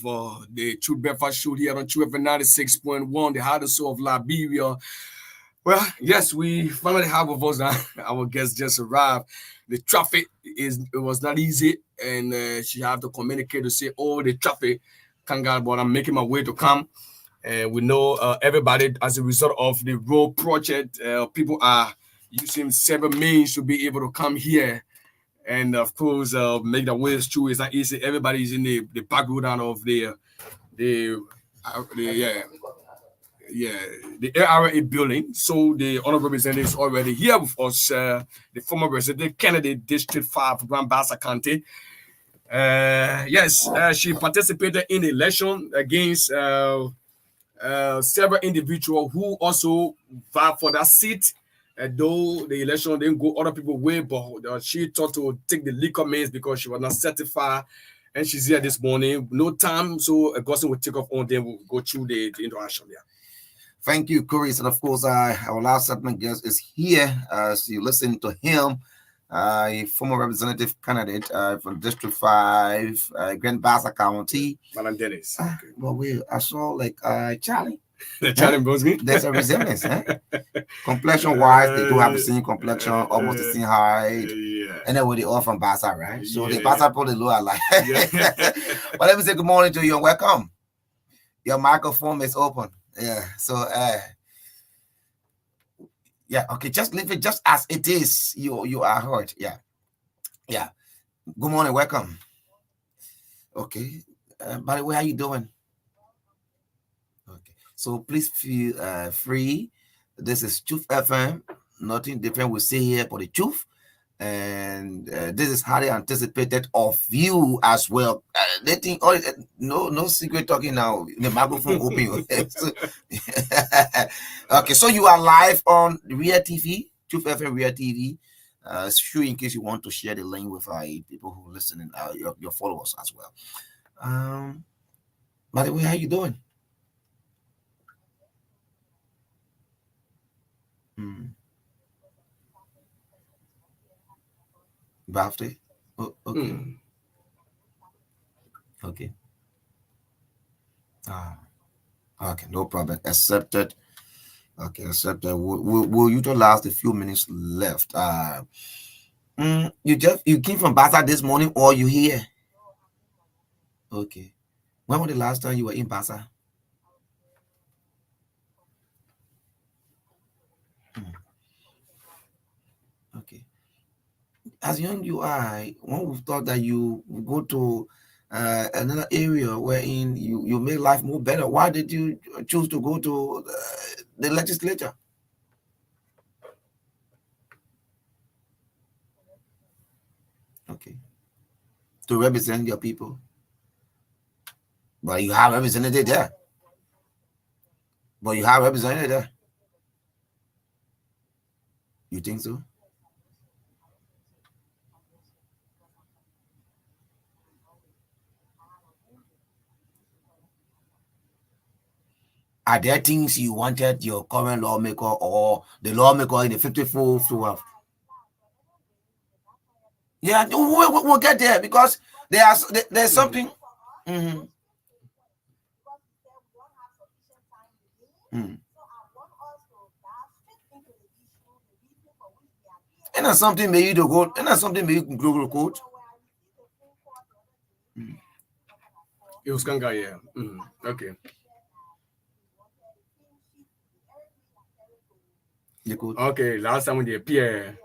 the True Breakfast Show here on True FM 96.1, the hardest show of Liberia. Well, yes, we finally have with us our guest just arrived. The traffic was not easy, and she had to communicate to say, "Oh, the traffic, Karngar, but I'm making my way to come." We know everybody, as a result of the road project, people are using several means to be able to come here. And of course, make the ways through is not easy. Everybody's in the back road down of the ARA building. So the honorable representative is already here with us, the former resident candidate, District 5, Grand Bassa County. Yes, she participated in the election against several individuals who also vied for that seat. Though the election didn't go other people's way, but she thought to take the liquor means because she was not certified, and she's here this morning. No time, so Augustine will take off on, then we'll go through the interaction. Yeah. Thank you, Korries. And of course, our last segment guest is here. So you listen to him, a former representative candidate from District 5, Grand Bassa County. Madam Dennis. Okay. Well, I saw like Charlie. Charlie Bosby. There's a resemblance, complexion wise, they do have the same complexion, almost the same height. Yeah. And then we're all from Bassa, right? So Yeah. the Bassa probably look alike. But let me say good morning to you and welcome. Your microphone is open. Yeah. So yeah, okay, just leave it just as it is. You are heard. Yeah. Yeah. Good morning, welcome. Okay. By the way, how you doing? So please feel free. This is Truth FM. Nothing different we say here for the truth. And this is highly anticipated of you as well. No secret talking now. The microphone open. Okay, so you are live on Real TV, Truth FM Real TV. Sure, in case you want to share the link with people who listen, your followers as well. By the way, how you doing? Birthday? Oh, okay. Okay. Okay, no problem. Accepted. Okay, accepted. We'll utilize the few minutes left. You came from Bassa this morning, or you here? Okay. When was the last time you were in Basa? Okay. As young you are, one would thought that you would go to another area wherein you make life more better. Why did you choose to go to the legislature? Okay. To represent your people. But you have represented there. But you have represented there. You think so? Are there things you wanted your current lawmaker or the lawmaker in the 54th to have? Yeah, we'll get there because there's something. Mm-hmm. And that's something maybe to go. And that's something maybe you can Google code. It was Karngar, yeah. Okay. Okay, last time when they appear.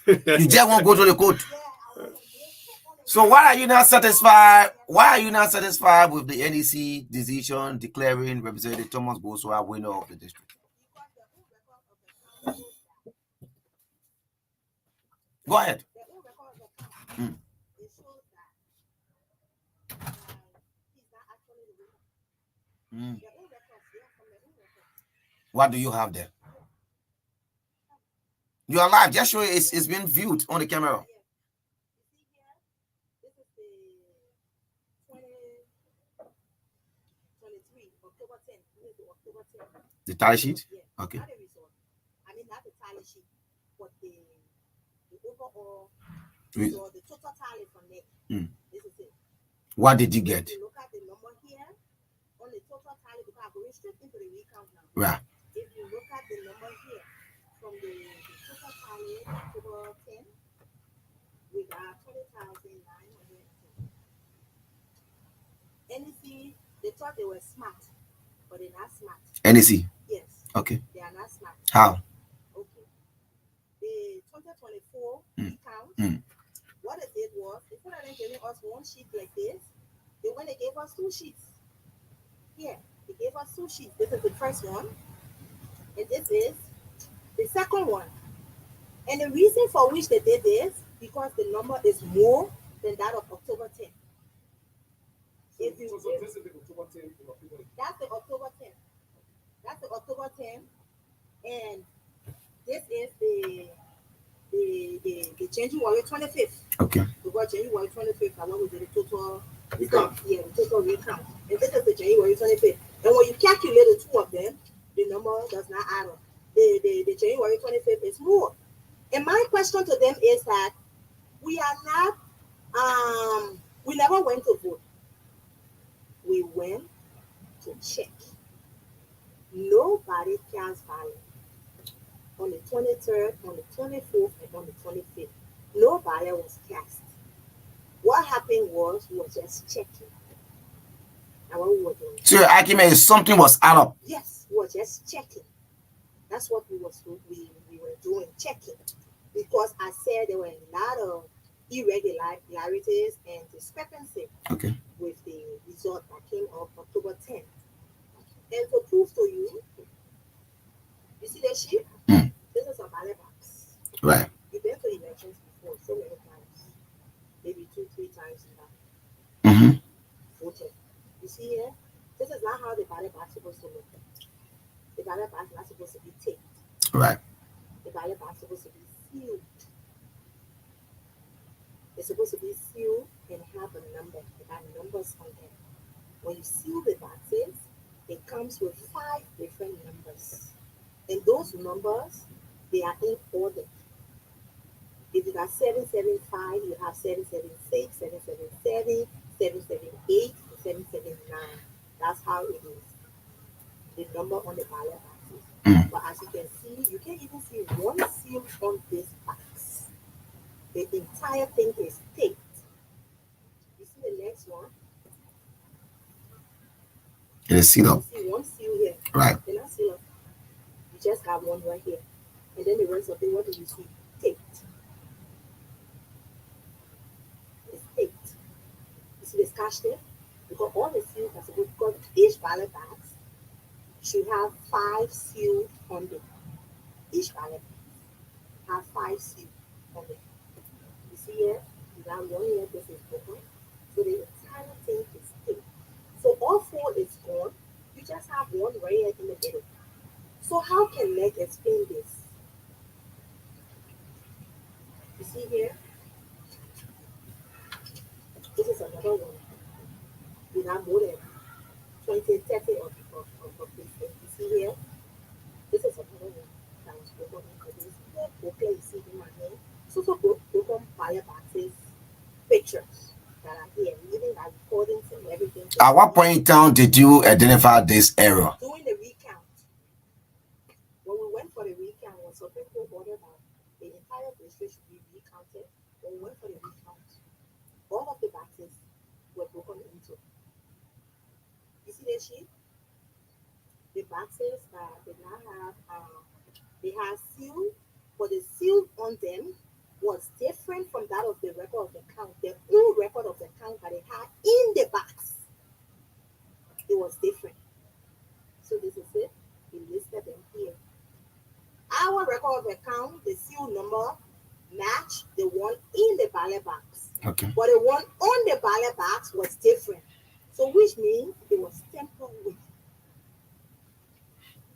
You just won't go to the court. So why are you not satisfied? Why are you not satisfied with the NEC decision declaring Representative Thomas Boswa winner of the district? Go ahead. What do you have there? You are live. Just show it's been viewed on the camera. The tally sheet? Okay. I mean, not the tally sheet, but the overall, so the total tally from there. This is it. What did you get? If you look at the number here, on the total tally, because I'm going straight into the recount now. Right. If you look at the number here, from the total tally, October 10, we got 20,910. NEC, they thought they were smart, but they're not smart. NEC? Yes. Okay. They are not smart. How? Okay. The 2024 recount, what they did was, instead of them giving us one sheet like this, they went and gave us two sheets. Here, they gave us two sheets. This is the first one, and this is the second one. And the reason for which they did this, because the number is more than that of October 10. If you, so this is the October 10. That's the October 10. That's the October 10. And this is the January 25th. Okay. Because January 25th, I went with the total recount. Yeah, the total recount. And this is the January 25th. And when you calculate the two of them, the number does not add up. The January 25th is more. And my question to them is that we are not, we never went to vote. We went to check. Nobody cast ballot on the 23rd, on the 24th, and on the 25th. No ballot was cast. What happened was we were just checking. And what we were doing. So your argument is something was add up? Yes, we were just checking. That's what we were doing, checking. Because I said there were a lot of irregularities and discrepancy with the result that came up October 10th. And to prove to you, you see that sheet? This is a ballot box. Right. You've been to elections before so many times, maybe 2-3 times now. Voted. You see here? This is not how the ballot box is supposed to look. The ballot box is not supposed to be taped. Right. The ballot box is supposed to be sealed. It's supposed to be sealed and have a number. It got numbers on there. When you seal the boxes, it comes with 5 different numbers. And those numbers, they are in order. If you got 775, you have 776, 777, 778, 779. That's how it is. The number on the ballot boxes. But as you can see, you can't even see one seal on this box. the entire thing is taped. You see the next one? It is sealed up. You see one seal here. Right. They're not sealed up. You just have one right here. And then the rest of it, what do you see? Taped. It's taped. You see the scotch tape? Because all the seals are supposed to, because each ballot box should have 5 seals on it. Each ballot have 5 seals on it. You see here? You have one here, this is broken. So the entire thing is taped. So all 4 is gone. You just have one right here in the middle. So how can Meg explain this? You see here? This is another one. We have more than 20, 30 of this thing. You see here? This is another one that was broken into this. Okay, you see in my hand. So broken fire boxes, pictures that are here, even like recordings and everything. At what point in time did you identify this error? During the recount. When we went for the recount, when Supreme Court ordered that the entire district should be recounted, when we went for the recount, all of the boxes were broken into. You see the sheet? The boxes did not have, they had seal, but the seal on them was different from that of the record of the count. The own record of the count that they had in the box, it was different. So this is it. We listed them here. Our record of the count, the seal number matched the one in the ballot box. Okay. But the one on the ballot box was different. So which means it was tampered with.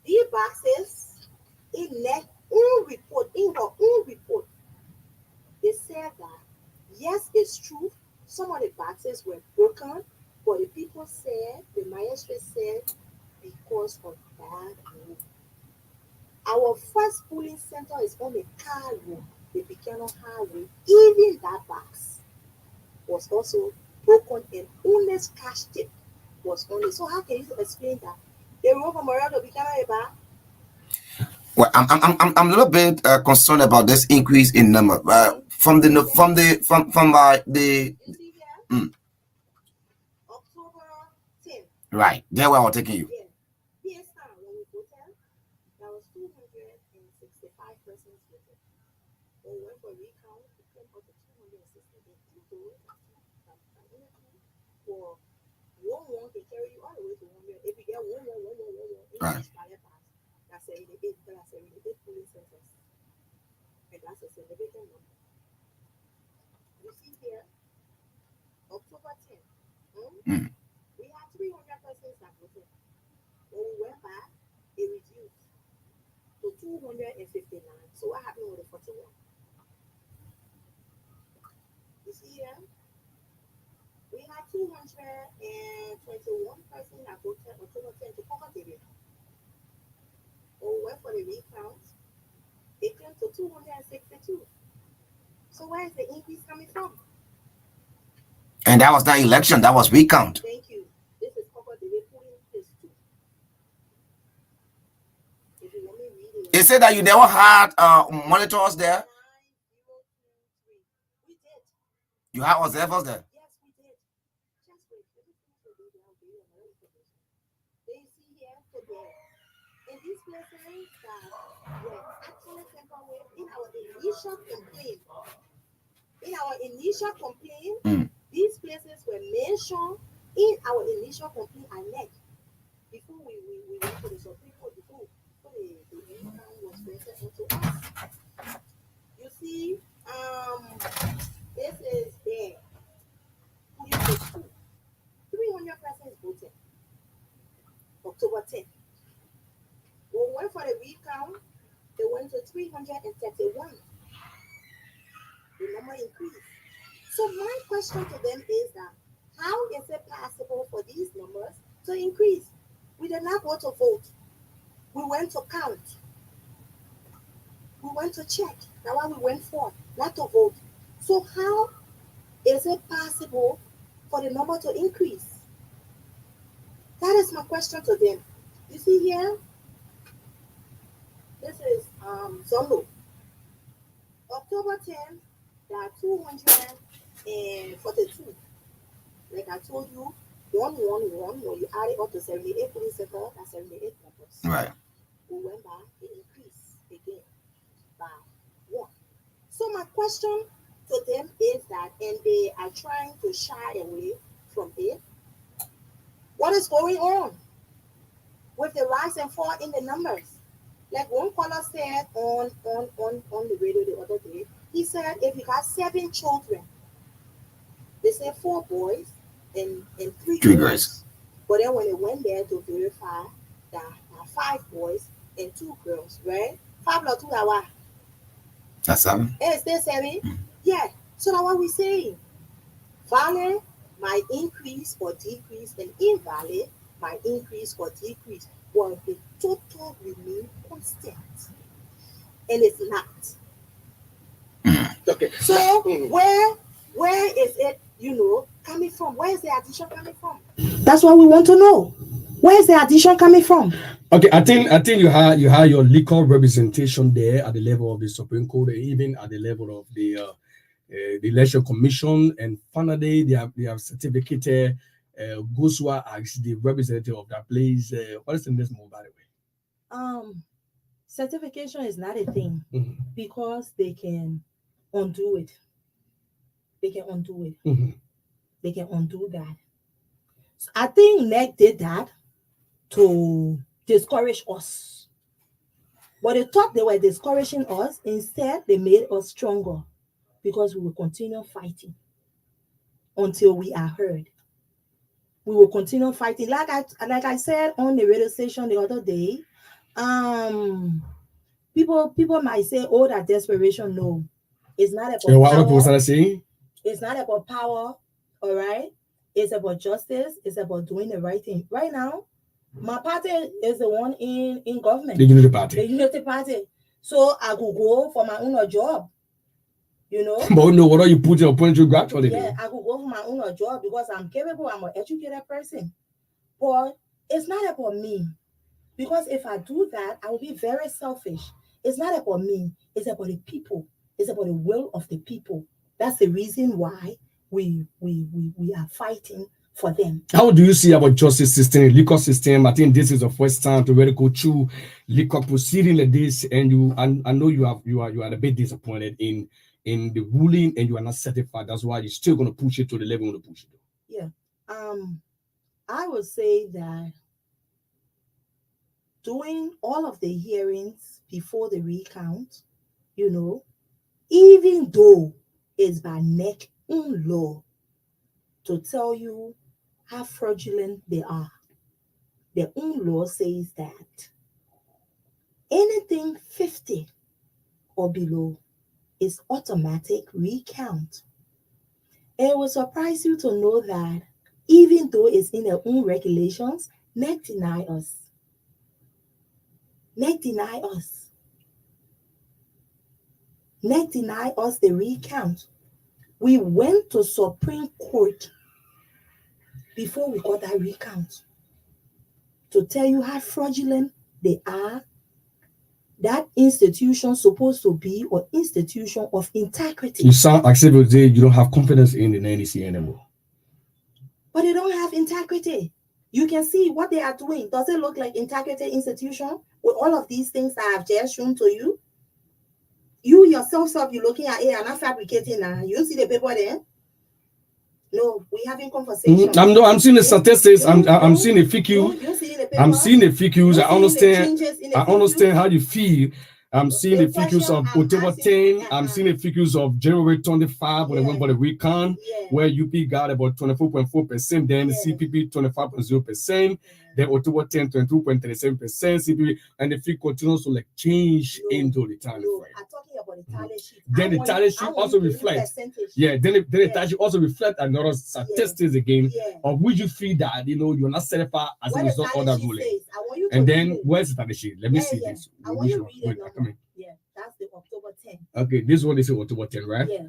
These boxes, in her own report, they said that yes, it's true. Some of the boxes were broken, but the people said, the magistrate said, because of bad road. Our first polling center is on the car road, the Buchanan Highway. Even that box was also broken, and only scratch tip was on it. So how can you explain that? The road from Morel to Buchanan back. Well, I'm a little bit concerned about this increase in number. From the October 10th. Right, there where I was taking you. Yeah. Yes, when we voted, there was 265 persons voted. When we went for recount, it came up to 268. For 1-1 can carry you all the way to 100. If you get 1-1, in each ballot box, that's a 88 polling centers. And that's a significant number. You see here, October 10th, we had 300 persons that voted. When we went back, it reduced to 259. So what happened with the 41? You see here? We had 221 persons that voted October 10th to Korngar area. When we went for the recount, it came to 262. So where is the increase coming from? And that was not election, that was recount. Thank you. This is Korngar area polling place 2. If you want me reading it. It said that you never had monitors there. We did. You had observers there. Yes, we did. Just wait. They see here today. In these places that were actually temporary in our initial complaint, these places were mentioned in our initial complaint and neck before we went to the Supreme Court, before the recount was presented to us. You see, this is there. 300 persons voted. October 10th. When we went for the recount, they went to 331. The number increased. So my question to them is that how is it possible for these numbers to increase? We did not go to vote. We went to count. We went to check. That's why we went for, not to vote. So how is it possible for the number to increase? That is my question to them. You see here? This is Zolo. October 10th, there are 242. Like I told you, 111, when you add it up to 78 police sector, that's 78 members. Right. Remember, it increased again by 1. So my question to them is that, and they are trying to shy away from it, what is going on with the rise and fall in the numbers? Like one caller said on the radio the other day, he said if you got 7 children, they said 4 boys and 3 girls. But then when they went there to verify that 5 boys and 2 girls, right? 5 plus 2 are what? That's 7. It's still 7? Yeah. So that's what we're saying. Valid might increase or decrease, and invalid might increase or decrease. Well, the total remain constant. And it's not. Okay. So where is it, coming from? Where is the addition coming from? That's what we want to know. Where is the addition coming from? Okay, I think you have your legal representation there at the level of the Supreme Court, and even at the level of the Election Commission, and finally they have certificated Gosua as the representative of that place. What is the next move, by the way? Certification is not a thing because they can undo it. They can undo it. They can undo that. So I think NEC did that to discourage us. But they thought they were discouraging us. Instead, they made us stronger because we will continue fighting until we are heard. We will continue fighting. Like I said on the radio station the other day, people might say, "Oh, that desperation." No, it's not about power. What was I saying? It's not about power. All right, it's about justice. It's about doing the right thing. Right now, my party is the one in government. The Unity Party. The Unity Party. So I could go for my own job. But no, what are you putting upon you gradually? Yeah, I could go for my own job because I'm capable. I'm an educated person. But it's not about me. Because if I do that, I will be very selfish. It's not about me. It's about the people. It's about the will of the people. That's the reason why we are fighting for them. How do you see our justice system, legal system? I think this is the first time to really go through legal proceeding like this, and I know you are a bit disappointed in the ruling, and you are not satisfied. That's why you're still going to push it to the level you want to push it. Yeah. I would say that doing all of the hearings before the recount, even though it's by NEC in law to tell you how fraudulent they are, their own law says that anything 50 or below is automatic recount. And it will surprise you to know that even though it's in their own regulations, NEC deny us. NEC deny us. NEC deny us the recount. We went to Supreme Court before we got that recount to tell you how fraudulent they are. That institution supposed to be an institution of integrity. You sound like you don't have confidence in the NEC anymore. But they don't have integrity. You can see what they are doing. Does it look like integrity institution with all of these things that I've just shown to you? You yourself, you're looking at it and not fabricating now. You see the paper there? No, we having conversation. I'm seeing the statistics. I'm seeing the figures. I'm seeing the figures. I understand how you feel. I'm seeing the figures of October 10. I'm seeing the figures of January 25 when I went for the recon, where UP got about 24.4%, then CPP 25.0%, then October 10, 22.37%, CPP, and the fee continues to change into the tally frame. I'm talking about the tally sheet. Then the tally sheet also reflects. Yeah, then the tally sheet also reflects another statistics again of which you feel that you're not certified as a result of that ruling. And then where's the tally sheet? Let me see this. I want you to read it. Yeah, that's the October 10. Okay, this one is October 10, right? Yeah.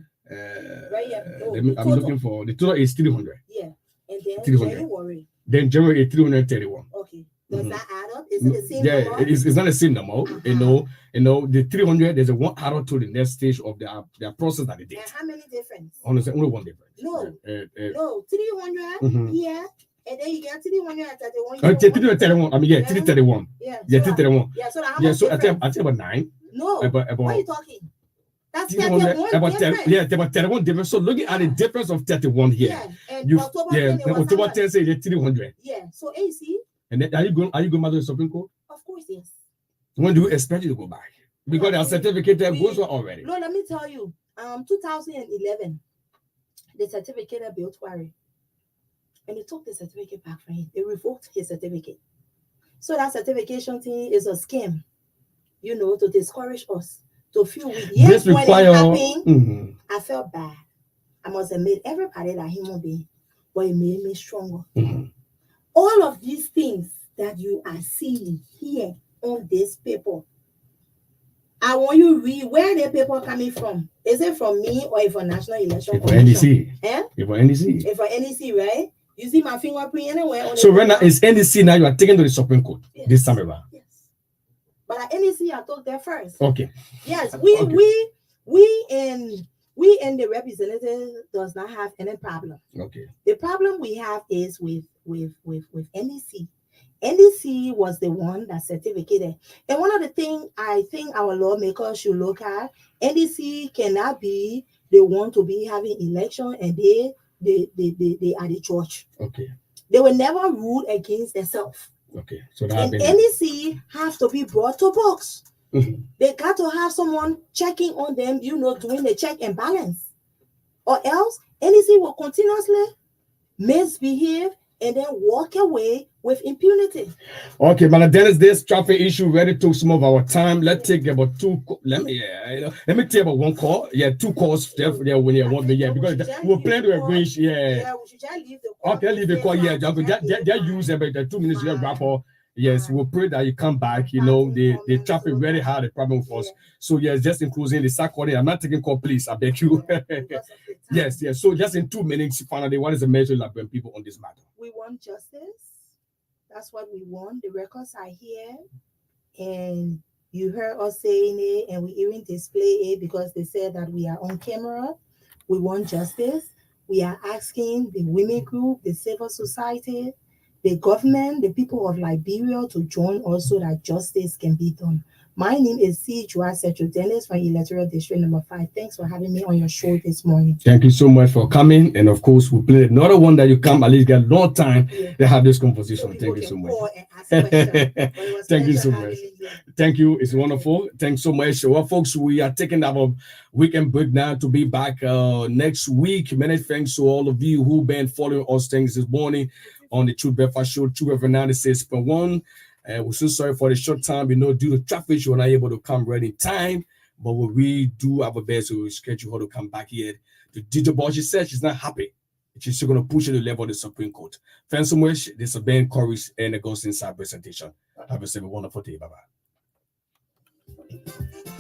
Right here. No, I'm looking for the total is 300. Yeah, and then 300. January. Then January is 331. Okay, does that add up? Is Is it the same Yeah, number? it's not the same number. You know, the 300. There's a one arrow to the next stage of their process that they did. And how many difference? Honestly, only one difference. No, no, 300 Mhm. here, and then you get 331. 331. I mean, yeah, 331. Yeah, Yeah, so that- 331. Yeah, so that how Yeah, much so I difference? think about 9. No, About what are you talking? That's 300, 31 about 10, difference. yeah, about 31 difference. So looking at the difference of 31 here, Yeah, and October 10 it was how October much? 10 say 300. Yeah, so AC, And then are you going back to the Supreme Court? of course, yes. When do you expect you to go back? Because their certificate there goes for already. No, let me tell you, 2011, the certificate built Quarry, and they took the certificate back from him. They revoked his certificate. So that certification thing is a scam, to discourage us, to feel weak. Yes, when it happened, I felt bad. I must admit, everybody that human being, but it made me stronger. All of these things that you are seeing here on this paper, I want you to read where the paper coming from. Is it from me or from National Election For Commission? NDC. Eh? For NDC. It's for NDC, right? You see my fingerprint anywhere. On So the right now paper? it's NDC now you are taking to the Supreme Court this time around. But at NDC, I took there first. Okay. Yes, Okay. we in the representative does not have any problem. Okay. The problem we have is with NDC. NDC was the one that certificated. And one of the things I think our lawmakers should look at, NDC cannot be the one to be having election and they are the judge. Okay. They will never rule against themselves. Okay. So that And been NDC have to be brought to box. They got to have someone checking on them, doing the check and balance. Or else NDC will continuously misbehave and then walk away with impunity. Okay, but Dennis, this traffic issue really took some of our time. Let's take about let me take about one call. Yeah, 2 calls there when you want me. Yeah, because we're planning to arrange. Yeah. We should just leave the call. Okay, leave the call. Yeah, that use about the 2 minutes. You wrap up. Yes, we'll pray that you come back. The traffic really had a problem with us. So yes, just in closing the Saturday, I'm not taking call, please. I beg you. Yes. So just in 2 minutes, finally, what is the measure like when people on this matter? We want justice. That's what we want. The records are here, and you heard us saying it, and we even display it because they said that we are on camera. We want justice. We are asking the women group, the civil society, the government, the people of Liberia to join us so that justice can be done. My name is C. Joa Dennis from Electoral District number 5. Thanks for having me on your show this morning. Thank you so much for coming. And of course, we'll play another one that you come at least get a long time to have this conversation. Thank you so much. Thank you so much. Thank you. It's wonderful. Thanks so much. Well, folks, we are taking our weekend break now to be back next week. Many thanks to all of you who've been following us things this morning on the True Breakfast Show, True FM 96.1. We're so sorry for the short time, due to traffic, you were not able to come right in time. But we do our best to schedule her to come back here to DJ Ball. She said she's not happy. She's still going to push it to the level of the Supreme Court. Thanks so much. This has been Korries and Augustine presentation. Have a wonderful day. Bye-bye.